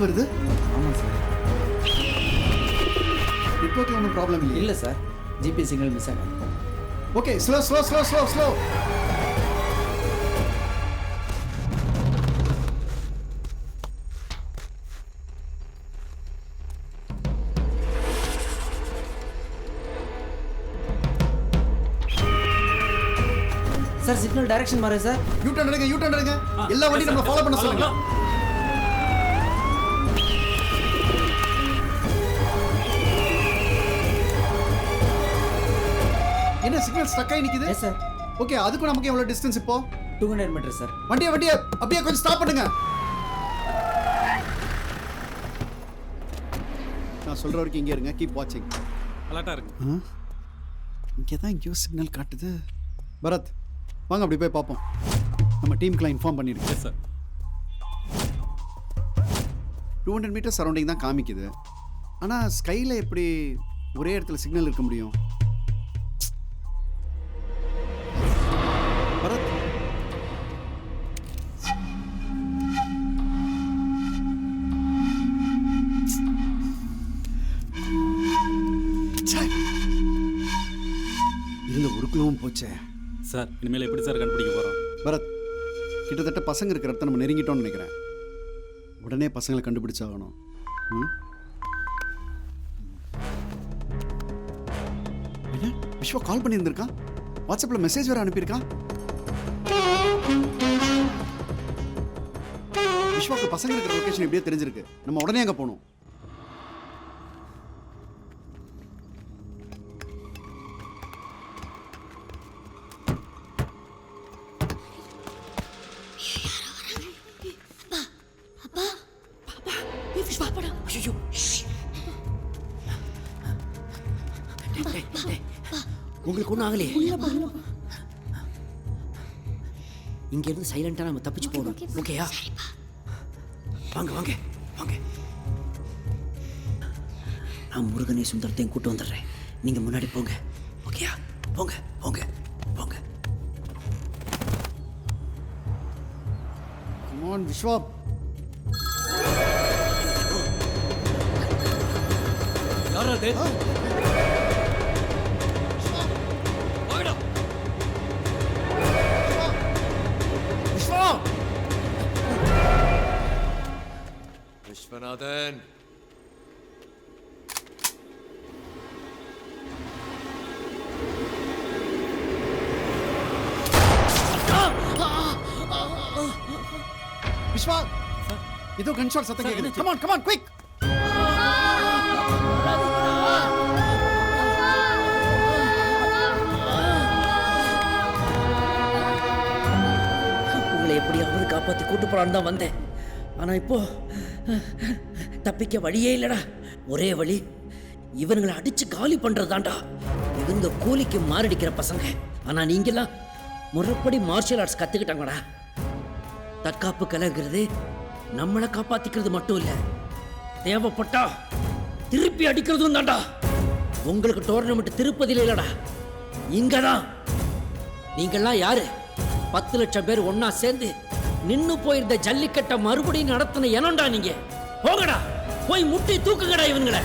வருது. ஆமாம் சார். நெட்வொர்க்கில் ஒன்றும் ப்ராப்ளம் இல்லை சார். ஜிபி சிக்னல் மிஸ் ஆகும். Okay slow. Sir signal direction மாறு சார். யூ டர்ன் எடுங்க. எல்லா வண்டியும் நம்ம ஃபாலோ பண்ண சொல்லுங்க. என்ன சிக்னல் ஸ்டக் ஆகி நிக்குது? Yes sir. ஓகே அதுக்கு நமக்கு எவ்வளவு டிஸ்டன்ஸ் இப்போ? 200 மீட்டர் சார். வண்டியை அப்படியே கொஞ்சம் ஸ்டாப் பண்ணுங்க. நான் சொல்ற வரைக்கும் இங்கே இருங்க. கீப் வாட்சிங். அலர்ட்டா இருக்கு. இங்கே தான் எங்கேயோ சிக்னல் காட்டுது. பரத் வாங்க அப்படி போய் பார்ப்போம். நம்ம டீமுக்குலாம் இன்ஃபார்ம் பண்ணியிருக்கேன் சார். 200 மீட்டர் சரௌண்டிங் தான் காமிக்குது. ஆனால் ஸ்கையில் எப்படி ஒரே இடத்துல சிக்னல் இருக்க முடியும்? பரத் இருந்த ஒரு குழுவும் போச்சே சார். இனிமேல் எப்படி சார் கண்டுபிடிக்க போகிறோம்? பரத் கிட்டத்தட்ட பசங்க இருக்கிற இடத்த நம்ம நெருங்கிட்டோம்னு நினைக்கிறேன். உடனே பசங்களை கண்டுபிடிச்சாகணும். என்ன விஸ்வா கால் பண்ணியிருந்திருக்கான்? வாட்ஸ்அப்பில் மெசேஜ் வேறு அனுப்பியிருக்கான். விஸ்வாக்கு பசங்க இருக்கிற லொக்கேஷன் எப்படியே தெரிஞ்சிருக்கு. நம்ம உடனே அங்கே போகணும். உங்களுக்கு ஒன்றும் ஆகலையே? இங்க இருந்து சைலண்டா நம்ம தப்பிச்சு போகணும். ஓகேயா? வாங்க வாங்க வாங்க. நான் முருகனை சுந்தரத்தையும் கூட்டு வந்துடுறேன். நீங்க முன்னாடி போங்க. ஓகேயா? போங்க போங்க போங்க. Come on Vishwa. யாரா அது? விஸ்வநாதன், விஸ்வா ஏதோ கன்ஷாட் சத்தம் கேக்குது. Come on quick. உங்களை எப்படியாவது காப்பாத்தி கூட்டு போறான்னு தான் வந்தேன். ஆனா இப்போ தப்பிக்க வழியே இல்லடா. ஒரே வழி இவனுங்களை அடிச்சு காலி பண்றதுதான்டா. இவங்க கூலிக்கு மாரடிக்கிற பசங்க. ஆனா நீங்கெல்லாம் முறைப்படி மார்ஷியல் ஆர்ட்ஸ் கத்துக்கிட்டாங்கடா. தற்காப்பு கலைங்கிறது நம்மளை காப்பாத்திக்கிறது மட்டும் இல்ல, தேவைப்பட்டா திருப்பி அடிக்கிறதும் தான்டா. உங்களுக்கு டோர்னமெண்ட் திருப்பதியில இல்லடா, இங்கதான். நீங்கெல்லாம் யாரு? 10 லட்சம் பேர் ஒன்னா சேர்ந்து நின்னு போயிருந்த ஜல்லிக்கட்டை மறுபடியும் நடத்தின எனண்டா நீங்க. போங்கடா, போய் முட்டி தூக்குங்கடா இவங்களை.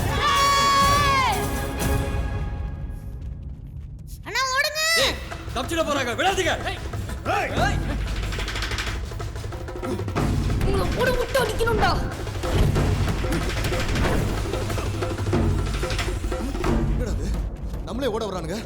அண்ணா ஓடுங்க. தப்பிச்சிட போறாங்க, விடாதீங்க. உங்களை போட முட்டை அடிக்கணும்டா. நம்மளே ஓட வரானுங்க.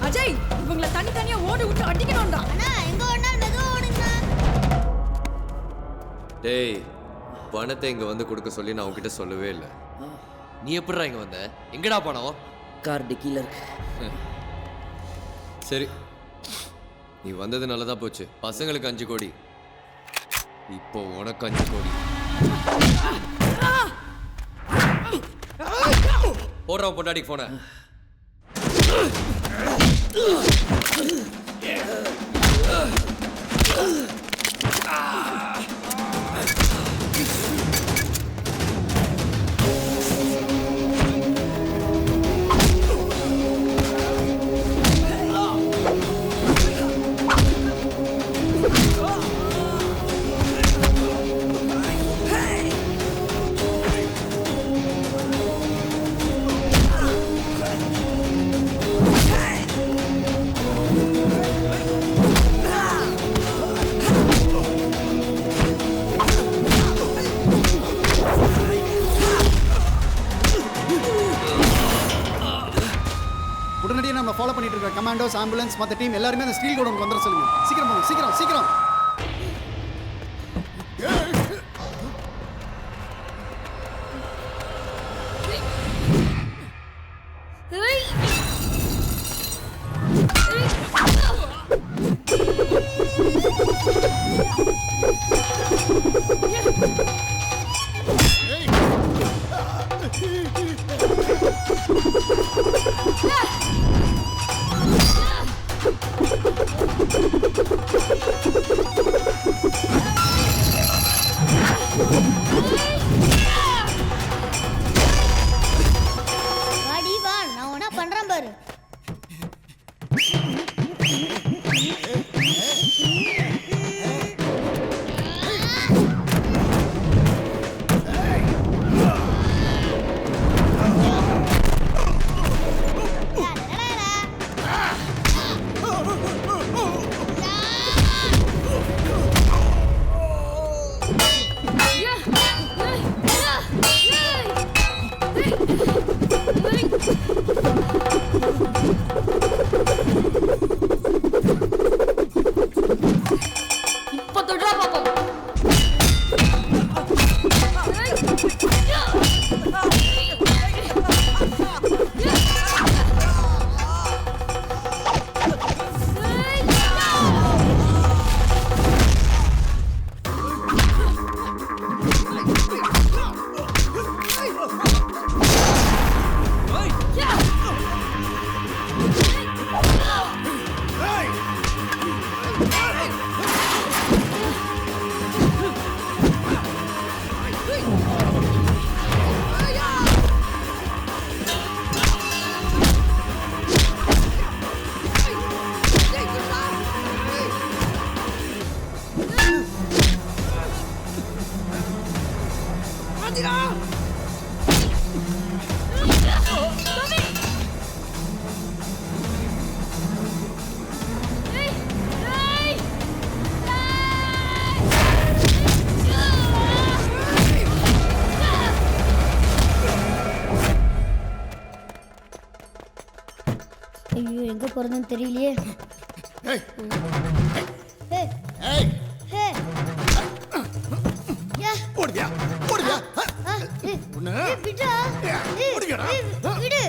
அஜய், இவங்களை தனித்தனியா ஓடி விட்டு அடிக்கணும்டா. அண்ணா எங்க ஓடினாலும் மெதுவா ஓடுங்க. டேய், பணத்தை இங்க வந்து கொடுக்க சொல்லி நான் உன்கிட்ட சொல்லவே இல்லை. நீ எப்படிடா இங்க வந்த? எங்கடா பணம்? கார் டிக்கில இருக்கு. சரி, நீ வந்தது நல்லதா போச்சு. பசங்களுக்கு 5 கோடி, இப்போ உனக்கு 5 கோடி. போடுறவன் பொண்டாடிக்கு போன. கமாண்டோஸ் ஆம்புலன்ஸ் மற்ற டீம் எல்லாருமே அந்த ஸ்டீல் கோடவுனுக்கு வந்துட சொல்லுங்க. சீக்கிரம் போங்க, சீக்கிரம் சீக்கிரம். வாடி வா, நான் ஒன்றா பண்ணுறேன் பாரு. இப்ப தொடுறா பாப்போம். ஐயோ, எங்க போறதுன்னு தெரியலையே. ஏய், ஹே, ஹே. யா. ஓடியா ஓடியா விடுடா. விடு. விடுடா. விடு.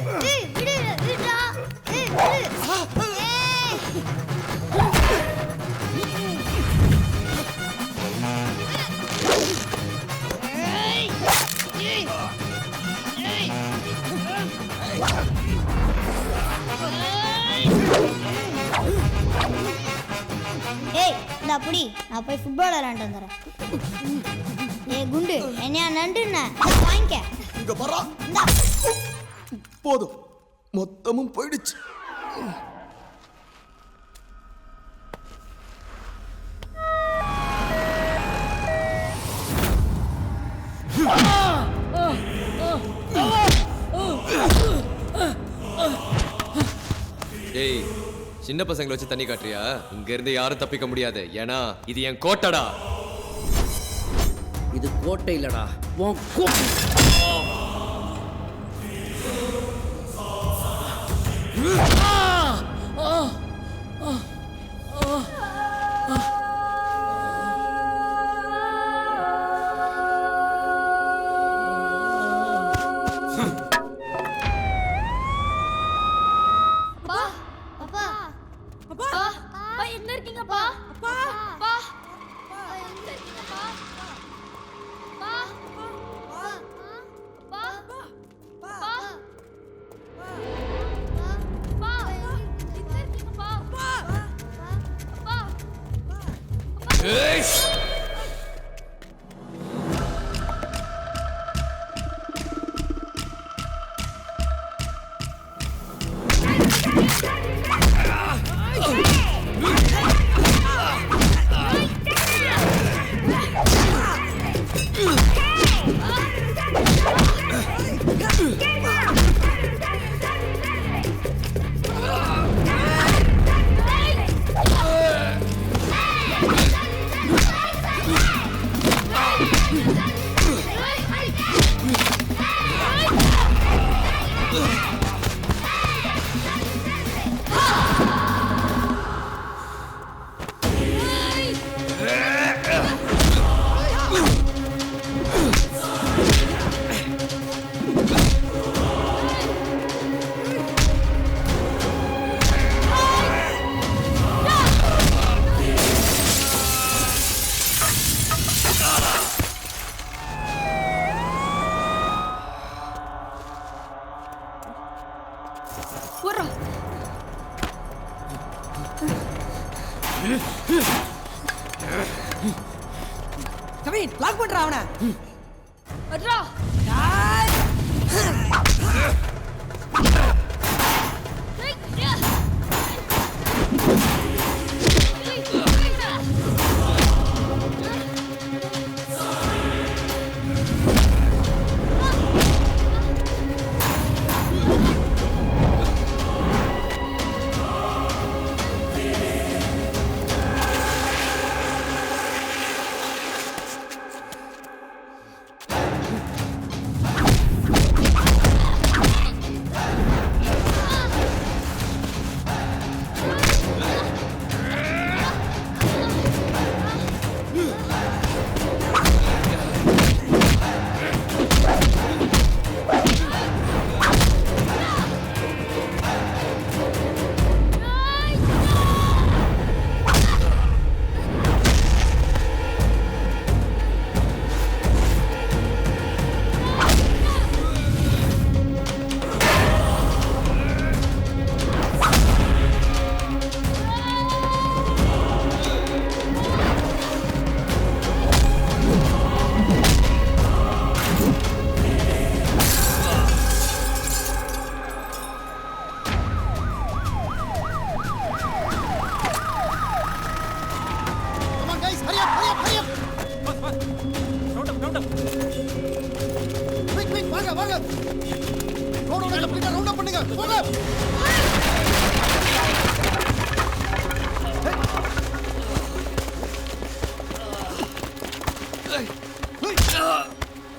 ஏய், இந்த அப்படி நான் போய் ஃபுட்பால் விளையாண்டு வந்துடுறேன். ஏய் குண்டு, என்னையா நண்டுண்ண வாங்கிக்க. இங்க வரா. போதும், மொத்தமும் போயிடுச்சு. ஏய், சின்ன பசங்களை வச்சு தண்ணி காட்டுறியா? இங்க இருந்து யாரும் தப்பிக்க முடியாது. ஏன்னா இது என் கோட்டடா. இது கோட்டை இல்லடா, உன் கவின் லாக் பண்றா அவனை. அட்ரா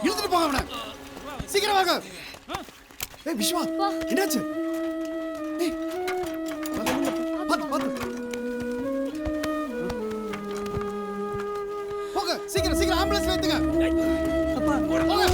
இழுத்துட்டு போங்க அவனை. சீக்கிரம் வாங்க. ஏய் விஸ்வா, என்னாச்சு? ஏய் பாத்து பாத்து. போங்க சீக்கிரம் சீக்கிரம் ஆம்புலன்ஸ்ல ஏத்துங்க. அப்பா போங்க.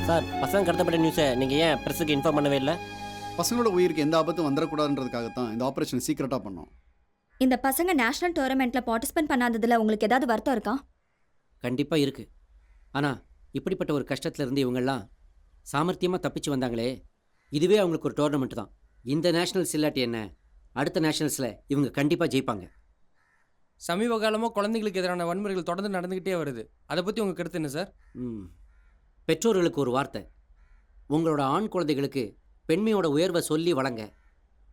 சார், பசங்க கடத்தப்பட்ட நியூஸை நீங்கள் ஏன் ப்ரெஸ்ஸுக்கு இன்ஃபார்ம் பண்ணவே இல்லை? பசங்களோட உயிருக்கு எந்த ஆபத்தும் வந்துடக்கூடாதுன்றதுக்காகத்தான் இந்த ஆப்ரேஷன் சீக்கிரட்டாக பண்ணோம். இந்த பசங்க நேஷனல் டோர்னமெண்ட்டில் பார்ட்டிசிபேட் பண்ணாததில் உங்களுக்கு ஏதாவது வருத்தம் இருக்கா? கண்டிப்பாக இருக்குது. ஆனால் இப்படிப்பட்ட ஒரு கஷ்டத்துல இருந்து இவங்கெல்லாம் சாமர்த்தியமாக தப்பிச்சு வந்தாங்களே, இதுவே அவங்களுக்கு ஒரு டோர்னமெண்ட் தான். இந்த நேஷனல்ஸ் இல்லாட்டி என்ன, அடுத்த நேஷனல்ஸில் இவங்க கண்டிப்பாக ஜெயிப்பாங்க. சமீப காலமாக குழந்தைங்களுக்கு எதிரான வன்முறைகள் தொடர்ந்து நடந்துக்கிட்டே வருது. அதை பற்றி உங்கள் கருத்து என்ன சார்? பெற்றோர்களுக்கு ஒரு வார்த்தை, உங்களோட ஆண் குழந்தைகளுக்கு பெண்மையோட உயர்வை சொல்லி வழங்க.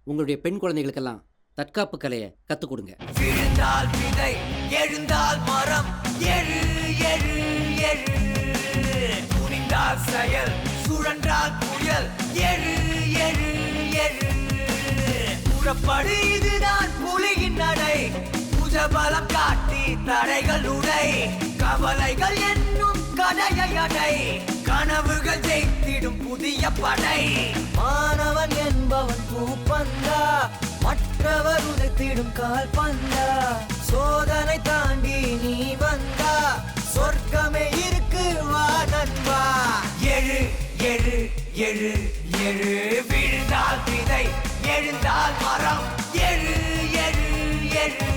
உங்களுடைய பெண் குழந்தைகளுக்கெல்லாம் தற்காப்பு கலையை கற்றுக் கொடுங்க. விழுந்தால் விதை, எழுந்தால் மரம், எழு எழு எழு. துணிந்தால் செயல், சுழன்றால் புயல், எழு எழு எழு. புறப்படு, இதுதான் புலியின் நடை. புஜபலம் காட்டி தடைகள் உடை. கவலைகள் என்னும் கடையை அடை. கனவுகள் ஜெயித்திடும் புதிய படை. மாணவன் என்பவன் பூப்பந்தா, மற்றவர் உதைத்திடும் கால் பந்தா. சோதனை தாண்டி நீ வந்தா, சொர்க்கமே இருக்கு வா நண்பா. எழு எழு எழு எழு. விழுந்தால் விதை, எழுந்தால் மரம், எழு எழு எழு.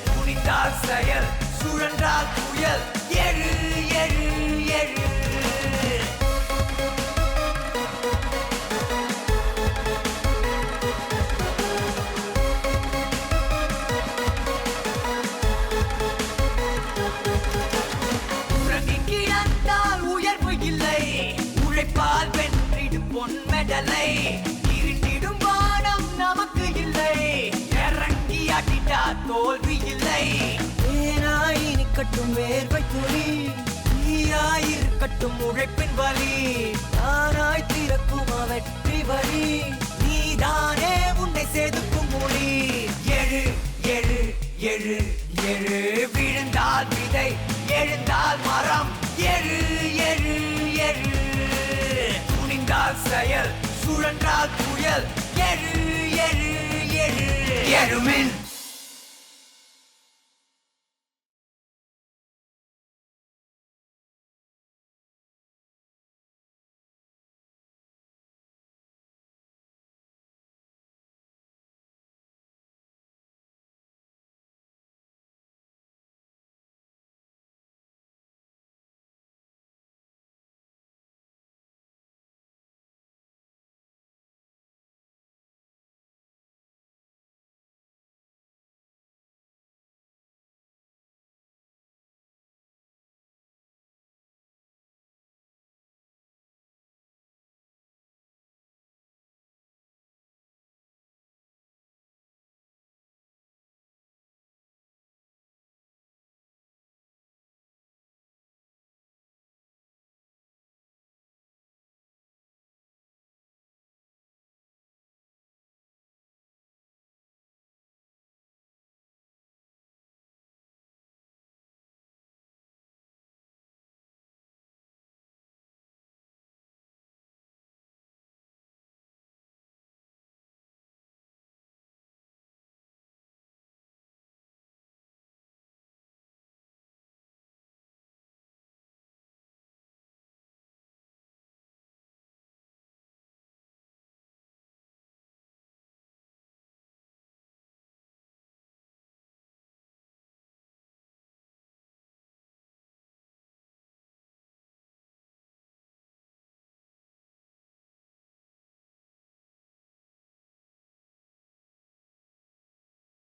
துணிந்தால் செயல், சுழன்றால் புயல், எழு எழு எழு. உறங்கி கிடந்தால் உயர்வு இல்லை, உழைப்பால் வென்றிடும் பொன் மெடலை. இருட்டிடும் வானம் நமக்கு இல்லை, இறங்கி அடித்தா தோல்வி இல்லை. ஏனாய் நிக்கட்டும் வேர்வை துளி, தீயாயிருக்கட்டும் உழைப்பின் வலி. தானாய் திறக்கும் வெற்றி வழி, நீதானே உன்னை செதுக்கும் மொழி. எழு எழு எழு எழு. விழுந்தால் விதை, எழுந்தால் மரம், எழு எழு எழு துணிந்தால் செயல் சுழன்றால் புயல் எழு எழு எழு எழுமின்